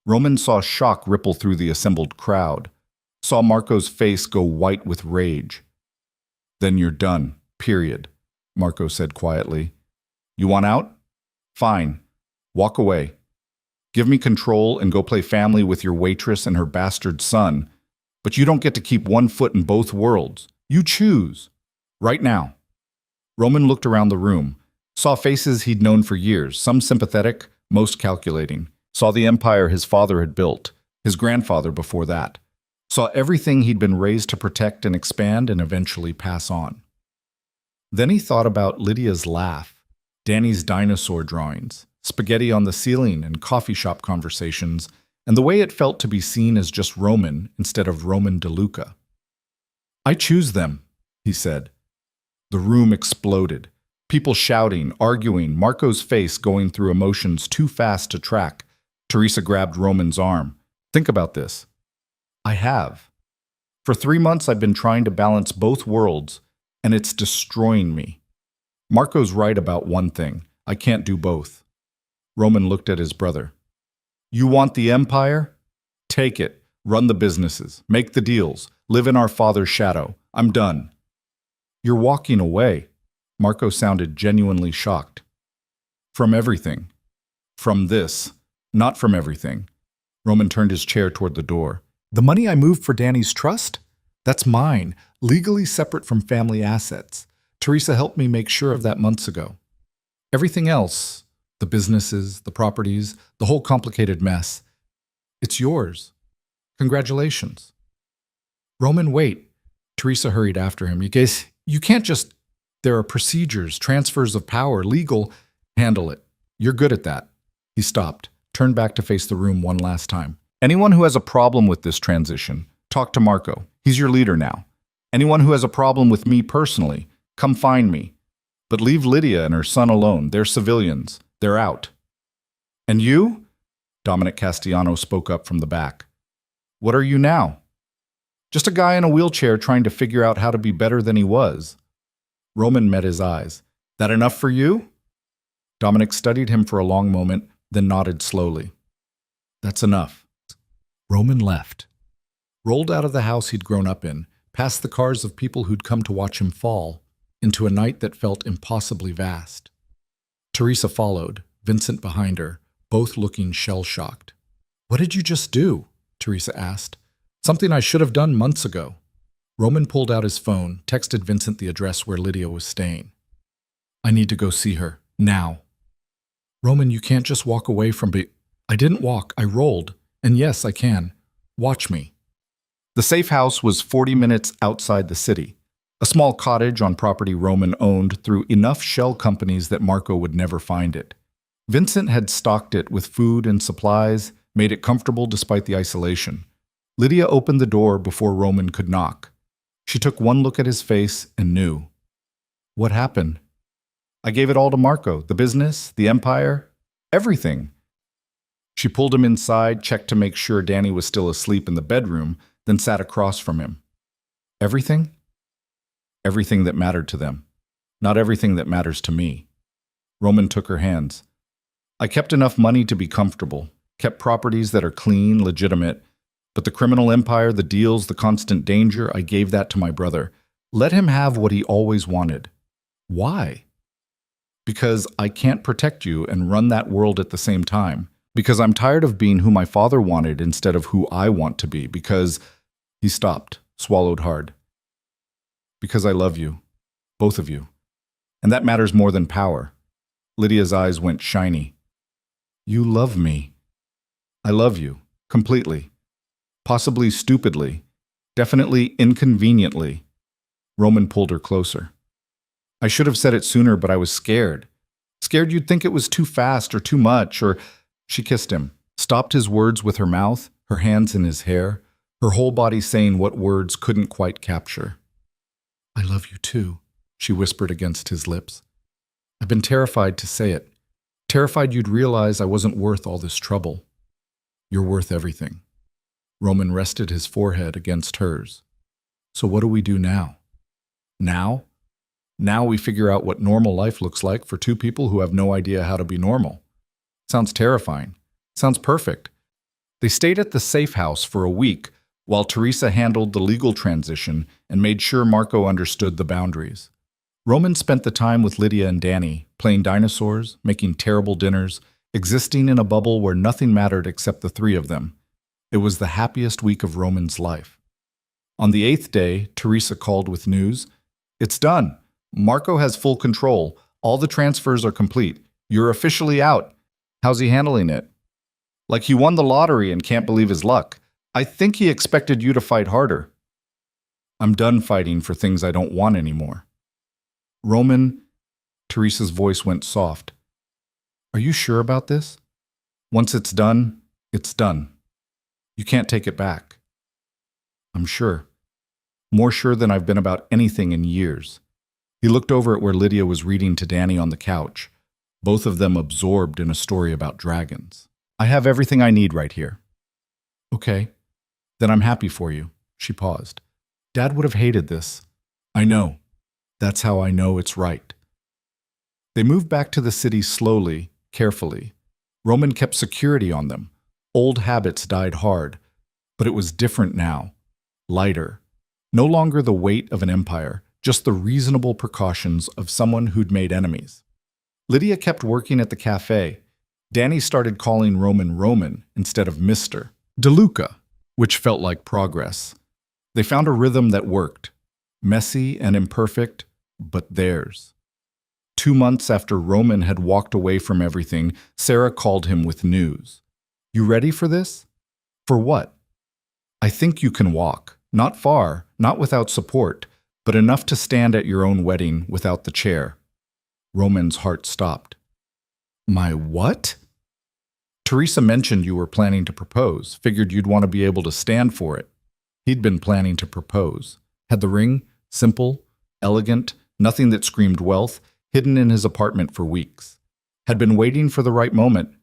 Roman saw shock ripple through the assembled crowd, saw Marco's face go white with rage. Then you're done, period, Marco said quietly. You want out? Fine. Walk away. Give me control and go play family with your waitress and her bastard son. But you don't get to keep one foot in both worlds. You choose. Right now. Roman looked around the room, saw faces he'd known for years, some sympathetic, most calculating. Saw the empire his father had built, his grandfather before that. Saw everything he'd been raised to protect and expand and eventually pass on. Then he thought about Lydia's laugh, Danny's dinosaur drawings, spaghetti on the ceiling and coffee shop conversations, and the way it felt to be seen as just Roman instead of Roman DeLuca. I choose them, he said. The room exploded. People shouting, arguing, Marco's face going through emotions too fast to track. Teresa grabbed Roman's arm. Think about this. I have. For 3 months I've been trying to balance both worlds, and it's destroying me. Marco's right about one thing. I can't do both. Roman looked at his brother. You want the empire? Take it. Run the businesses. Make the deals. Live in our father's shadow. I'm done. You're walking away. Marco sounded genuinely shocked. From everything. From this. Not from everything. Roman turned his chair toward the door. The money I moved for Danny's trust? That's mine, legally separate from family assets. Teresa helped me make sure of that months ago. Everything else, the businesses, the properties, the whole complicated mess, it's yours. Congratulations. Roman, wait. Teresa hurried after him. You can't just... There are procedures, transfers of power, legal... Handle it. You're good at that. He stopped, turned back to face the room one last time. Anyone who has a problem with this transition, talk to Marco. He's your leader now. Anyone who has a problem with me personally, come find me. But leave Lydia and her son alone. They're civilians. They're out. And you? Dominic Castellano spoke up from the back. What are you now? Just a guy in a wheelchair trying to figure out how to be better than he was. Roman met his eyes. That enough for you? Dominic studied him for a long moment, then nodded slowly. That's enough. Roman left. Rolled out of the house he'd grown up in, past the cars of people who'd come to watch him fall, into a night that felt impossibly vast. Teresa followed, Vincent behind her, both looking shell-shocked. What did you just do? Teresa asked. Something I should have done months ago. Roman pulled out his phone, texted Vincent the address where Lydia was staying. I need to go see her, now. Roman, you can't just walk away from I didn't walk, I rolled. And yes, I can. Watch me. The safe house was 40 minutes outside the city, a small cottage on property Roman owned through enough shell companies that Marco would never find it. Vincent had stocked it with food and supplies, made it comfortable despite the isolation. Lydia opened the door before Roman could knock. She took one look at his face and knew. What happened? I gave it all to Marco, the business, the empire, everything. She pulled him inside, checked to make sure Danny was still asleep in the bedroom, then sat across from him. Everything? Everything that mattered to them. Not everything that matters to me. Roman took her hands. I kept enough money to be comfortable, kept properties that are clean, legitimate, but the criminal empire, the deals, the constant danger, I gave that to my brother. Let him have what he always wanted. Why? Because I can't protect you and run that world at the same time. Because I'm tired of being who my father wanted instead of who I want to be. Because... He stopped, swallowed hard. Because I love you. Both of you. And that matters more than power. Lydia's eyes went shiny. You love me. I love you. Completely. Possibly stupidly. Definitely inconveniently. Roman pulled her closer. I should have said it sooner, but I was scared. Scared you'd think it was too fast or too much, or... She kissed him, stopped his words with her mouth, her hands in his hair, her whole body saying what words couldn't quite capture. I love you too, she whispered against his lips. I've been terrified to say it. Terrified you'd realize I wasn't worth all this trouble. You're worth everything. Roman rested his forehead against hers. So what do we do now? Now? Now we figure out what normal life looks like for two people who have no idea how to be normal. Sounds terrifying. Sounds perfect. They stayed at the safe house for a week while Teresa handled the legal transition and made sure Marco understood the boundaries. Roman spent the time with Lydia and Danny, playing dinosaurs, making terrible dinners, existing in a bubble where nothing mattered except the three of them. It was the happiest week of Roman's life. On the 8th day, Teresa called with news. It's done. Marco has full control. All the transfers are complete. You're officially out. How's he handling it? Like he won the lottery and can't believe his luck. I think he expected you to fight harder. I'm done fighting for things I don't want anymore. Roman, Teresa's voice went soft. Are you sure about this? Once it's done, it's done. You can't take it back. I'm sure. More sure than I've been about anything in years. He looked over at where Lydia was reading to Danny on the couch, both of them absorbed in a story about dragons. I have everything I need right here. Okay, then I'm happy for you. She paused. Dad would have hated this. I know. That's how I know it's right. They moved back to the city slowly, carefully. Roman kept security on them. Old habits died hard, but it was different now. Lighter. No longer the weight of an empire, just the reasonable precautions of someone who'd made enemies. Lydia kept working at the cafe. Danny started calling Roman Roman instead of Mr. DeLuca, which felt like progress. They found a rhythm that worked. Messy and imperfect, but theirs. 2 months after Roman had walked away from everything, Sarah called him with news. "You ready for this?" "For what?" "I think you can walk. Not far, not without support, but enough to stand at your own wedding without the chair." Roman's heart stopped. "My what?" "Teresa mentioned you were planning to propose, figured you'd want to be able to stand for it." He'd been planning to propose. Had the ring, simple, elegant, nothing that screamed wealth, hidden in his apartment for weeks. Had been waiting for the right moment.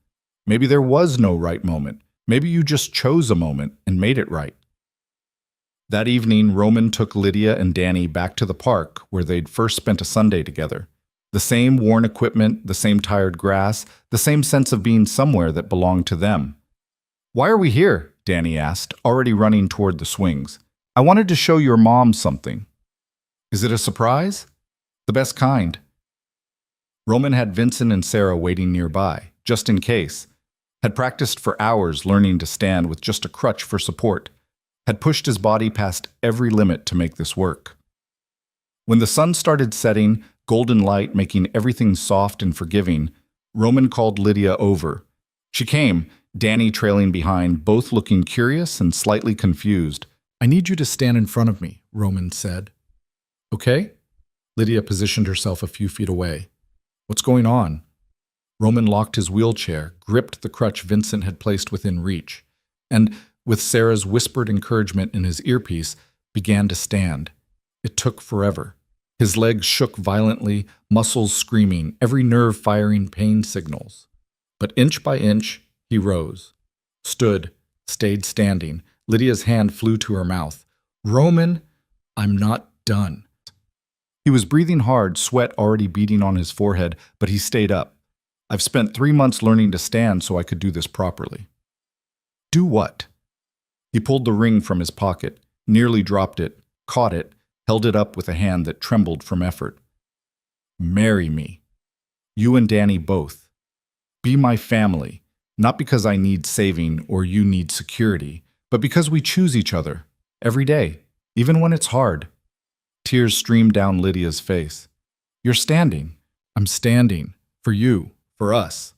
Maybe there was no right moment. Maybe you just chose a moment and made it right. That evening, Roman took Lydia and Danny back to the park where they'd first spent a Sunday together. The same worn equipment, the same tired grass, the same sense of being somewhere that belonged to them. "Why are we here?" Danny asked, already running toward the swings. "I wanted to show your mom something." "Is it a surprise?" "The best kind." Roman had Vincent and Sarah waiting nearby, just in case. Had practiced for hours learning to stand with just a crutch for support. Had pushed his body past every limit to make this work. When the sun started setting, golden light making everything soft and forgiving, Roman called Lydia over. She came, Danny trailing behind, both looking curious and slightly confused. "I need you to stand in front of me," Roman said. "Okay?" Lydia positioned herself a few feet away. "What's going on?" Roman locked his wheelchair, gripped the crutch Vincent had placed within reach, and, with Sarah's whispered encouragement in his earpiece, began to stand. It took forever. His legs shook violently, muscles screaming, every nerve firing pain signals. But inch by inch, he rose. Stood, stayed standing. Lydia's hand flew to her mouth. "Roman, I'm not done." He was breathing hard, sweat already beading on his forehead, but he stayed up. "I've spent 3 months learning to stand so I could do this properly." "Do what?" He pulled the ring from his pocket, nearly dropped it, caught it, held it up with a hand that trembled from effort. "Marry me. You and Danny both. Be my family, not because I need saving or you need security, but because we choose each other, every day, even when it's hard." Tears streamed down Lydia's face. "You're standing." "I'm standing. For you. For us."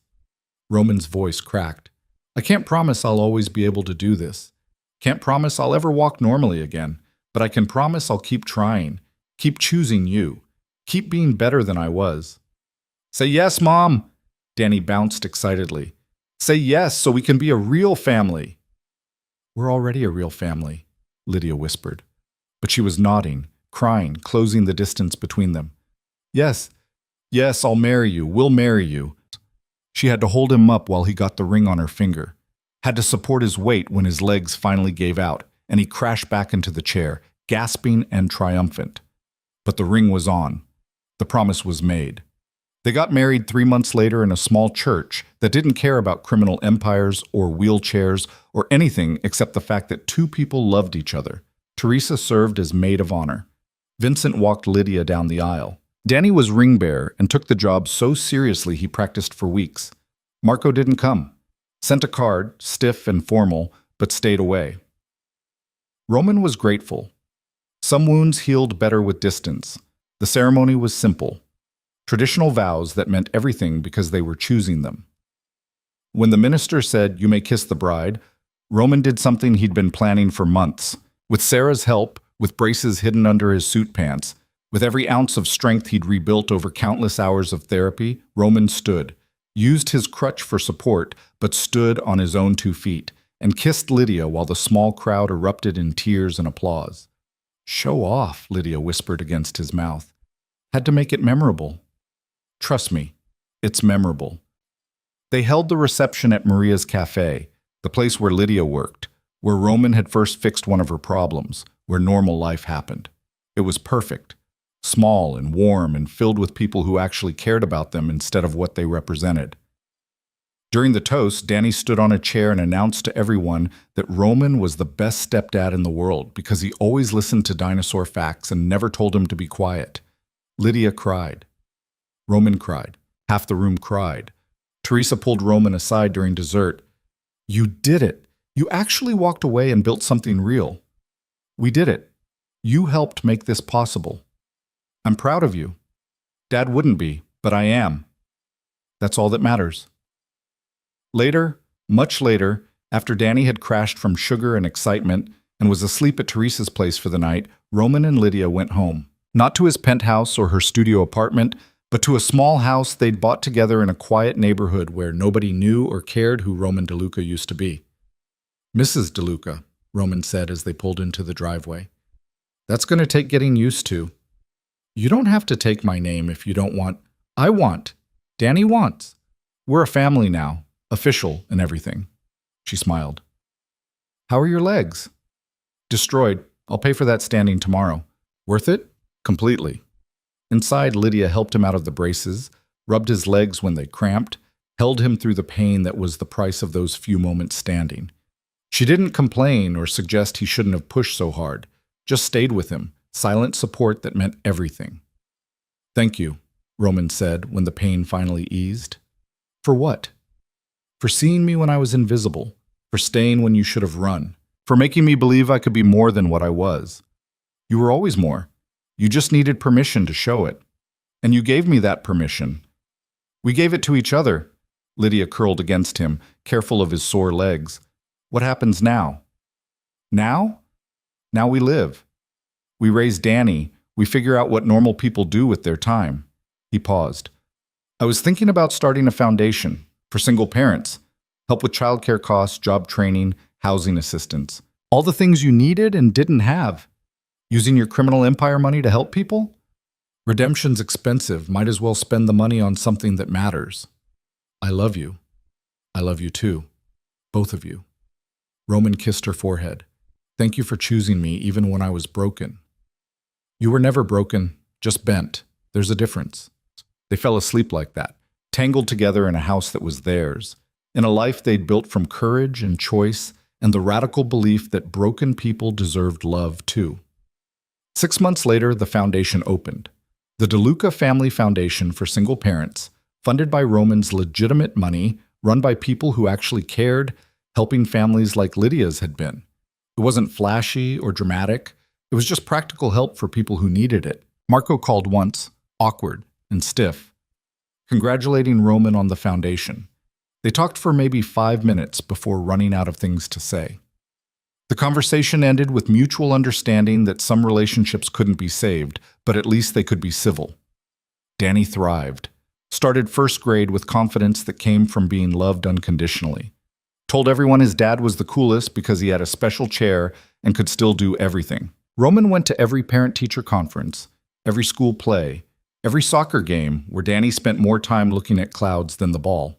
Roman's voice cracked. "I can't promise I'll always be able to do this. Can't promise I'll ever walk normally again, but I can promise I'll keep trying, keep choosing you, keep being better than I was." "Say yes, Mom!" Danny bounced excitedly. "Say yes so we can be a real family." "We're already a real family," Lydia whispered. But she was nodding, crying, closing the distance between them. "Yes, yes, I'll marry you, we'll marry you." She had to hold him up while he got the ring on her finger. Had to support his weight when his legs finally gave out, and he crashed back into the chair, gasping and triumphant. But the ring was on. The promise was made. They got married 3 months later in a small church that didn't care about criminal empires or wheelchairs or anything except the fact that 2 people loved each other. Teresa served as maid of honor. Vincent walked Lydia down the aisle. Danny was ring bearer and took the job so seriously he practiced for weeks. Marco didn't come. Sent a card, stiff and formal, but stayed away. Roman was grateful. Some wounds healed better with distance. The ceremony was simple. Traditional vows that meant everything because they were choosing them. When the minister said, "You may kiss the bride," Roman did something he'd been planning for months. With Sarah's help, with braces hidden under his suit pants, with every ounce of strength he'd rebuilt over countless hours of therapy, Roman stood, used his crutch for support, but stood on his own 2 feet, and kissed Lydia while the small crowd erupted in tears and applause. "Show off," Lydia whispered against his mouth. "Had to make it memorable." "Trust me, it's memorable." They held the reception at Maria's Cafe, the place where Lydia worked, where Roman had first fixed one of her problems, where normal life happened. It was perfect, small and warm and filled with people who actually cared about them instead of what they represented. During the toast, Danny stood on a chair and announced to everyone that Roman was the best stepdad in the world because he always listened to dinosaur facts and never told him to be quiet. Lydia cried. Roman cried. Half the room cried. Teresa pulled Roman aside during dessert. "You did it. You actually walked away and built something real. We did it. You helped make this possible. I'm proud of you. Dad wouldn't be, but I am. That's all that matters." Later, much later, after Danny had crashed from sugar and excitement and was asleep at Teresa's place for the night, Roman and Lydia went home. Not to his penthouse or her studio apartment, but to a small house they'd bought together in a quiet neighborhood where nobody knew or cared who Roman DeLuca used to be. "Mrs. DeLuca," Roman said as they pulled into the driveway. "That's going to take getting used to. You don't have to take my name if you don't want. I want. Danny wants. We're a family now, official and everything." She smiled. "How are your legs?" "Destroyed. I'll pay for that standing tomorrow." "Worth it?" "Completely." Inside, Lydia helped him out of the braces, rubbed his legs when they cramped, held him through the pain that was the price of those few moments standing. She didn't complain or suggest he shouldn't have pushed so hard, just stayed with him, silent support that meant everything. "Thank you," Roman said when the pain finally eased. "For what?" "For seeing me when I was invisible, for staying when you should have run, for making me believe I could be more than what I was. You were always more. You just needed permission to show it. And you gave me that permission. We gave it to each other." Lydia curled against him, careful of his sore legs. "What happens now?" "Now? Now we live. We raise Danny. We figure out what normal people do with their time." He paused. "I was thinking about starting a foundation for single parents, help with childcare costs, job training, housing assistance. All the things you needed and didn't have. Using your criminal empire money to help people? Redemption's expensive. Might as well spend the money on something that matters. I love you. I love you too. Both of you." Roman kissed her forehead. "Thank you for choosing me even when I was broken." "You were never broken, just bent. There's a difference." They fell asleep like that, tangled together in a house that was theirs, in a life they'd built from courage and choice and the radical belief that broken people deserved love too. 6 months later, the foundation opened. The DeLuca Family Foundation for Single Parents, funded by Roman's legitimate money, run by people who actually cared, helping families like Lydia's had been. It wasn't flashy or dramatic. It was just practical help for people who needed it. Marco called once, awkward and stiff, congratulating Roman on the foundation. They talked for maybe 5 minutes before running out of things to say. The conversation ended with mutual understanding that some relationships couldn't be saved, but at least they could be civil. Danny thrived, started first grade with confidence that came from being loved unconditionally. Told everyone his dad was the coolest because he had a special chair and could still do everything. Roman went to every parent-teacher conference, every school play, every soccer game where Danny spent more time looking at clouds than the ball.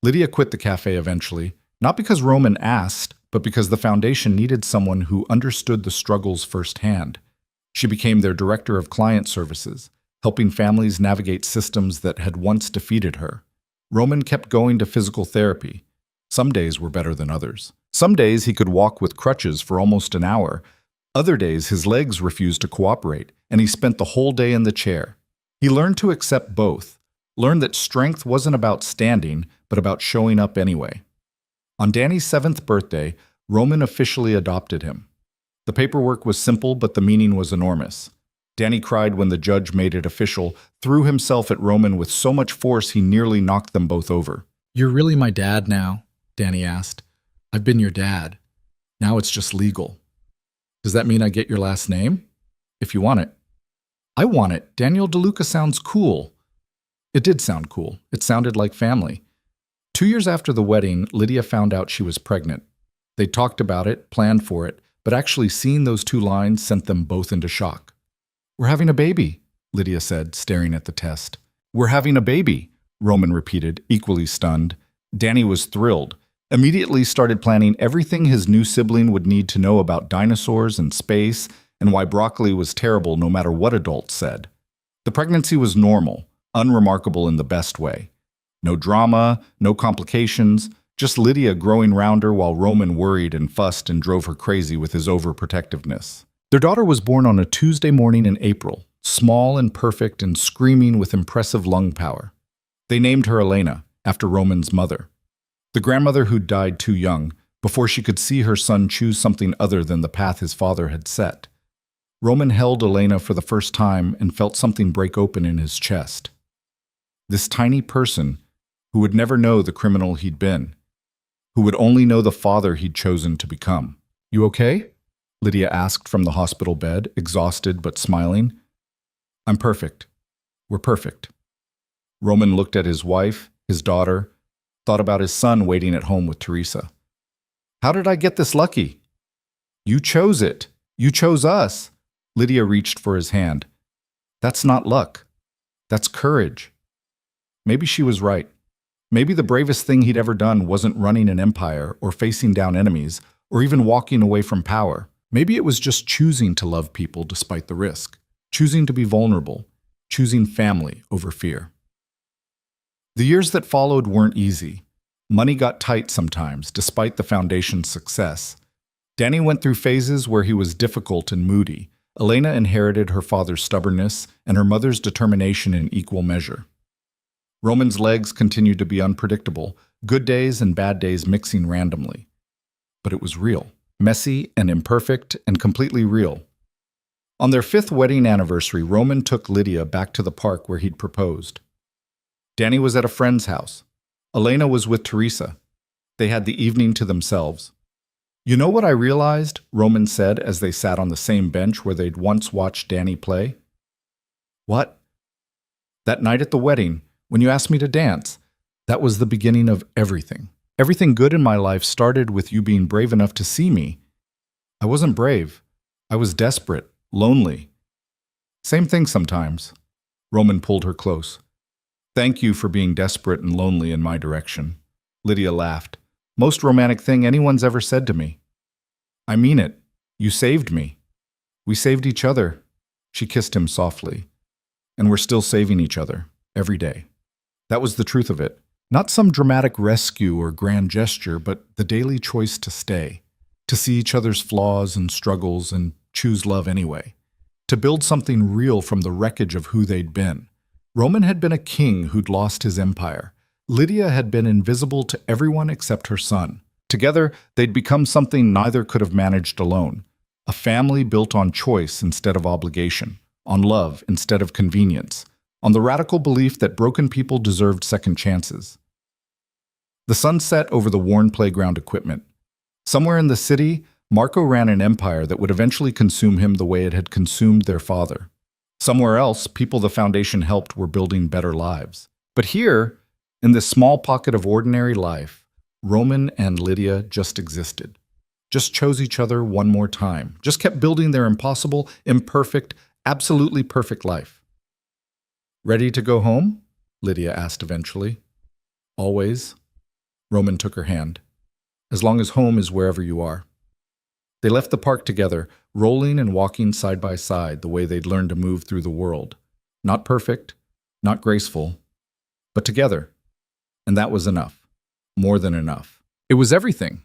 Lydia quit the cafe eventually, not because Roman asked, but because the foundation needed someone who understood the struggles firsthand. She became their director of client services, helping families navigate systems that had once defeated her. Roman kept going to physical therapy. Some days were better than others. Some days he could walk with crutches for almost an hour. Other days his legs refused to cooperate, and he spent the whole day in the chair. He learned to accept both, learned that strength wasn't about standing, but about showing up anyway. On Danny's 7th birthday, Roman officially adopted him. The paperwork was simple, but the meaning was enormous. Danny cried when the judge made it official, threw himself at Roman with so much force he nearly knocked them both over. "You're really my dad now?" Danny asked. "I've been your dad. Now it's just legal. Does that mean I get your last name?" "If you want it." "I want it. Daniel DeLuca sounds cool." It did sound cool. It sounded like family. 2 years after the wedding, Lydia found out she was pregnant. They talked about it, planned for it, but actually seeing those 2 lines sent them both into shock. "We're having a baby," Lydia said, staring at the test. "We're having a baby," Roman repeated, equally stunned. Danny was thrilled, immediately started planning everything his new sibling would need to know about dinosaurs and space and why broccoli was terrible no matter what adults said. The pregnancy was normal, unremarkable in the best way. No drama, no complications, just Lydia growing rounder while Roman worried and fussed and drove her crazy with his overprotectiveness. Their daughter was born on a Tuesday morning in April, small and perfect and screaming with impressive lung power. They named her Elena, after Roman's mother. The grandmother who'd died too young, before she could see her son choose something other than the path his father had set. Roman held Elena for the first time and felt something break open in his chest. This tiny person, who would never know the criminal he'd been, who would only know the father he'd chosen to become. "You okay?" Lydia asked from the hospital bed, exhausted but smiling. "I'm perfect. We're perfect." Roman looked at his wife, his daughter, thought about his son waiting at home with Teresa. "How did I get this lucky?" "You chose it. You chose us." Lydia reached for his hand. "That's not luck. That's courage." Maybe she was right. Maybe the bravest thing he'd ever done wasn't running an empire or facing down enemies or even walking away from power. Maybe it was just choosing to love people despite the risk, choosing to be vulnerable, choosing family over fear. The years that followed weren't easy. Money got tight sometimes, despite the foundation's success. Danny went through phases where he was difficult and moody. Elena inherited her father's stubbornness and her mother's determination in equal measure. Roman's legs continued to be unpredictable, good days and bad days mixing randomly. But it was real, messy and imperfect and completely real. On their 5th wedding anniversary, Roman took Lydia back to the park where he'd proposed. Danny was at a friend's house. Elena was with Teresa. They had the evening to themselves. "You know what I realized?" Roman said as they sat on the same bench where they'd once watched Danny play. "What?" "That night at the wedding, when you asked me to dance, that was the beginning of everything. Everything good in my life started with you being brave enough to see me. I wasn't brave. I was desperate, lonely. Same thing sometimes." Roman pulled her close. "Thank you for being desperate and lonely in my direction." Lydia laughed. "Most romantic thing anyone's ever said to me." "I mean it. You saved me. We saved each other." She kissed him softly. "And we're still saving each other, every day." That was the truth of it. Not some dramatic rescue or grand gesture, but the daily choice to stay, to see each other's flaws and struggles and choose love anyway, to build something real from the wreckage of who they'd been. Roman had been a king who'd lost his empire. Lydia had been invisible to everyone except her son. Together, they'd become something neither could have managed alone. A family built on choice instead of obligation, on love instead of convenience, on the radical belief that broken people deserved second chances. The sun set over the worn playground equipment. Somewhere in the city, Marco ran an empire that would eventually consume him the way it had consumed their father. Somewhere else, people the foundation helped were building better lives. But here, in this small pocket of ordinary life, Roman and Lydia just existed. Just chose each other one more time. Just kept building their impossible, imperfect, absolutely perfect life. "Ready to go home?" Lydia asked eventually. "Always." Roman took her hand. "As long as home is wherever you are." They left the park together, rolling and walking side by side the way they'd learned to move through the world. Not perfect, not graceful, but together. And that was enough. More than enough. It was everything.